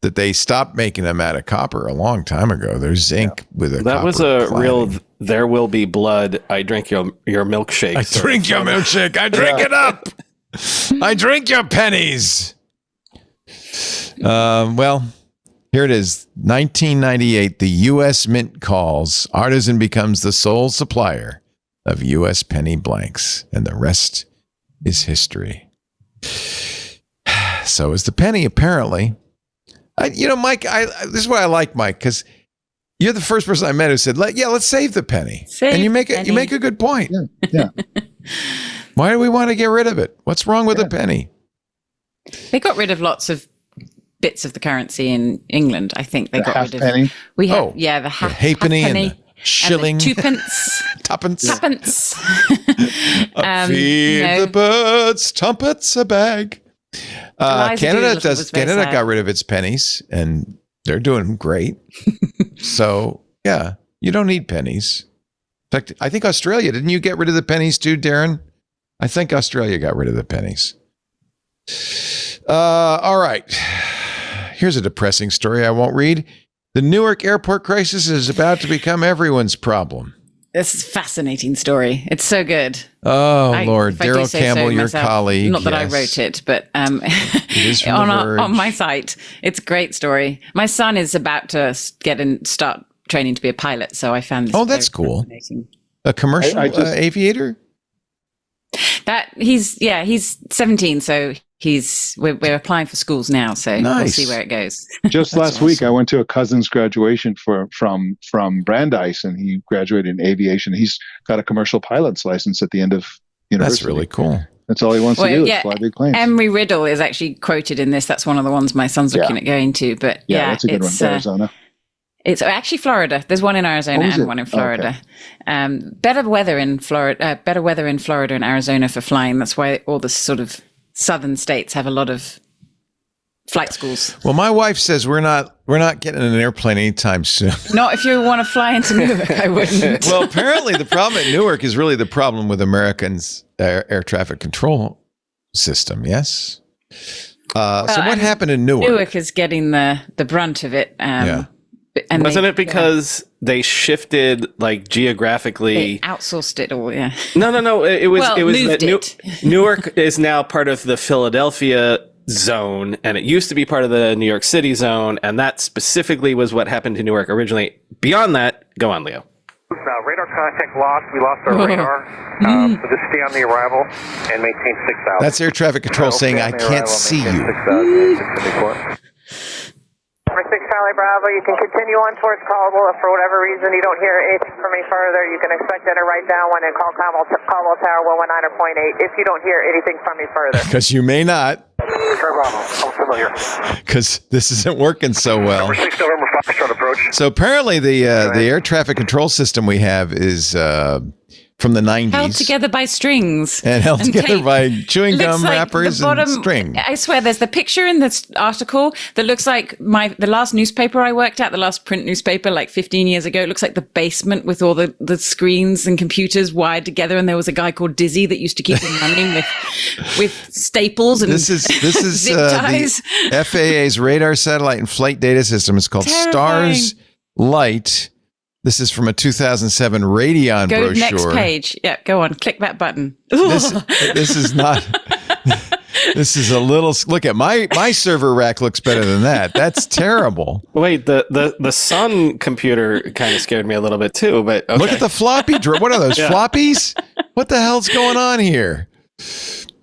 that they stopped making them out of copper a long time ago. There's zinc with a That was a real, there will be blood. I drink your milkshake. I drink your milkshake. I drink it up. I drink your pennies. Well, here it is. 1998, the U.S. Mint calls. Artisan becomes the sole supplier of U.S. penny blanks, and the rest is history. So is the penny, apparently. Mike, this is what I like, Mike, because you're the first person I met who said, let's save the penny. And you make a good point. Yeah. Why do we want to get rid of it? What's wrong with a penny? They got rid of lots of bits of the currency in England. I think they got rid of. Penny. We have the halfpenny and the shilling, and the twopence, tuppence. Feed the birds, tumpence a bag. Canada got rid of its pennies, and they're doing great. So yeah, you don't need pennies. In fact, I think Australia, didn't you get rid of the pennies too, Darren? I think Australia got rid of the pennies. All right. Here's a depressing story I won't read. The Newark airport crisis is about to become everyone's problem. This is a fascinating story. It's so good. Oh, Lord. Daryl Campbell, your colleague. Not that I wrote it, but it is from on my site. It's a great story. My son is about to start training to be a pilot, so I found this. Oh, that's cool. A commercial aviator? He's 17, so we're applying for schools now, so we'll see where it goes. Just last week, I went to a cousin's graduation from Brandeis, and he graduated in aviation. He's got a commercial pilot's license at the end of university. That's really cool. That's all he wants to do is fly big planes. Emery Riddle is actually quoted in this. That's one of the ones my son's looking at going to. But that's a good one. Arizona. It's actually Florida. There's one in Arizona and one in Florida. Okay. Better weather in Florida and Arizona for flying. That's why all the sort of southern states have a lot of flight schools. Well, my wife says we're not getting an airplane anytime soon. Not if you want to fly into Newark, I wouldn't. Well, apparently the problem at Newark is really the problem with Americans' air traffic control system. Yes. So what happened in Newark? Newark is getting the brunt of it. And wasn't it because they shifted geographically? They outsourced it all, yeah. No. It was moved that Newark is now part of the Philadelphia zone, and it used to be part of the New York City zone, and that specifically was what happened to Newark originally. Beyond that, go on, Leo. Radar contact lost. We lost our radar. So just stay on the arrival and maintain 6,000. That's air traffic control saying I can't see you. 6 Charlie Bravo, you can continue on towards Caldwell. If for whatever reason you don't hear anything from me further, you can expect to write down one and call Caldwell Tower 119.8 if you don't hear anything from me further. Because you may not. Bravo, I'm familiar. Because this isn't working so well. 6 November Foxtrot approach. So apparently the air traffic control system we have is from the 90s. Held together by strings. And held together by chewing gum wrappers and string. I swear, there's the picture in this article that looks like the last newspaper I worked at, the last print newspaper 15 years ago. It looks like the basement with all the screens and computers wired together. And there was a guy called Dizzy that used to keep them running with staples and This is zip ties. The FAA's radar satellite and flight data system. It's called Stars Light. This is from a 2007 Radeon brochure. Go next page. Yeah, go on. Click that button. This is not. This is a little. Look at my server rack looks better than that. That's terrible. Wait, the Sun computer kind of scared me a little bit too. But okay. Look at the floppy drive. What are those floppies? What the hell's going on here?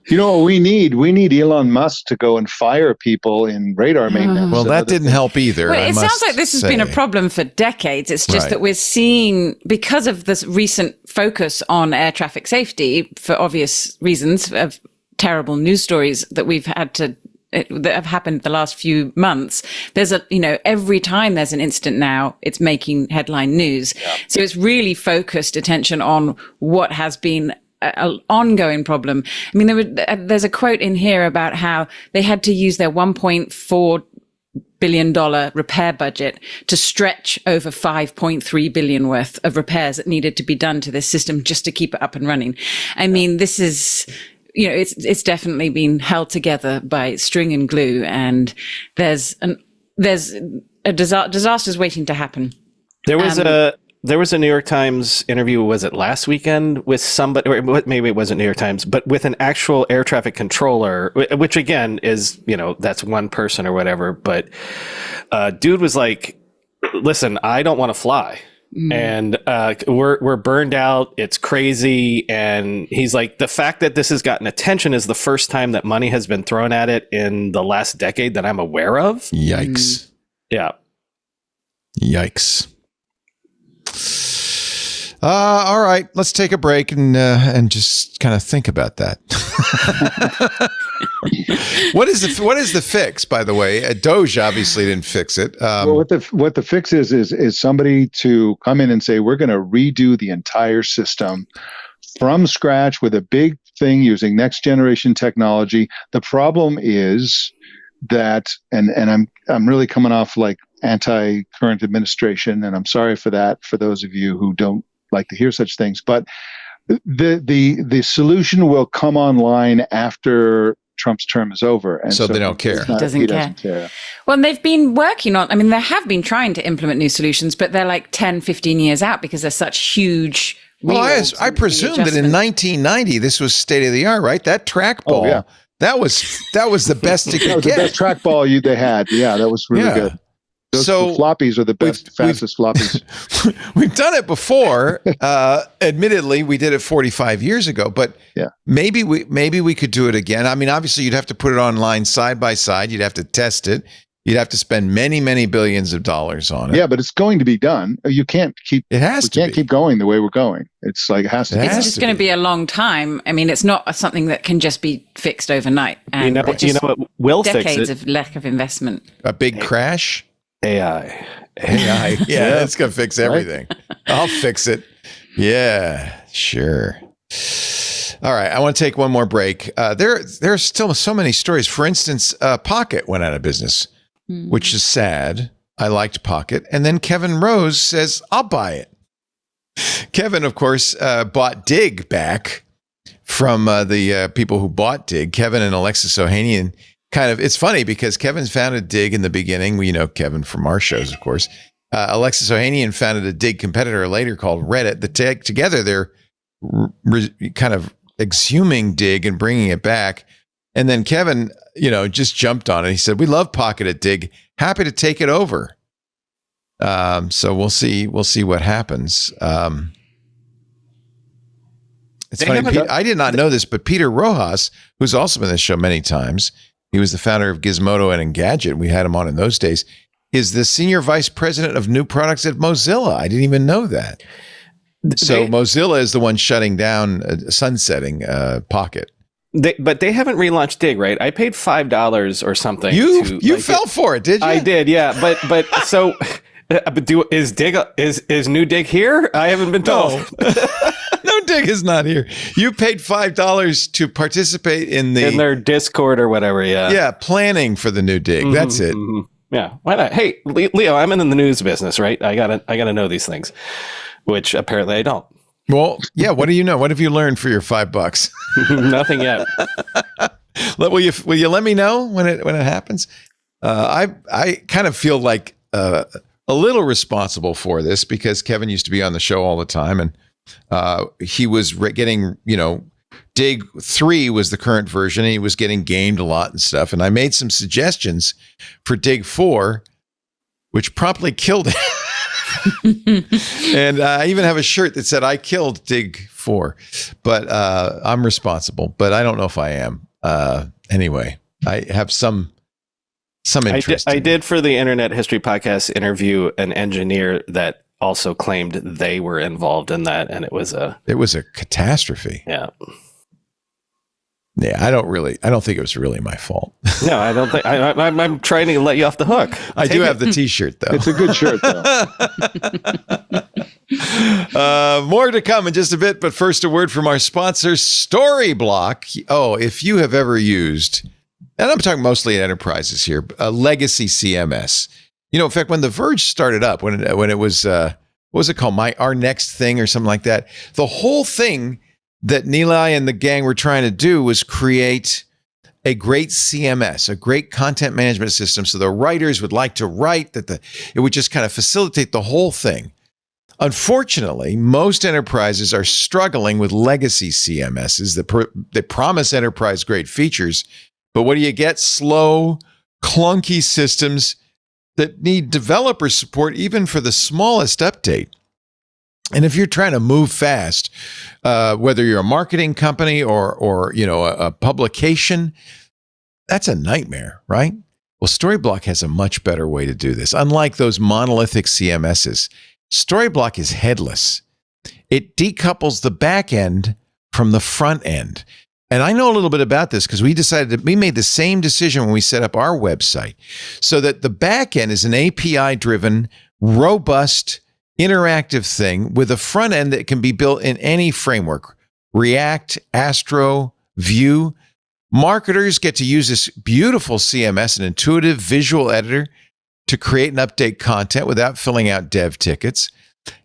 You know what we need? We need Elon Musk to go and fire people in radar maintenance. Well, that didn't help either. Well, it sounds like this has been a problem for decades. It's just that we're seeing, because of this recent focus on air traffic safety, for obvious reasons of terrible news stories that we've had that have happened the last few months. There's every time there's an incident now, it's making headline news. Yeah. So it's really focused attention on what has been an ongoing problem. I mean, there's a quote in here about how they had to use their $1.4 billion repair budget to stretch over $5.3 billion worth of repairs that needed to be done to this system just to keep it up and running. I mean, this is, it's definitely been held together by string and glue, and there's a disaster's waiting to happen. There was a New York Times interview, was it last weekend, with somebody, or maybe it wasn't New York Times, but with an actual air traffic controller, which again is, that's one person or whatever. But dude was like, listen, I don't want to fly. And we're burned out. It's crazy. And he's like, the fact that this has gotten attention is the first time that money has been thrown at it in the last decade that I'm aware of. Yikes. Yeah. Yikes. All right, let's take a break and just kind of think about that. What is the fix, by the way? Doge obviously didn't fix it. Well, what the fix is somebody to come in and say, we're going to redo the entire system from scratch with a big thing using next generation technology. The problem is that, and I'm really coming off like anti-current administration, and I'm sorry for that for those of you who don't like to hear such things, but the solution will come online after Trump's term is over, and so they don't care. He doesn't care. Well, and they've been working on, they have been trying to implement new solutions, but they're like 10, 15 years out because they're such huge. Well, I presume that in 1990 this was state of the art, right? That trackball, that was the best it could get. The best trackball they had. Yeah, that was really good. Those floppies are the fastest floppies. We've done it before. Admittedly, we did it 45 years ago, but maybe we could do it again. I mean, obviously, you'd have to put it online side by side. You'd have to test it. You'd have to spend many, many billions of dollars on it. Yeah, but it's going to be done. You can't keep. It has to. We can't keep going the way we're going. It's like it has to. It's just going to be a long time. I mean, it's not something that can just be fixed overnight. And you know what will fix it? Decades of lack of investment. A big crash. AI. Yeah, that's going to fix everything. Right? I'll fix it. Yeah, sure. All right, I want to take one more break. There are still so many stories. For instance, Pocket went out of business, which is sad. I liked Pocket. And then Kevin Rose says, I'll buy it. Kevin, of course, bought Dig back from the people who bought Dig, Kevin and Alexis Ohanian. It's funny because Kevin founded Dig in the beginning. We know Kevin from our shows, of course. Alexis Ohanian founded a Dig competitor later called Reddit. Together, they're kind of exhuming Dig and bringing it back. And then Kevin, just jumped on it. He said, "We love Pocket at Dig. Happy to take it over." So we'll see. We'll see what happens. It's funny. I did not know this, but Peter Rojas, who's also been on this show many times. He was the founder of Gizmodo and Engadget. We had him on in those days. Is the senior vice president of new products at Mozilla. I didn't even know that. So Mozilla is the one shutting down, sunsetting Pocket. But they haven't relaunched Dig, right? I paid $5 or something. You fell for it, did you? I did, yeah. But so, is new Dig here? I haven't been told. No, Dig is not here. You paid $5 to participate in their Discord or whatever. Yeah, planning for the new Dig. That's it. Yeah, why not? Hey, Leo, I'm in the news business, right? I gotta know these things, which apparently I don't. Well, yeah. What do you know? What have you learned for your $5? Nothing yet. Will you let me know when it happens? I kind of feel like a little responsible for this because Kevin used to be on the show all the time, and he was getting, Dig 3 was the current version, and he was getting gamed a lot and stuff. And I made some suggestions for Dig 4, which promptly killed it. And I even have a shirt that said I killed Dig 4, but I'm responsible, but I don't know if I am. Anyway, I have some interest. I did for the Internet History Podcast interview an engineer that also claimed they were involved in that, and it was a catastrophe. Yeah. Yeah, I don't think it was really my fault. No, I don't think. I'm trying to let you off the hook. I do have the T-shirt though. It's a good shirt though. More to come in just a bit, but first a word from our sponsor, Storyblock. Oh, if you have ever used, and I'm talking mostly at enterprises here, a legacy CMS. In fact, when The Verge started up, when it was, what was it called? Our Next Thing or something like that. The whole thing that Nilay and the gang were trying to do was create a great CMS, a great content management system, so the writers would like to write, it would just kind of facilitate the whole thing. Unfortunately, most enterprises are struggling with legacy CMSs that promise enterprise grade features, but what do you get? Slow, clunky systems that need developer support even for the smallest update. And if you're trying to move fast, whether you're a marketing company or a publication, that's a nightmare, right? Well, Storyblock has a much better way to do this. Unlike those monolithic CMSs, Storyblock is headless. It decouples the back end from the front end. And I know a little bit about this because we made the same decision when we set up our website, so that the back end is an API-driven, robust, interactive thing with a front end that can be built in any framework, React, Astro, Vue. Marketers get to use this beautiful CMS, an intuitive visual editor, to create and update content without filling out dev tickets.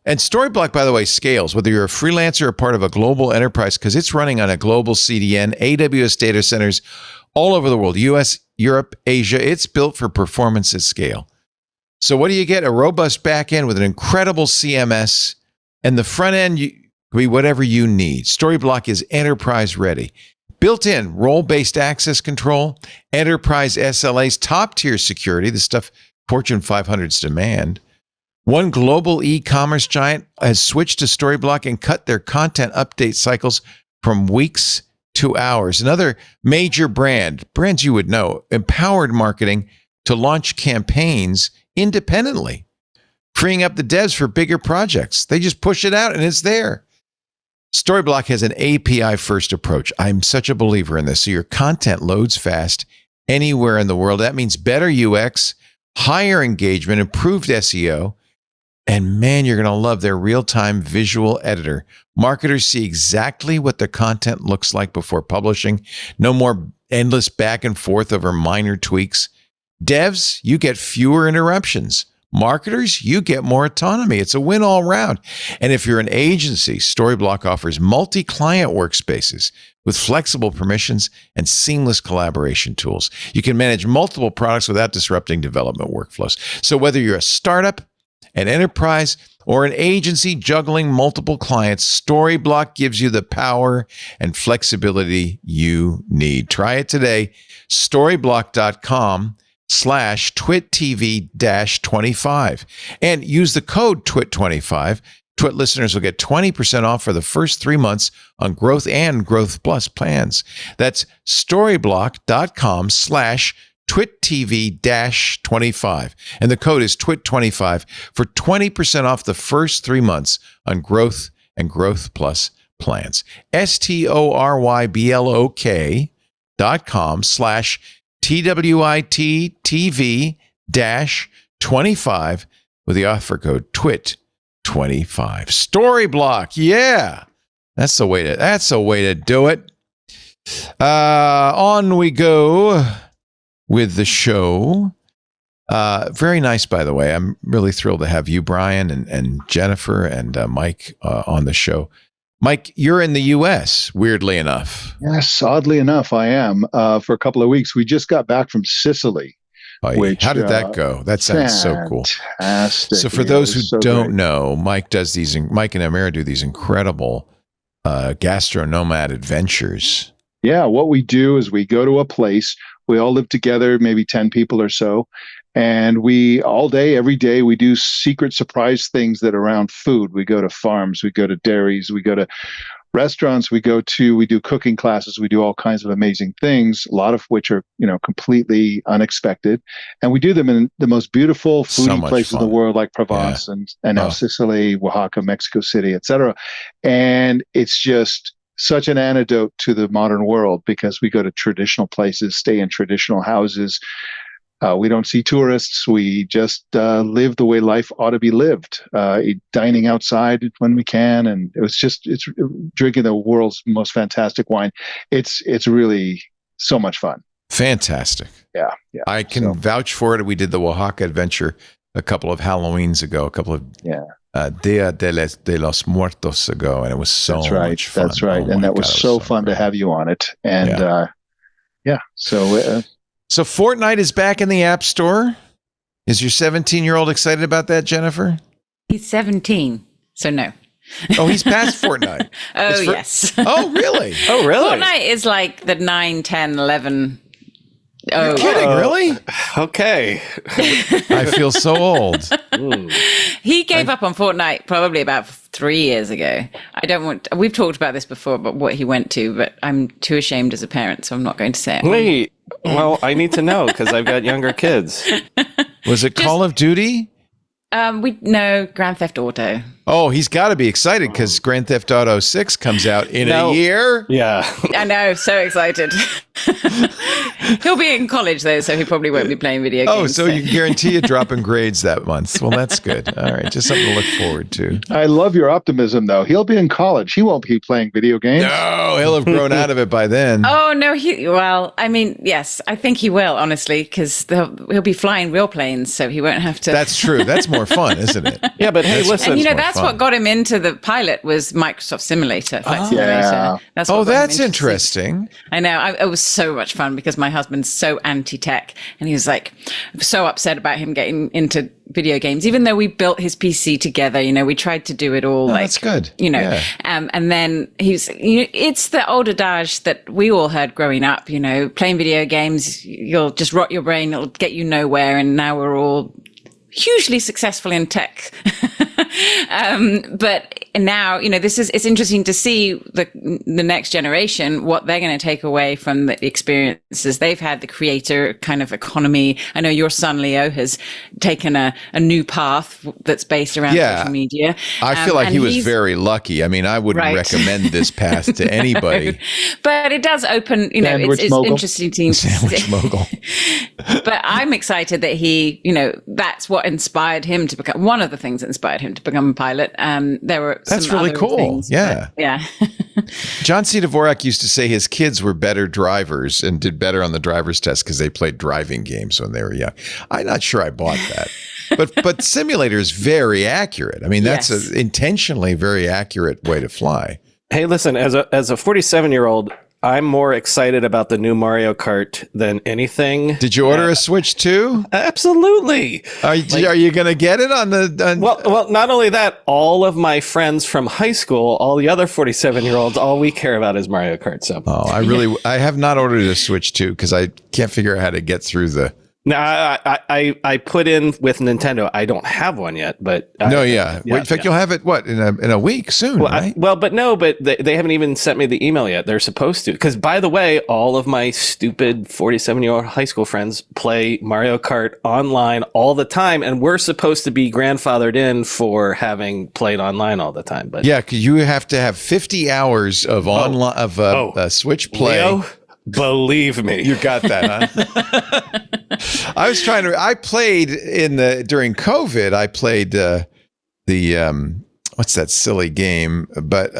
And Storyblock, by the way, scales, whether you're a freelancer or part of a global enterprise, because it's running on a global CDN, AWS data centers all over the world, US, Europe, Asia. It's built for performance at scale. So what do you get? A robust back end with an incredible CMS, and the front end can be whatever you need. Storyblock is enterprise ready. Built-in role-based access control, enterprise SLAs, top-tier security, the stuff Fortune 500s demand. One global e-commerce giant has switched to Storyblock and cut their content update cycles from weeks to hours. Another major brands you would know, empowered marketing to launch campaigns independently, freeing up the devs for bigger projects. They just push it out and it's there. Storyblock has an API-first approach. I'm such a believer in this. So your content loads fast anywhere in the world. That means better UX, higher engagement, improved SEO, and man, you're going to love their real-time visual editor. Marketers see exactly what their content looks like before publishing. No more endless back and forth over minor tweaks. Devs, you get fewer interruptions. Marketers, you get more autonomy. It's a win all around. And if you're an agency, Storyblock offers multi-client workspaces with flexible permissions and seamless collaboration tools. You can manage multiple products without disrupting development workflows. So whether you're a startup, an enterprise, or an agency juggling multiple clients, Storyblock gives you the power and flexibility you need. Try it today. Storyblock.com/TWiTTV-25 and use the code TWIT25. TWiT listeners will get 20% off for the first 3 months on Growth and Growth Plus plans. That's Storyblock.com/TWiTTV-25. And the code is TWIT25 for 20% off the first 3 months on Growth and Growth Plus plans. STORYBLOK.com/TWITTV-25 with the offer code TWIT25. Storyblock, yeah, that's the way to do it. On we go with the show. Very nice, by the way. I'm really thrilled to have you, Brian, and Jennifer and Mike on the show. Mike, you're in the U.S., weirdly enough. Yes, oddly enough, I am. For a couple of weeks. We just got back from Sicily. How did that go? That sounds so cool. So for those who don't know, Mike and Amira do these incredible gastro nomad adventures. Yeah, what we do is we go to a place. We all live together, maybe 10 people or so. And we all day, every day, we do secret surprise things that are around food. We go to farms, we go to dairies, we go to restaurants, we do cooking classes, we do all kinds of amazing things, a lot of which are, completely unexpected. And we do them in the most beautiful foodie places in the world, like Provence and now Sicily, Oaxaca, Mexico City, etc. And it's just such an antidote to the modern world because we go to traditional places, stay in traditional houses. We don't see tourists. We just live the way life ought to be lived, dining outside when we can. And it's drinking the world's most fantastic wine. It's really so much fun. Fantastic. Yeah. I can vouch for it. We did the Oaxaca adventure a couple of Halloweens ago, Dia de los Muertos ago, and it was so much fun. That's right. And that was so fun to have you on it. And So Fortnite is back in the App Store. Is your 17-year-old excited about that, Jennifer? He's 17, so no. Oh, he's past Fortnite. Yes. Oh, really? Fortnite is like the 9, 10, 11. You're kidding, really? Okay. I feel so old. He gave up on Fortnite probably about 3 years ago. We've talked about this before, but what he went to, but I'm too ashamed as a parent, so I'm not going to say it. Wait, well, I need to know because I've got younger kids. Was it Call of Duty? No, Grand Theft Auto. Oh, he's got to be excited because Grand Theft Auto 6 comes out in a year. Yeah. I know, so excited. He'll be in college, though, so he probably won't be playing video games. Oh, so you can guarantee a drop in grades that month. Well, that's good. All right, just something to look forward to. I love your optimism, though. He'll be in college. He won't be playing video games. No, he'll have grown out of it by then. Oh, no, yes, I think he will, honestly, because he'll be flying real planes, so he won't have to. That's true. That's more fun, isn't it? Yeah, but hey, listen. And that's what got him into the pilot was Microsoft Simulator, Flight Simulator. Yeah. That's interesting. I know. It was so much fun because my husband's so anti-tech, and he was like so upset about him getting into video games, even though we built his PC together. We tried to do it all. That's good. Yeah. And then it's the old adage that we all heard growing up. Playing video games, you'll just rot your brain. It'll get you nowhere. And now we're all hugely successful in tech. But now, it's interesting to see the next generation, what they're going to take away from the experiences they've had, the creator kind of economy. I know your son, Leo, has taken a new path that's based around social media. I feel like he was very lucky. I mean, I wouldn't recommend this path to anybody. But it does open, it's interesting to Sandwich mogul. But I'm excited that he, that's what inspired him to become, one of the things that inspired him to become a pilot. There were That's some really other cool. things, Yeah. Yeah. John C. Dvorak used to say his kids were better drivers and did better on the driver's test because they played driving games when they were young. I'm not sure I bought that. But simulator is very accurate. I mean, that's an intentionally very accurate way to fly. Hey, listen, as a 47-year-old, I'm more excited about the new Mario Kart than anything. Did you order a Switch too? Absolutely. Are you going to get it on the? Well, not only that, all of my friends from high school, all the other 47-year-olds, all we care about is Mario Kart. So, I have not ordered a Switch 2 because I can't figure out how to get through the. No, I put in with Nintendo. I don't have one yet, but in fact, you'll have it in a week soon, right? But they haven't even sent me the email yet. They're supposed to, because by the way, all of my stupid 47-year-old high school friends play Mario Kart online all the time, and we're supposed to be grandfathered in for having played online all the time. But yeah, because you have to have 50 hours of online Switch play. Leo, believe me, you got that, huh? I played during COVID. I played what's that silly game? But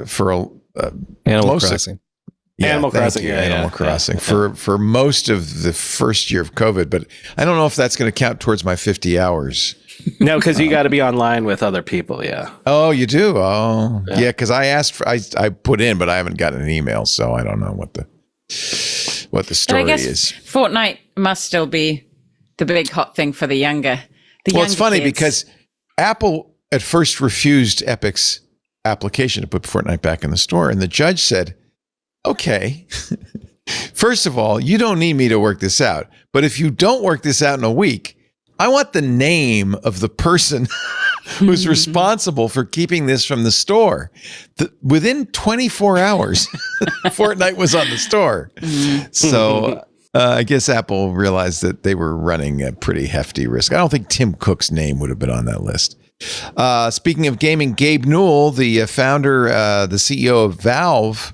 for Animal Crossing. Animal Crossing. Animal Crossing for most of the first year of COVID. But I don't know if that's going to count towards my 50 hours. No, because you got to be online with other people. Yeah. Oh, you do. Oh, yeah. Because I asked I put in, but I haven't gotten an email, so I don't know what the story I guess is. Fortnite must still be the big hot thing for the younger. It's funny because Apple at first refused Epic's application to put Fortnite back in the store, and the judge said, "Okay, first of all, you don't need me to work this out, but if you don't work this out in a week, I want the name of the person who's responsible for keeping this from the store." Within 24 hours, Fortnite was on the store. So I guess Apple realized that they were running a pretty hefty risk. I don't think Tim Cook's name would have been on that list. Speaking of gaming, Gabe Newell, the founder, the CEO of Valve,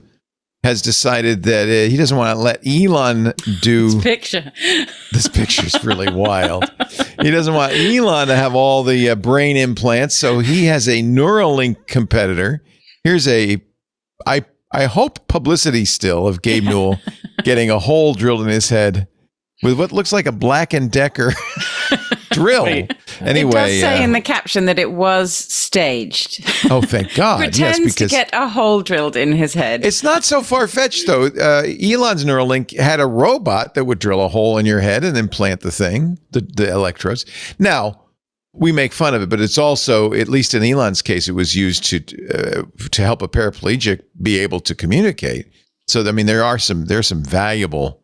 has decided that he doesn't want to let Elon do this picture. This picture's really wild. He doesn't want Elon to have all the brain implants, so he has a Neuralink competitor. Here's I hope publicity still of Gabe Newell getting a hole drilled in his head with what looks like a Black & Decker drill. Anyway, it does say in the caption that it was staged. Oh, thank God. Pretends to get a hole drilled in his head. It's not so far-fetched, though. Elon's Neuralink had a robot that would drill a hole in your head and implant the thing, the electrodes. Now, we make fun of it, but it's also, at least in Elon's case, it was used to help a paraplegic be able to communicate. So, I mean, there's some valuable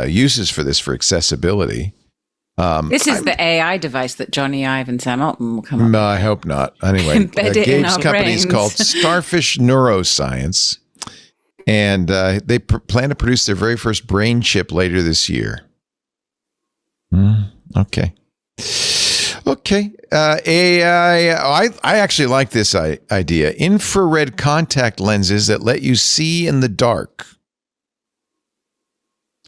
uses for this for accessibility. This is the AI device that Johnny Ive and Sam Altman will come up No, I hope not. Anyway, Embed it in Gabe's our company is brains. called Starfish Neuroscience, and they plan to produce their very first brain chip later this year. Okay. AI. I actually like this idea. Infrared contact lenses that let you see in the dark,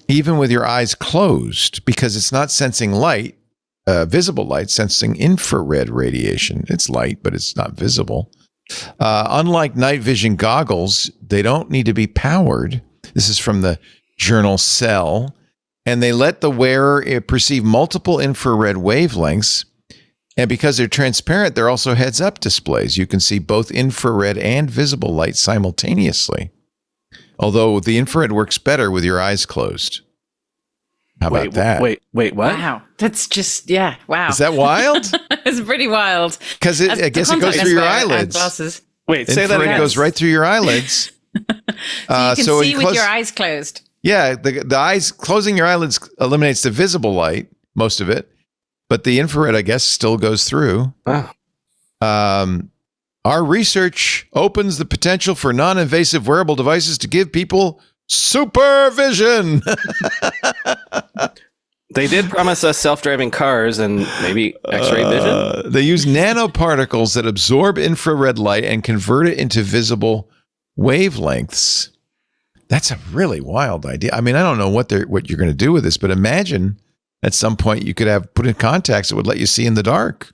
even with your eyes closed, because it's not sensing light, visible light, sensing infrared radiation. It's light, but it's not visible. Unlike night vision goggles, they don't need to be powered. This is from the journal Cell. And they let the wearer perceive multiple infrared wavelengths. And because they're transparent, they're also heads-up displays. You can see both infrared and visible light simultaneously. Although the infrared works better with your eyes closed. How about that? Wait, what? Wow. That's just, wow. Is that wild? It's pretty wild. Because I guess it goes through your eyelids. Wait, say that again. It goes right through your eyelids. So you can see with your eyes closed. Yeah, the eyes, closing your eyelids eliminates the visible light, most of it. But the infrared, I guess, still goes through. Wow. Our research opens the potential for non-invasive wearable devices to give people supervision. They did promise us self-driving cars and maybe X-ray vision. They use nanoparticles that absorb infrared light and convert it into visible wavelengths. That's a really wild idea. I mean, I don't know what you're going to do with this, but imagine at some point you could have put in contacts that would let you see in the dark.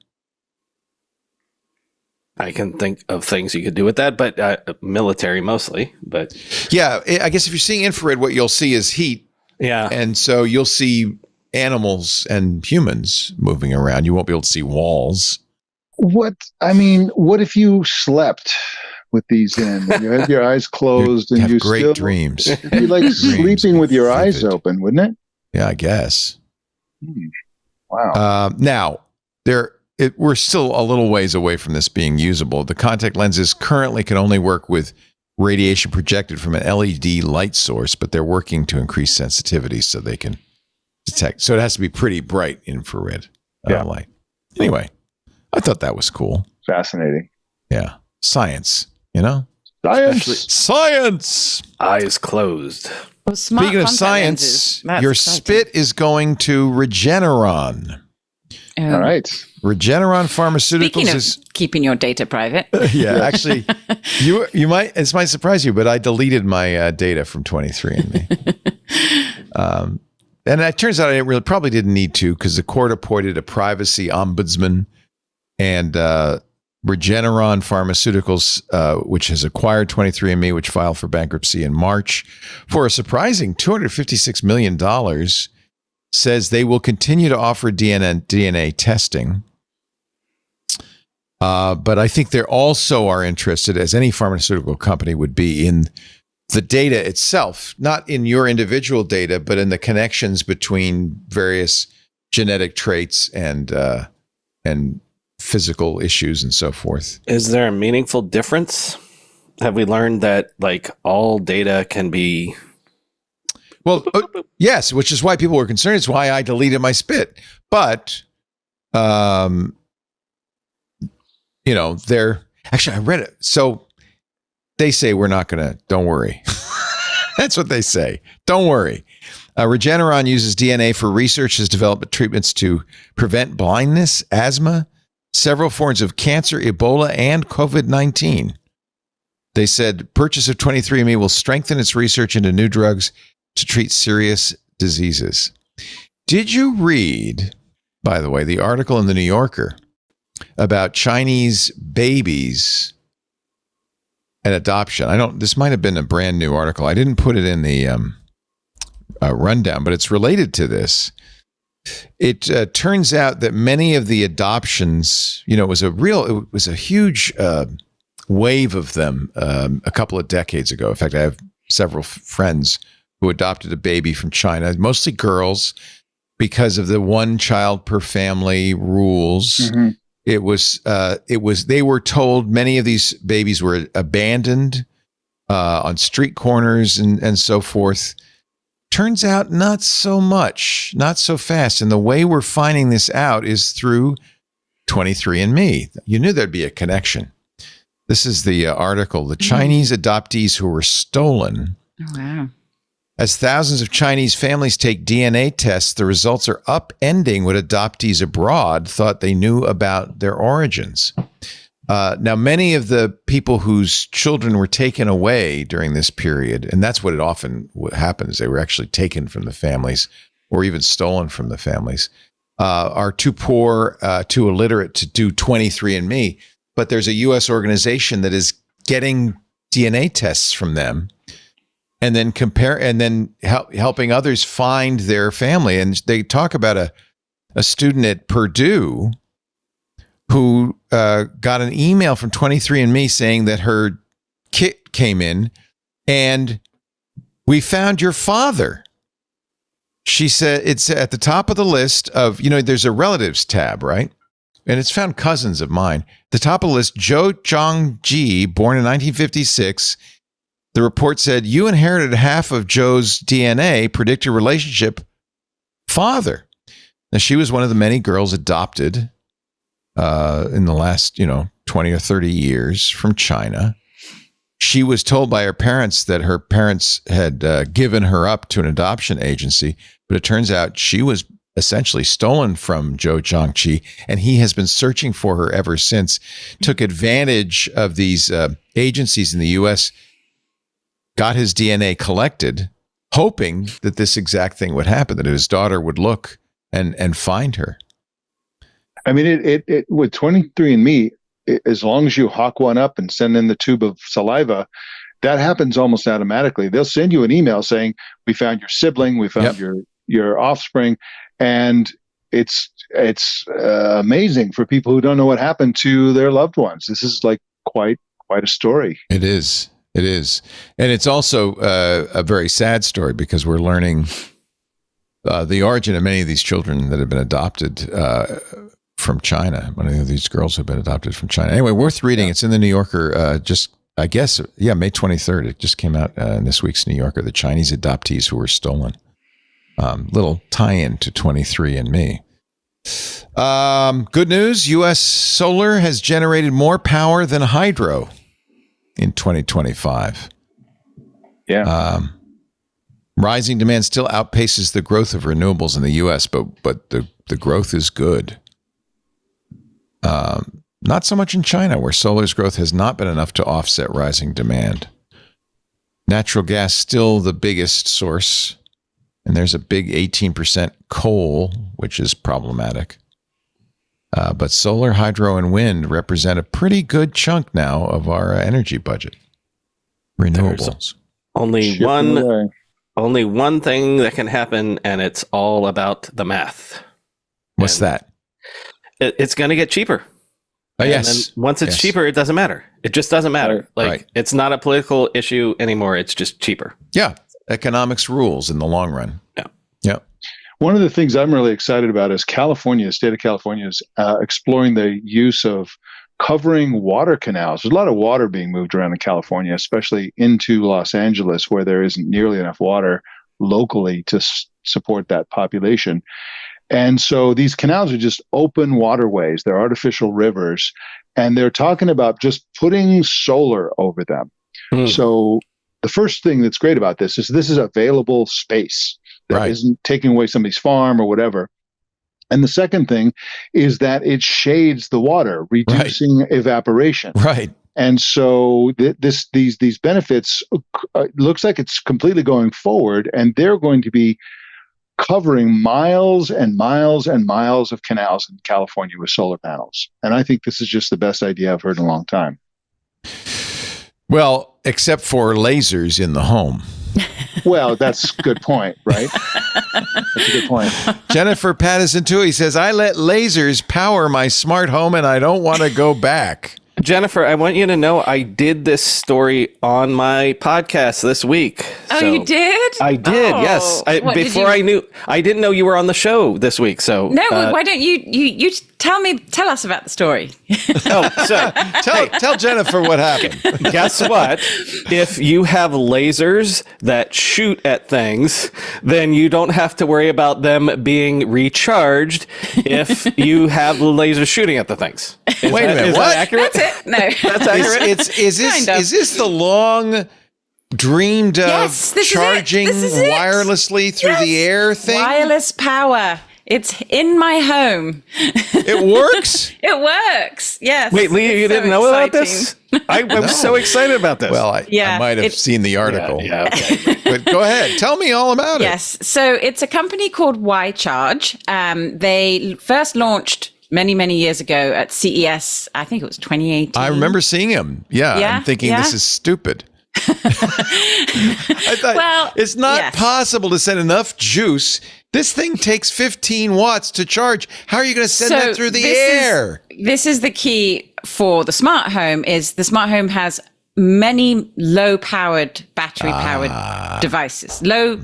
I can think of things you could do with that, but military mostly. But yeah, I guess if you're seeing infrared, what you'll see is heat. Yeah, and so you'll see animals and humans moving around. You won't be able to see walls. What if you slept with these in? You had your eyes closed and you great still dreams. It'd be like sleeping with your eyes open, wouldn't it? Yeah, I guess. Wow. Now, we're still a little ways away from this being usable. The contact lenses currently can only work with radiation projected from an LED light source, but they're working to increase sensitivity so they can detect. So it has to be pretty bright infrared light. Anyway, I thought that was cool. Fascinating. Yeah. Science, you know? Science! Eyes closed. Well, smart Speaking of contact science, lenses, your exciting. spit is going to Regeneron. All right. Regeneron Pharmaceuticals Speaking of is keeping your data private. yeah, actually, you might surprise you, but I deleted my data from 23andMe. And it turns out I probably didn't need to because the court appointed a privacy ombudsman, and Regeneron Pharmaceuticals, which has acquired 23andMe, which filed for bankruptcy in March for a surprising $256 million, says they will continue to offer DNA testing. But I think they also are interested, as any pharmaceutical company would be, in the data itself, not in your individual data, but in the connections between various genetic traits and physical issues and so forth. Is there a meaningful difference? Have we learned that all data can be... Well, yes, which is why people were concerned. It's why I deleted my spit. But, they're actually, I read it. So they say don't worry. That's what they say. Don't worry. Regeneron uses DNA for research, has developed treatments to prevent blindness, asthma, several forms of cancer, Ebola, and COVID-19. They said purchase of 23andMe will strengthen its research into new drugs to treat serious diseases. Did you read, by the way, the article in the New Yorker about Chinese babies and adoption? This might have been a brand new article. I didn't put it in the rundown, but it's related to this. It turns out that many of the adoptions, it was a huge wave of them a couple of decades ago. In fact, I have several friends who adopted a baby from China, mostly girls, because of the one child per family rules. Mm-hmm. They were told many of these babies were abandoned on street corners and so forth. turns out not so much, not so fast. And the way we're finding this out is through 23andMe. You knew there'd be a connection. This is the article. The Chinese adoptees who were stolen. Oh, wow. As thousands of Chinese families take DNA tests, the results are upending what adoptees abroad thought they knew about their origins. Now, many of the people whose children were taken away during this period, and that's what it often happens, they were actually taken from the families or even stolen from the families, are too poor, too illiterate to do 23andMe. But there's a U.S. organization that is getting DNA tests from them and then helping others find their family. And they talk about a student at Purdue who got an email from 23andMe saying that her kit came in and we found your father. She said it's at the top of the list of, there's a relatives tab, right? And it's found cousins of mine. The top of the list, Zhou Zhangji, born in 1956. The report said, you inherited half of Zhou's DNA, predicted relationship, father. Now, she was one of the many girls adopted in the last, 20 or 30 years from China. She was told by her parents that her parents had given her up to an adoption agency, but it turns out she was essentially stolen from Zhou Zhangji, and he has been searching for her ever since. Took advantage of these agencies in the U.S., got his DNA collected, hoping that this exact thing would happen, that his daughter would look and find her. I mean, it with 23andMe, as long as you hawk one up and send in the tube of saliva, that happens almost automatically. They'll send you an email saying, we found your sibling, we found your offspring. And it's amazing for people who don't know what happened to their loved ones. This is like quite a story. It is. And it's also a very sad story because we're learning the origin of many of these children that have been adopted from China. Many of these girls have been adopted from China. Anyway, worth reading. It's in the New Yorker, May 23rd. It just came out in this week's New Yorker, the Chinese adoptees who were stolen. Little tie-in to 23andMe. Good news, U.S. solar has generated more power than hydro in 2025. Yeah. Rising demand still outpaces the growth of renewables in the U.S., but the growth is good. Not so much in China, where solar's growth has not been enough to offset rising demand. Natural gas still the biggest source. And there's a big 18% coal, which is problematic. But solar, hydro, and wind represent a pretty good chunk now of our energy budget. Renewables. Only one thing that can happen, and it's all about the math. What's that? It's going to get cheaper. Oh, and yes. then once it's cheaper, it doesn't matter. It just doesn't matter. It's not a political issue anymore. It's just cheaper. Yeah. Economics rules in the long run. Yeah. One of the things I'm really excited about is the state of California is exploring the use of covering water canals. There's a lot of water being moved around in California, especially into Los Angeles, where there isn't nearly enough water locally to support that population. And so these canals are just open waterways. They're artificial rivers, and they're talking about just putting solar over them. So the first thing that's great about this is available space that isn't taking away somebody's farm or whatever. And the second thing is that it shades the water, reducing evaporation. Right. And so these benefits looks like it's completely going forward, and they're going to be covering miles and miles and miles of canals in California with solar panels. And I think this is just the best idea I've heard in a long time. Well, except for lasers in the home. Well, that's a good point, right? That's a good point. Jennifer Pattison Tui says, I let lasers power my smart home and I don't want to go back. Jennifer, I want you to know I did this story on my podcast this week. Oh, so you did? I did, yes. I didn't know you were on the show this week. So no, why don't you Tell us about the story. Tell Jennifer what happened. Guess what? If you have lasers that shoot at things, then you don't have to worry about them being recharged if you have lasers shooting at the things. Wait a minute. Is What? that accurate? That's it. No. That's accurate. Is this the long dreamed of Yes, this is it. charging This is it. wirelessly through the air thing? Wireless power. It's in my home. It works? It works. Yes. Wait, Lee, you It's so didn't know about exciting. this? I'm so excited about this. Well, I might have seen the article. Yeah, okay. But go ahead. Tell me all about it. Yes. So it's a company called YCharge. They first launched many years ago at CES. I think it was 2018. I remember seeing him. Yeah. Yeah? I'm thinking Yeah? this is stupid. I thought it's not possible to send enough juice. This thing takes 15 watts to charge. How are you going to send that through the air? This is the key for the smart home. Is the smart home has many low-powered, battery-powered devices, low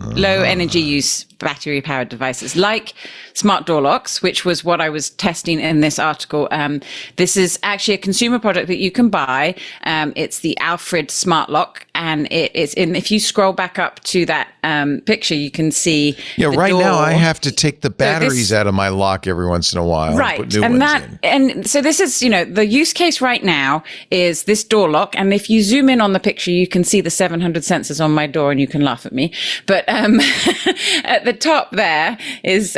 energy use battery-powered devices, like smart door locks, which was what I was testing in this article. This is actually a consumer product that you can buy. It's the Alfred Smart Lock, and it's in. If you scroll back up to that picture, you can see. Yeah, the right door. now I have to take the batteries out of my lock every once in a while. Right, And put new and ones in. and so this is, the use case right now is this door lock, and if you zoom in on the picture, you can see the 700 sensors on my door, and you can laugh at me. But at the top there is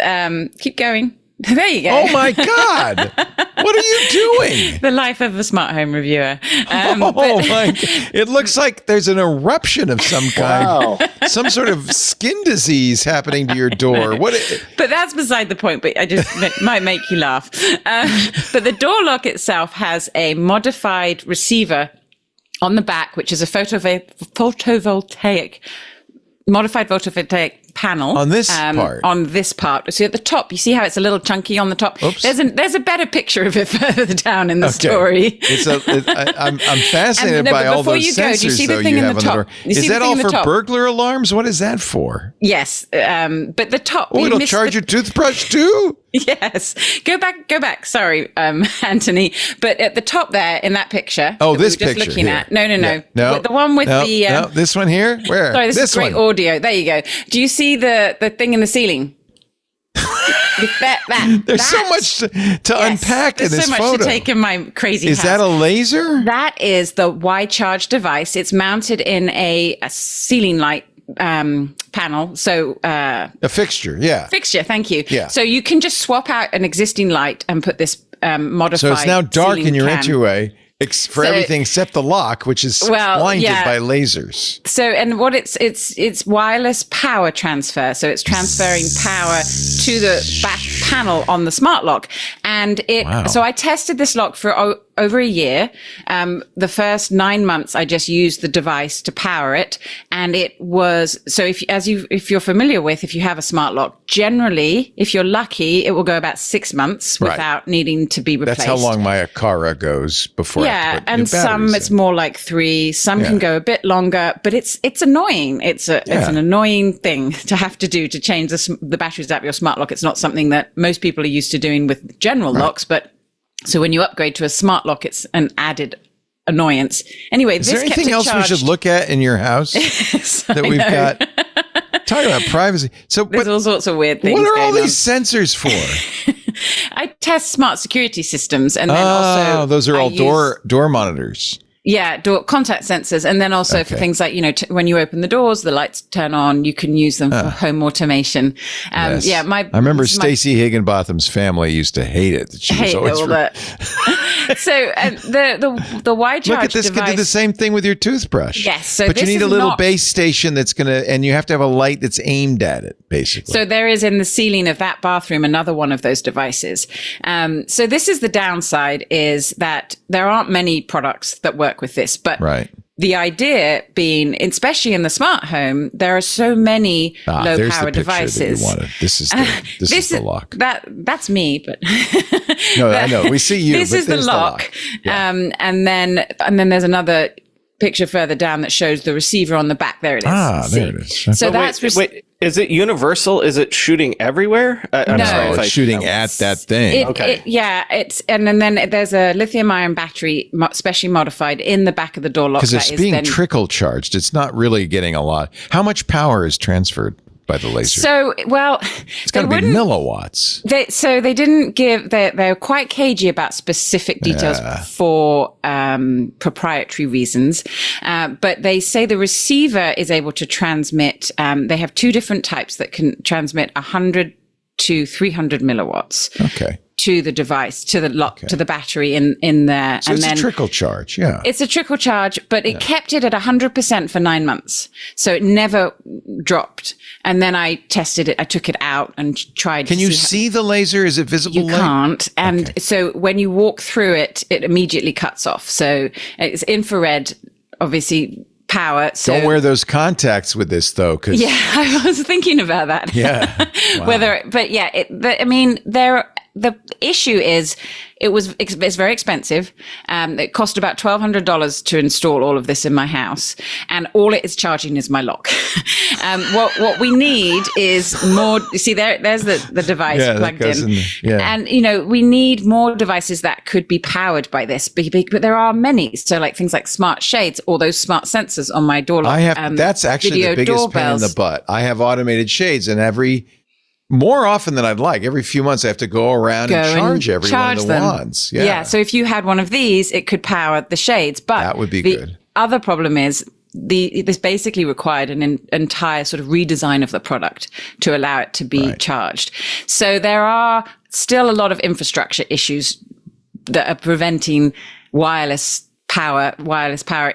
keep going. There you go. Oh my God! What are you doing? The life of a smart home reviewer. My! It looks like there's an eruption of some kind. Some sort of skin disease happening to your door. But that's beside the point. But I just might make you laugh. But the door lock itself has a modified receiver on the back, which is a modified photovoltaic panel on this part. On this part. So at the top, you see how it's a little chunky on the top. Oops. There's a better picture of it further down in the story. I'm fascinated by all those sensors. Do you see the though thing you in have the on the top? door. Is that all for top? burglar alarms? What is that for? Yes, but the top. Oh, it'll charge your toothbrush too. Yes. Go back. Sorry, Anthony. But at the top there in that picture. Oh, this we were just picture. looking here. at. No. No. The one with the. No, this one here. Where? Sorry, this is great audio. There you go. Do you see the thing in the ceiling? There's so much to unpack in this so much photo. to take in my crazy Is house. that a laser? That is the YCharge device. It's mounted in a ceiling light panel. So a fixture, yeah. Fixture, thank you. Yeah. So you can just swap out an existing light and put this modified. So it's now dark in your ceiling entryway for everything except the lock, which is blinded by lasers. So, and what it's wireless power transfer. So it's transferring power to the back panel on the smart lock. And so I tested this lock for over a year. The first 9 months, I just used the device to power it. And it was, so if you're familiar with, if you have a smart lock, generally, if you're lucky, it will go about 6 months without needing to be replaced. That's how long my Akara goes before I have to put new some batteries it's in. more like 3. Some can go a bit longer, but it's annoying. It's an annoying thing to have to do to change the batteries out of your smart lock. It's not something that most people are used to doing with general locks, but so when you upgrade to a smart lock, it's an added annoyance. Anyway, is there anything else we should look at in your house that we've got? Talking about privacy. So there's all sorts of weird things. What are all going these sensors for? I test smart security systems, and then also those are all door monitors. Yeah, door contact sensors, and then also for things like when you open the doors, the lights turn on. You can use them for home automation. Yes. Yeah, I remember Stacey Higginbotham's family used to hate it. She was always all that. So the YCharge look at this. device, Can do the same thing with your toothbrush. Yes, so but you this need is a little not- base station and you have to have a light that's aimed at it, basically. So there is in the ceiling of that bathroom another one of those devices. So this is the downside, is that there aren't many products that work with this, but the idea being, especially in the smart home, there are so many low power devices. This is the lock. That's me, but no, I know we see you. This but is the lock, Yeah. and then there's another picture further down that shows the receiver on the back. There it is. There it is. So wait, is it universal? Is it shooting everywhere? I'm No. sorry if It's shooting at that thing. And then there's a lithium-ion battery, specially modified, in the back of the door lock. Because it's being trickle charged. It's not really getting a lot. How much power is transferred by the laser? So, well, it's got to be milliwatts. They didn't give. They're quite cagey about specific details for proprietary reasons, but they say the receiver is able to transmit. They have two different types that can transmit 100 to 300 milliwatts. Okay. To the device, to the lock, to the battery in there. So it's a trickle charge, yeah. It's a trickle charge, but it kept it at 100% for 9 months. So it never dropped. And then I tested it. I took it out and tried. Can you see the laser? Is it visible? You can't. And so when you walk through it, it immediately cuts off. So it's infrared, obviously, power. So don't wear those contacts with this, though. Yeah, I was thinking about that. Yeah. Wow. The issue is it's very expensive. It cost about $1,200 to install all of this in my house, and all it is charging is my lock. What we need is more. You see, there's the device plugged in, and we need more devices that could be powered by this. But there are many. So like things like smart shades, or those smart sensors on my door lock. I have. That's actually the biggest pain in the butt. I have automated shades, and more often than I'd like. Every few months, I have to go around and charge every one of the wands. Yeah. So if you had one of these, it could power the shades. But that would be good. Other problem is this basically required an entire sort of redesign of the product to allow it to be charged. So there are still a lot of infrastructure issues that are preventing wireless power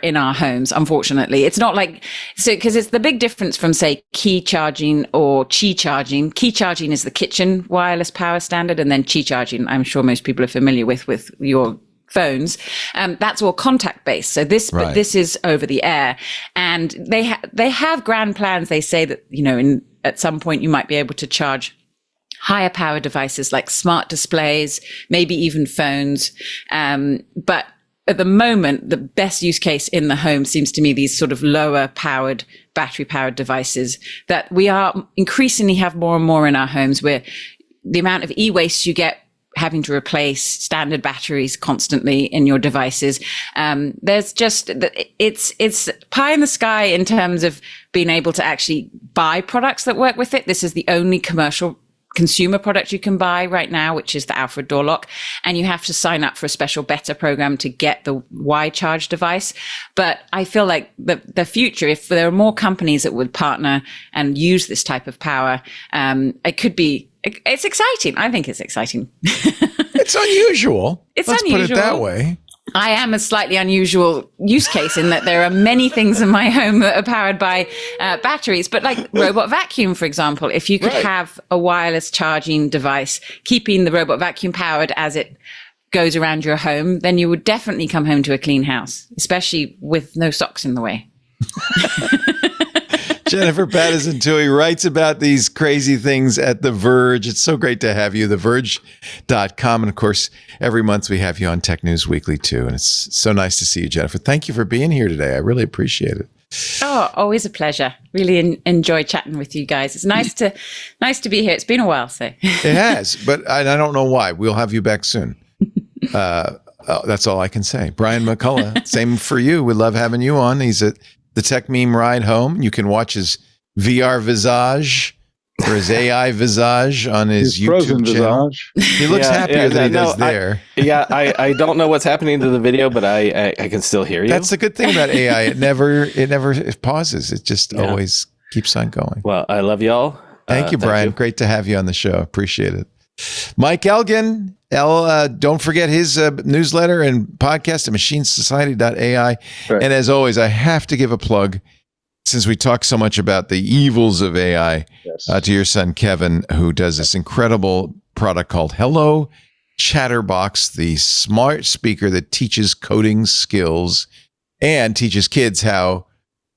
in our homes. Unfortunately, it's not like because it's the big difference from say key charging or Qi charging. Key charging is the kitchen wireless power standard, and then Qi charging, I'm sure most people are familiar with your phones. That's all contact based. So this is over the air, and they have grand plans. They say that at some point you might be able to charge higher power devices like smart displays, maybe even phones, but at the moment, the best use case in the home seems to me these sort of lower powered, battery powered devices that we are increasingly have more and more in our homes, where the amount of e-waste you get having to replace standard batteries constantly in your devices. There's just, it's pie in the sky in terms of being able to actually buy products that work with it. This is the only commercial consumer product you can buy right now, which is the Alfred door lock, and you have to sign up for a special beta program to get the Y-Charge device. But I feel like the future, if there are more companies that would partner and use this type of power, it's exciting. I think it's exciting. It's unusual. Let's put it that way. I am a slightly unusual use case in that there are many things in my home that are powered by batteries, but like robot vacuum, for example, if you could have a wireless charging device, keeping the robot vacuum powered as it goes around your home, then you would definitely come home to a clean house, especially with no socks in the way. Jennifer Patterson Toohey writes about these crazy things at The Verge. It's so great to have you, theverge.com. And of course, every month we have you on Tech News Weekly too. And it's so nice to see you, Jennifer. Thank you for being here today. I really appreciate it. Oh, always a pleasure. Really enjoy chatting with you guys. It's nice to be here. It's been a while, so. It has, but I don't know why. We'll have you back soon. That's all I can say. Brian McCullough, same for you. We love having you on. He's at the Tech Meme Ride Home. You can watch his VR visage or his AI visage on his YouTube channel. Visage. He looks happier than he does there. I don't know what's happening to the video, but I can still hear you. That's the good thing about AI. It never pauses. It just always keeps on going. Well, I love y'all. Thank you, Brian. Great to have you on the show. Appreciate it. Mike Elgin, don't forget his newsletter and podcast at machinesociety.ai. Right. And as always, I have to give a plug, since we talk so much about the evils of AI, to your son, Kevin, who does this incredible product called Hello Chatterbox, the smart speaker that teaches coding skills and teaches kids how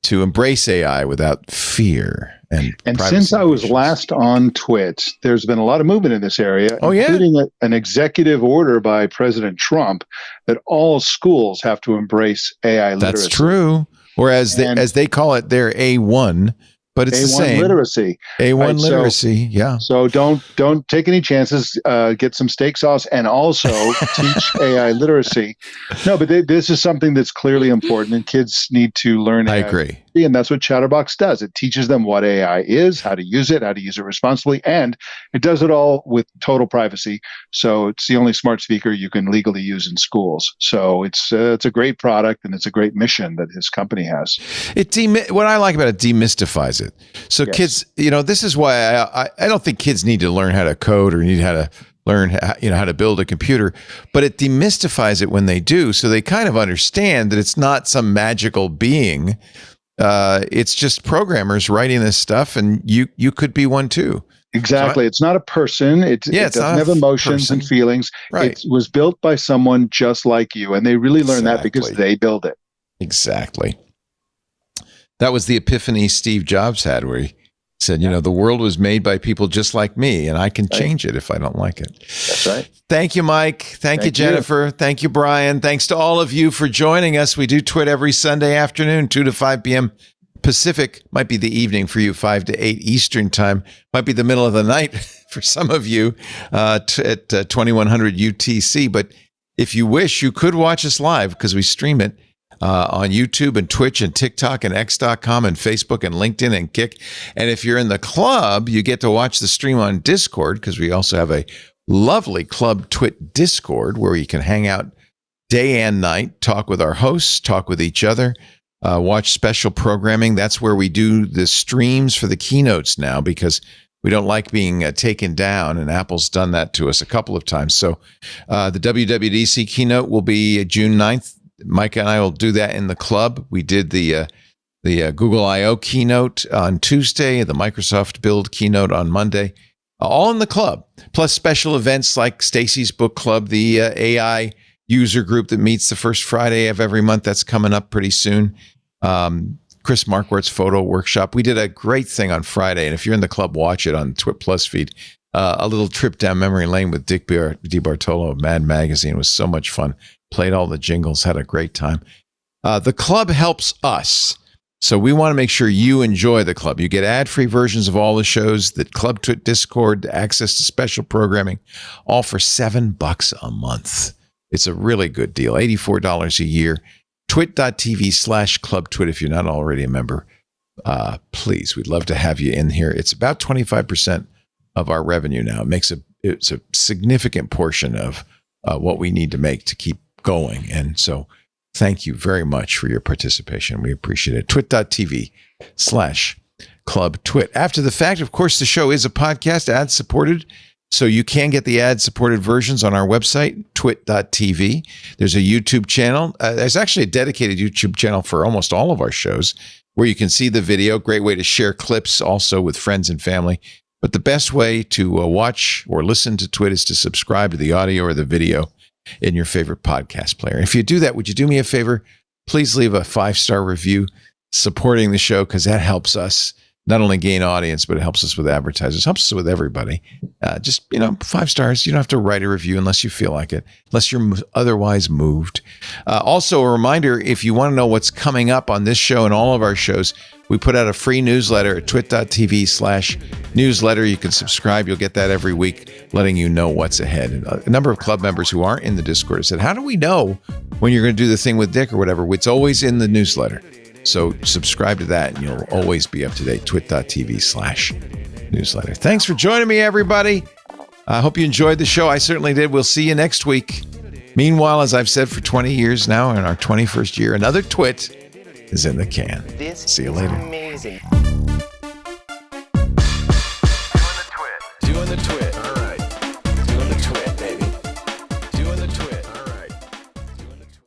to embrace AI without fear. and since I was last on TWiT, there's been a lot of movement in this area, including an executive order by President Trump that all schools have to embrace AI literacy. That's true. Or as they call it, they're A1. But it's A1 the same. literacy. A1 literacy, yeah. So don't take any chances. Get some steak sauce and also teach AI literacy. No, but this is something that's clearly important, and kids need to learn AI. I agree. And that's what Chatterbox does. It teaches them what AI is, how to use it responsibly, and it does it all with total privacy. So it's the only smart speaker you can legally use in schools. So it's a great product, and it's a great mission that his company has. What I like about it demystifies it. So kids, this is why I don't think kids need to learn how to code or need how to learn how to build a computer, but it demystifies it when they do. So they kind of understand that it's not some magical being. It's just programmers writing this stuff, and you could be one too. Exactly. It's not a person. It doesn't have emotions and feelings. Right. It was built by someone just like you, and they really learn that because they build it. Exactly. That was the epiphany Steve Jobs had, where he said, the world was made by people just like me, and I can change it if I don't like it. That's right. Thank you, Mike. Thank you, Jennifer. Thank you, Brian. Thanks to all of you for joining us. We do TWiT every Sunday afternoon, 2 to 5 p.m. Pacific. Might be the evening for you, 5 to 8 Eastern time. Might be the middle of the night for some of you at 2100 UTC. But if you wish, you could watch us live because we stream it on YouTube and Twitch and TikTok and X.com and Facebook and LinkedIn and Kick. And if you're in the club, you get to watch the stream on Discord, because we also have a lovely Club TWiT Discord where you can hang out day and night, talk with our hosts, talk with each other, watch special programming. That's where we do the streams for the keynotes now, because we don't like being taken down, and Apple's done that to us a couple of times. So the WWDC keynote will be June 9th. Mike and I will do that in the club. We did the Google I/O keynote on Tuesday, the Microsoft Build keynote on Monday, all in the club. Plus special events like Stacy's Book Club, the AI user group that meets the first Friday of every month. That's coming up pretty soon. Chris Marquardt's photo workshop. We did a great thing on Friday, and if you're in the club, watch it on the TWiT Plus feed. A little trip down memory lane with Dick DiBartolo of Mad Magazine. It was so much fun. Played all the jingles, had a great time. The club helps us, so we want to make sure you enjoy the club. You get ad-free versions of all the shows, the Club TWiT Discord, access to special programming, all for $7 a month. It's a really good deal, $84 a year. twit.tv/clubtwit if you're not already a member. Please, we'd love to have you in here. It's about 25% of our revenue now. It's a significant portion of what we need to make to keep going. And so thank you very much for your participation. We appreciate it. twit.tv/clubtwit. After the fact, of course, the show is a podcast, ad-supported, so you can get the ad-supported versions on our website, twit.tv. There's a YouTube channel. There's actually a dedicated YouTube channel for almost all of our shows where you can see the video. Great way to share clips also with friends and family. But the best way to watch or listen to TWiT is to subscribe to the audio or the video in your favorite podcast player. If you do that, would you do me a favor? Please leave a 5-star review supporting the show, because that helps us not only gain audience, but it helps us with advertisers, helps us with everybody. Just 5 stars. You don't have to write a review unless you feel like it, unless you're otherwise moved. Also, a reminder, if you want to know what's coming up on this show and all of our shows, we put out a free newsletter at twit.tv/newsletter. You can subscribe. You'll get that every week, letting you know what's ahead. And a number of club members who aren't in the Discord have said, how do we know when you're going to do the thing with Dick or whatever? It's always in the newsletter. So subscribe to that, and you'll always be up to date. twit.tv/newsletter. Thanks for joining me, everybody. I hope you enjoyed the show. I certainly did. We'll see you next week. Meanwhile, as I've said for 20 years now, in our 21st year, another TWiT is in the can. See you later. Amazing.